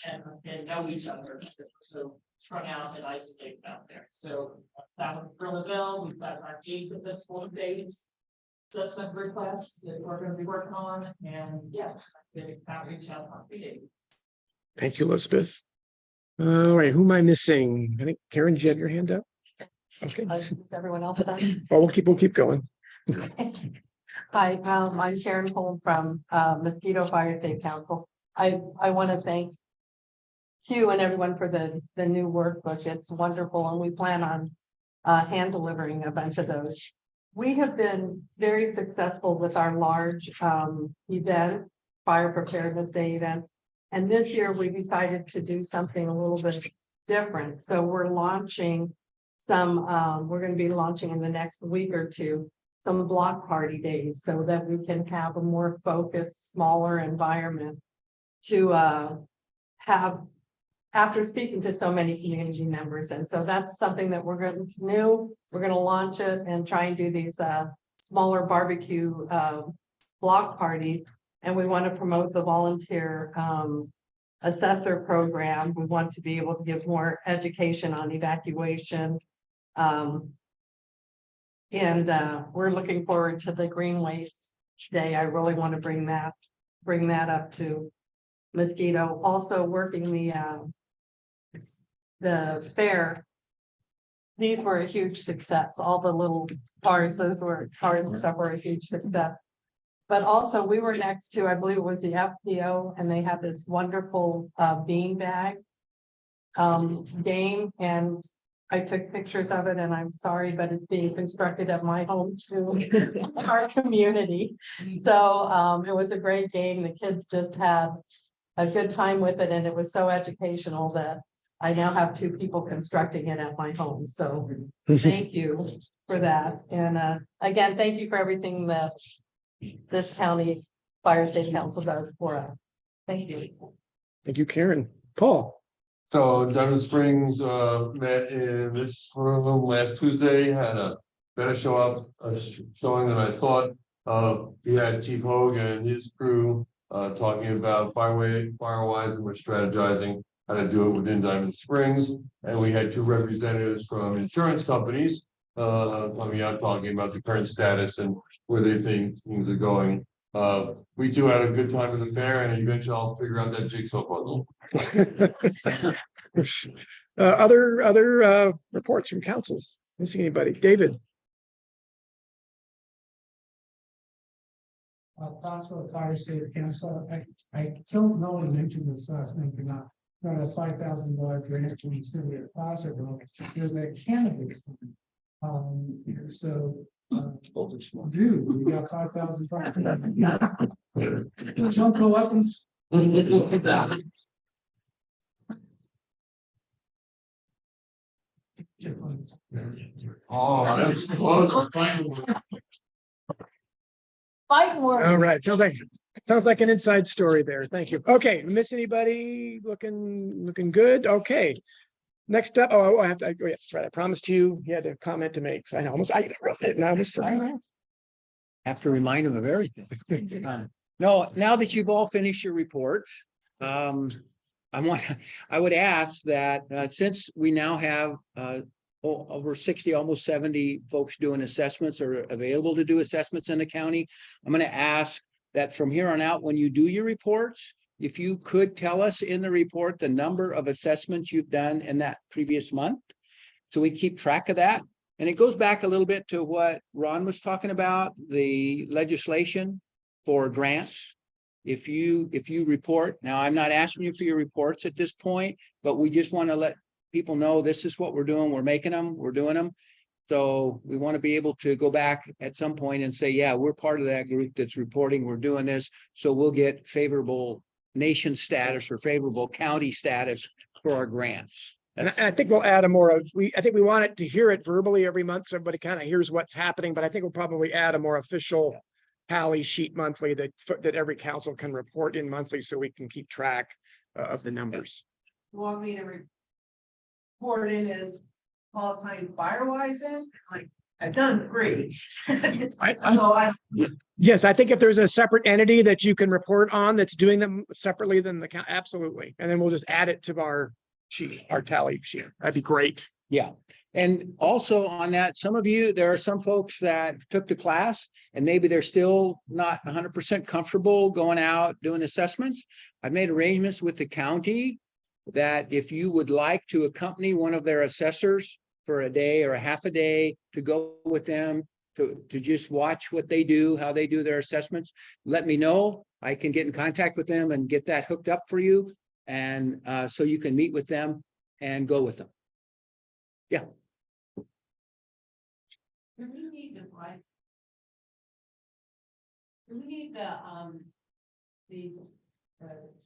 and know each other. So strung out and isolated out there. So that was really well. We've got our 8 of this 4 days assessment requests that we're going to be working on. And yeah, the outreach out on meeting. Thank you, Elizabeth. All right, who am I missing? I think Karen, did you have your hand up? Okay. Is everyone else done? Well, we'll keep going. Hi, I'm Sharon Cole from Mosquito Fire Safe Council. I want to thank Hugh and everyone for the new workbook. It's wonderful, and we plan on hand delivering a bunch of those. We have been very successful with our large events, Fire Preparedness Day events. And this year we decided to do something a little bit different. So we're launching we're going to be launching in the next week or two, some block party days so that we can have a more focused, smaller environment to have after speaking to so many community members. And so that's something that we're going to do. We're going to launch it and try and do these smaller barbecue block parties. And we want to promote the volunteer assessor program. We want to be able to give more education on evacuation. We're looking forward to the Green Waste Day. I really want to bring that up to Mosquito. Also working the fair. These were a huge success. All the little cars, those were cars and stuff were a huge success. But also we were next to, I believe it was the FPO, and they had this wonderful beanbag game, and I took pictures of it, and I'm sorry, but it's being constructed at my home too, our community. So it was a great game. The kids just had a good time with it, and it was so educational that I now have 2 people constructing it at my home. So thank you for that. And again, thank you for everything that this county fire state council does for us. Thank you. Thank you, Karen. Paul. So Diamond Springs met in this room last Tuesday, had a better show up, showing than I thought. We had Chief Hogue and his crew talking about firewise, and we're strategizing how to do it within Diamond Springs. And we had 2 representatives from insurance companies coming out talking about the current status and where they think things are going. We too had a good time at the fair, and eventually I'll figure out that jigsaw puzzle. Other reports from councils. Missing anybody? David. Possible fire safe council. I don't know if you mentioned this last week or not. Got a $5,000 grant from the city of Placerville. There's a cannabis fund. So dude, we got 5,000. Chemical weapons. Oh, that's close. Fight more. All right. Sounds like an inside story there. Thank you. Okay. Miss anybody? Looking good. Okay. Next up. Oh, I have to. Oh, yes, right. I promised you had a comment to make. So I wrote it and I almost forgot. Have to remind them of everything. No, now that you've all finished your reports, I would ask that since we now have over 60, almost 70 folks doing assessments or available to do assessments in the county, I'm going to ask that from here on out, when you do your reports, if you could tell us in the report the number of assessments you've done in that previous month, so we keep track of that. And it goes back a little bit to what Ron was talking about, the legislation for grants. If you report, now I'm not asking you for your reports at this point, but we just want to let people know this is what we're doing. We're making them, we're doing them. So we want to be able to go back at some point and say, yeah, we're part of that group that's reporting, we're doing this. So we'll get favorable nation status or favorable county status for our grants. And I think we'll add a more of, I think we want it to hear it verbally every month, so everybody kind of hears what's happening, but I think we'll probably add a more official tally sheet monthly that every council can report in monthly, so we can keep track of the numbers. Want me to report in as qualifying firewise in? Like, I've done 3. Yes, I think if there's a separate entity that you can report on that's doing them separately than the count, absolutely. And then we'll just add it to our sheet, our tally sheet. That'd be great. Yeah. And also on that, some of you, there are some folks that took the class and maybe they're still not 100% comfortable going out doing assessments. I've made arrangements with the county that if you would like to accompany one of their assessors for a day or a half a day to go with them to just watch what they do, how they do their assessments, let me know. I can get in contact with them and get that hooked up for you. And so you can meet with them and go with them. Yeah. Do we need to like? Do we need the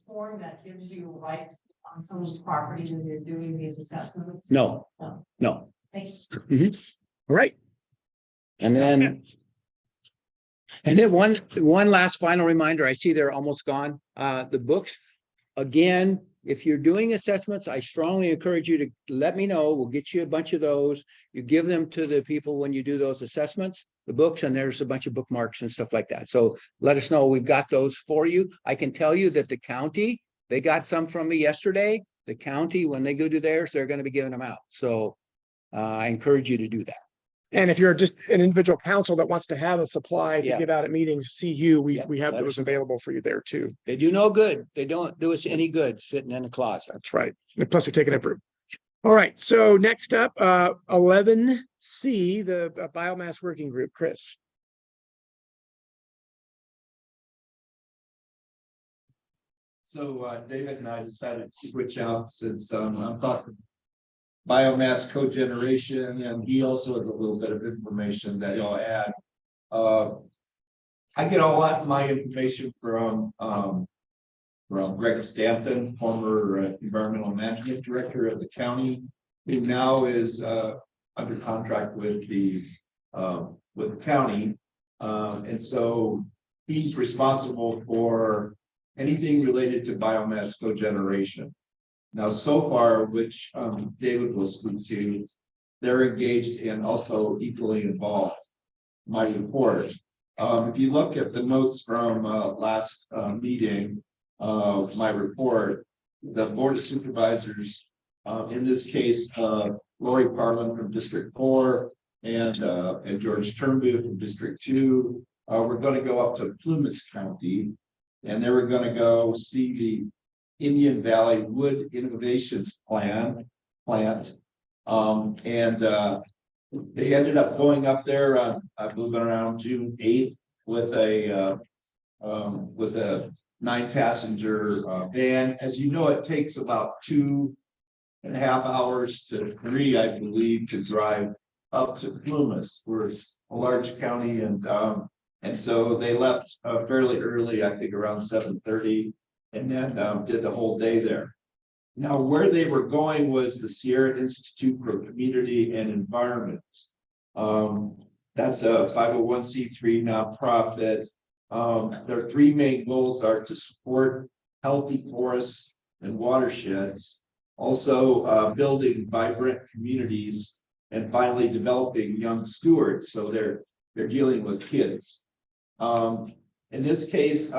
form that gives you rights on someone's property when you're doing these assessments? No, No. no. Thanks. All right. And then one last final reminder, I see they're almost gone. The books, again, if you're doing assessments, I strongly encourage you to let me know. We'll get you a bunch of those. You give them to the people when you do those assessments, the books, and there's a bunch of bookmarks and stuff like that. So let us know. We've got those for you. I can tell you that the county, they got some from me yesterday. The county, when they go do theirs, they're going to be giving them out. So I encourage you to do that. And if you're just an individual council that wants to have a supply to Yeah. give out at meetings, see you, we have let those us know. available for you there too. They do no good. They don't do us any good sitting in a closet. That's right. And plus, they're taking up room. All right. So next up, 11C, the biomass working group, Chris. So David and I decided to switch out since I'm talking biomass cogeneration, and he also has a little bit of information that he'll add. I get a lot of my information from Greg Stanton, former environmental management director of the county, who now is under contract with the county. And so he's responsible for anything related to biomass cogeneration. Now, so far, which David will speak to, they're engaged and also equally involved. My report. If you look at the notes from last meeting of my report, the Board of Supervisors, in this case, Lori Parlin from District 4 and George Turnbull from District 2, we're going to go up to Plumas County, and they were going to go see the Indian Valley Wood Innovations plant. They ended up going up there, I believe around June 8th with a 9-passenger van. As you know, it takes about 2.5 hours to 3, I believe, to drive up to Plumas, where it's a large county, and so they left fairly early, I think around 7:30, and then did the whole day there. Now, where they were going was the Sierra Institute for Community and Environment. That's a 501c3 nonprofit. Their 3 main goals are to support healthy forests and watersheds, also building vibrant communities, and finally developing young stewards. So they're dealing with kids. In this case,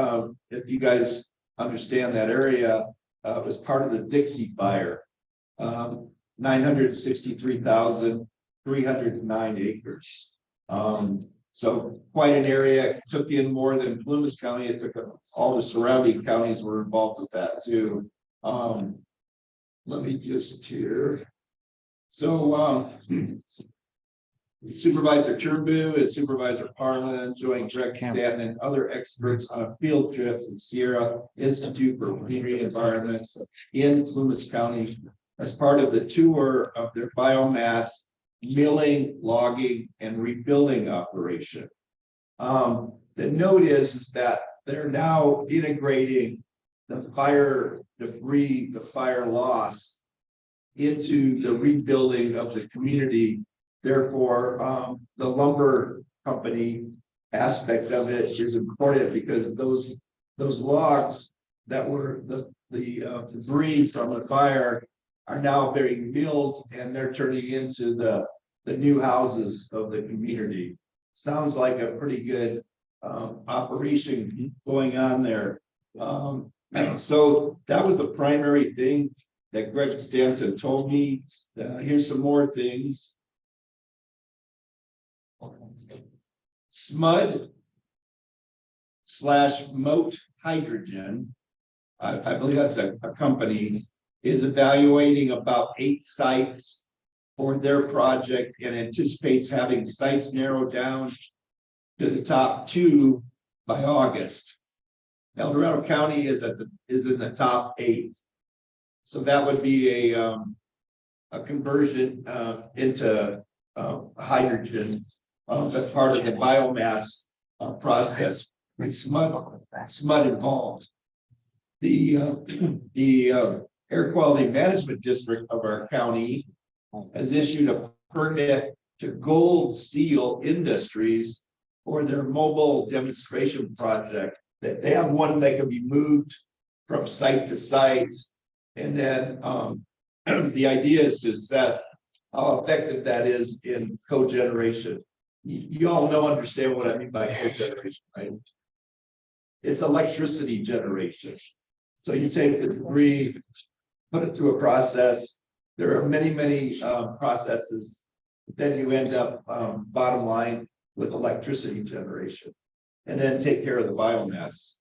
if you guys understand that area, was part of the Dixie Fire, 963,309 acres. So quite an area. It took in more than Plumas County. It took all the surrounding counties were involved with that too. Let me just here. So Supervisor Turnbull and Supervisor Parlin joined Greg Stanton and other experts on a field trip to Sierra Institute for Community Environment in Plumas County as part of the tour of their biomass milling, logging, and rebuilding operation. The note is that they're now integrating the fire debris, the fire loss into the rebuilding of the community. Therefore, the lumber company aspect of it is important because those logs that were the debris from the fire are now being milled and they're turning into the new houses of the community. Sounds like a pretty good operation going on there. So that was the primary thing that Greg Stanton told me. Here's some more things. SMUD / Moat Hydrogen, I believe that's a company, is evaluating about 8 sites for their project and anticipates having sites narrowed down to the top 2 by August. El Dorado County is in the top 8. So that would be a conversion into hydrogen, that's part of the biomass process. It's SMUD involved. The Air Quality Management District of our county has issued a permit to Gold Seal Industries for their mobile demonstration project. That they have one that can be moved from site to site. And then the idea is to assess how effective that is in cogeneration. You all understand what I mean by cogeneration, right? It's electricity generation. So you take the debris, put it through a process. There are many processes. Then you end up bottom line with electricity generation, and then take care of the biomass.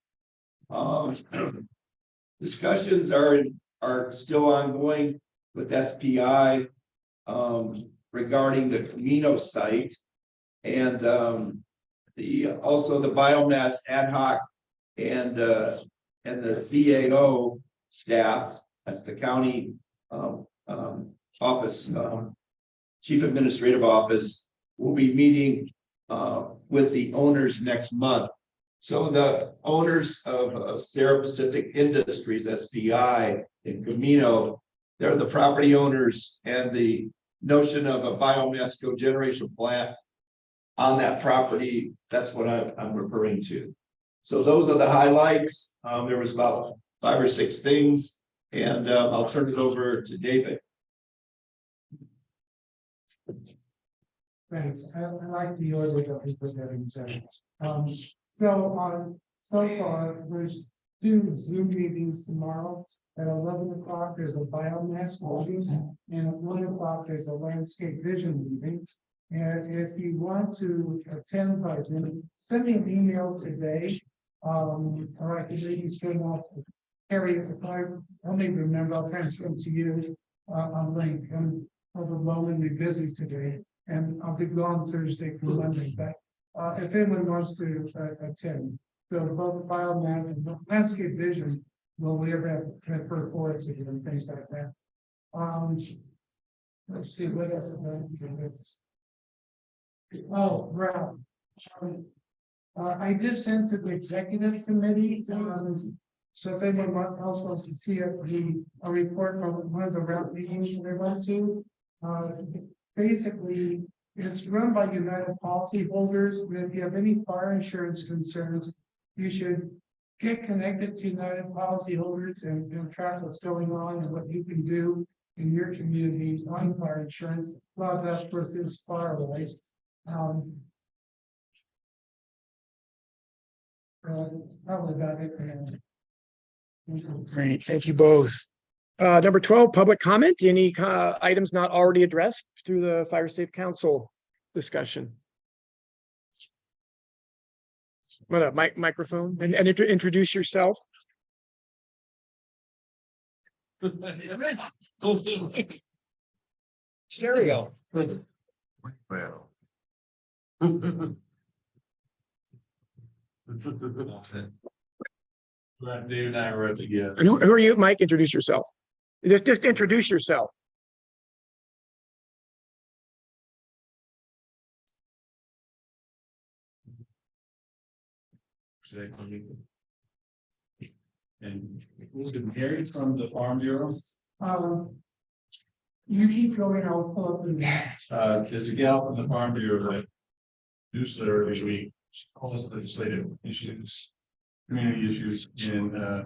Discussions are still ongoing with SPI regarding the Camino site and also the biomass ad hoc and the CAO staff. That's the county office, chief administrative office, will be meeting with the owners next month. So the owners of Sierra Pacific Industries, SPI, and Camino, they're the property owners, and the notion of a biomass cogeneration plant on that property, that's what I'm referring to. So those are the highlights. There was about 5 or 6 things, and I'll turn it over to David. Thanks. I like the order that we put that in session. So far, there's 2 Zoom meetings tomorrow. At 11 o'clock, there's a biomass meeting, and at 1 o'clock, there's a landscape vision meeting. And if you want to attend by Zoom, send me an email today. Or I can maybe send off to Carrie if I don't even remember, I'll transfer them to you on link. I'm overwhelmingly busy today, and I'll be gone Thursday through Monday. But if anyone wants to attend, so both biomass and landscape vision will we ever have to transfer forests and things like that. Let's see what else. Oh, Ralph. I just sent to the executive committee. So if anyone else wants to see a report from one of the route meetings they went to, basically it's run by United policyholders. If you have any fire insurance concerns, you should get connected to United policyholders and track what's going on and what you can do in your community on fire insurance. A lot of that's versus firewalls. Probably about it. Great, thank you both. Number 12, public comment. Any items not already addressed through the Fire Safe Council discussion? What up, microphone and introduce yourself. Stereo. Glad Dave and I were at the, yeah. And who are you, Mike? Introduce yourself. Just introduce yourself. And was it Mary from the Farm Bureau? You keep going, I'll pull up the. There's a gal from the Farm Bureau that newsletter every week, she calls legislative issues, community issues, and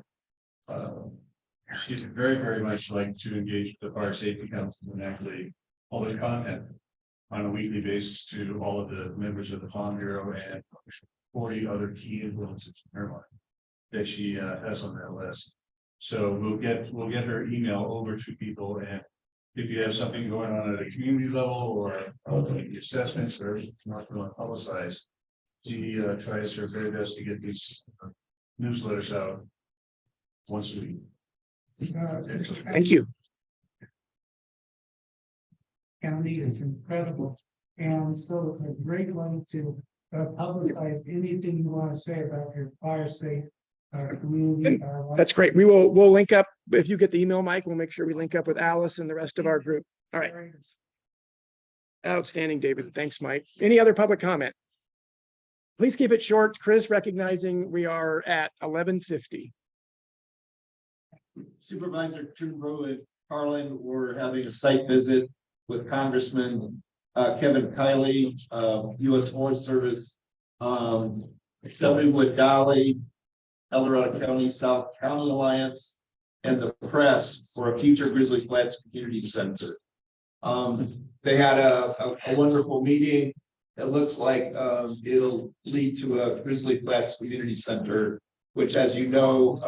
she's very, very much like to engage the Fire Safety Council and actually all their content on a weekly basis to all of the members of the Farm Bureau and 40 other key influences in her life that she has on that list. So we'll get her email over to people, and if you have something going on at a community level or assessments or not really publicized, she tries her very best to get these newsletters out once a week. Thank you. County is incredible, and so it's a great one to publicize anything you want to say about your fire safe community. That's great. We'll link up. If you get the email, Mike, we'll make sure we link up with Alice and the rest of our group. All right. Outstanding, David. Thanks, Mike. Any other public comment? Please keep it short. Chris, recognizing we are at 11:50. Supervisor Trudeau and Carlin were having a site visit with Congressman Kevin Kiley, U.S. Forest Service, Shelbywood Dolly, El Dorado County, South County Alliance, and the press for a future Grizzly Flats Community Center. They had a wonderful meeting. It looks like it'll lead to a Grizzly Flats Community Center, which, as you know,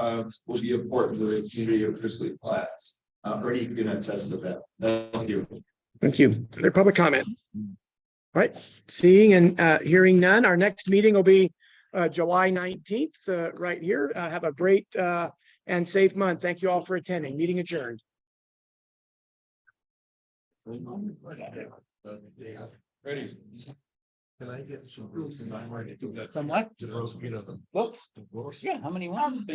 will be important to the community of Grizzly Flats. Bernie, you can attest to that. Thank you. Thank you. Their public comment. All right, seeing and hearing none, our next meeting will be July 19th, right here. Have a great and safe month. Thank you all for attending. Meeting adjourned. Ready? Can I get some rules and I'm ready to do that? Some what? To roast meat of them. Well, yeah, how many want?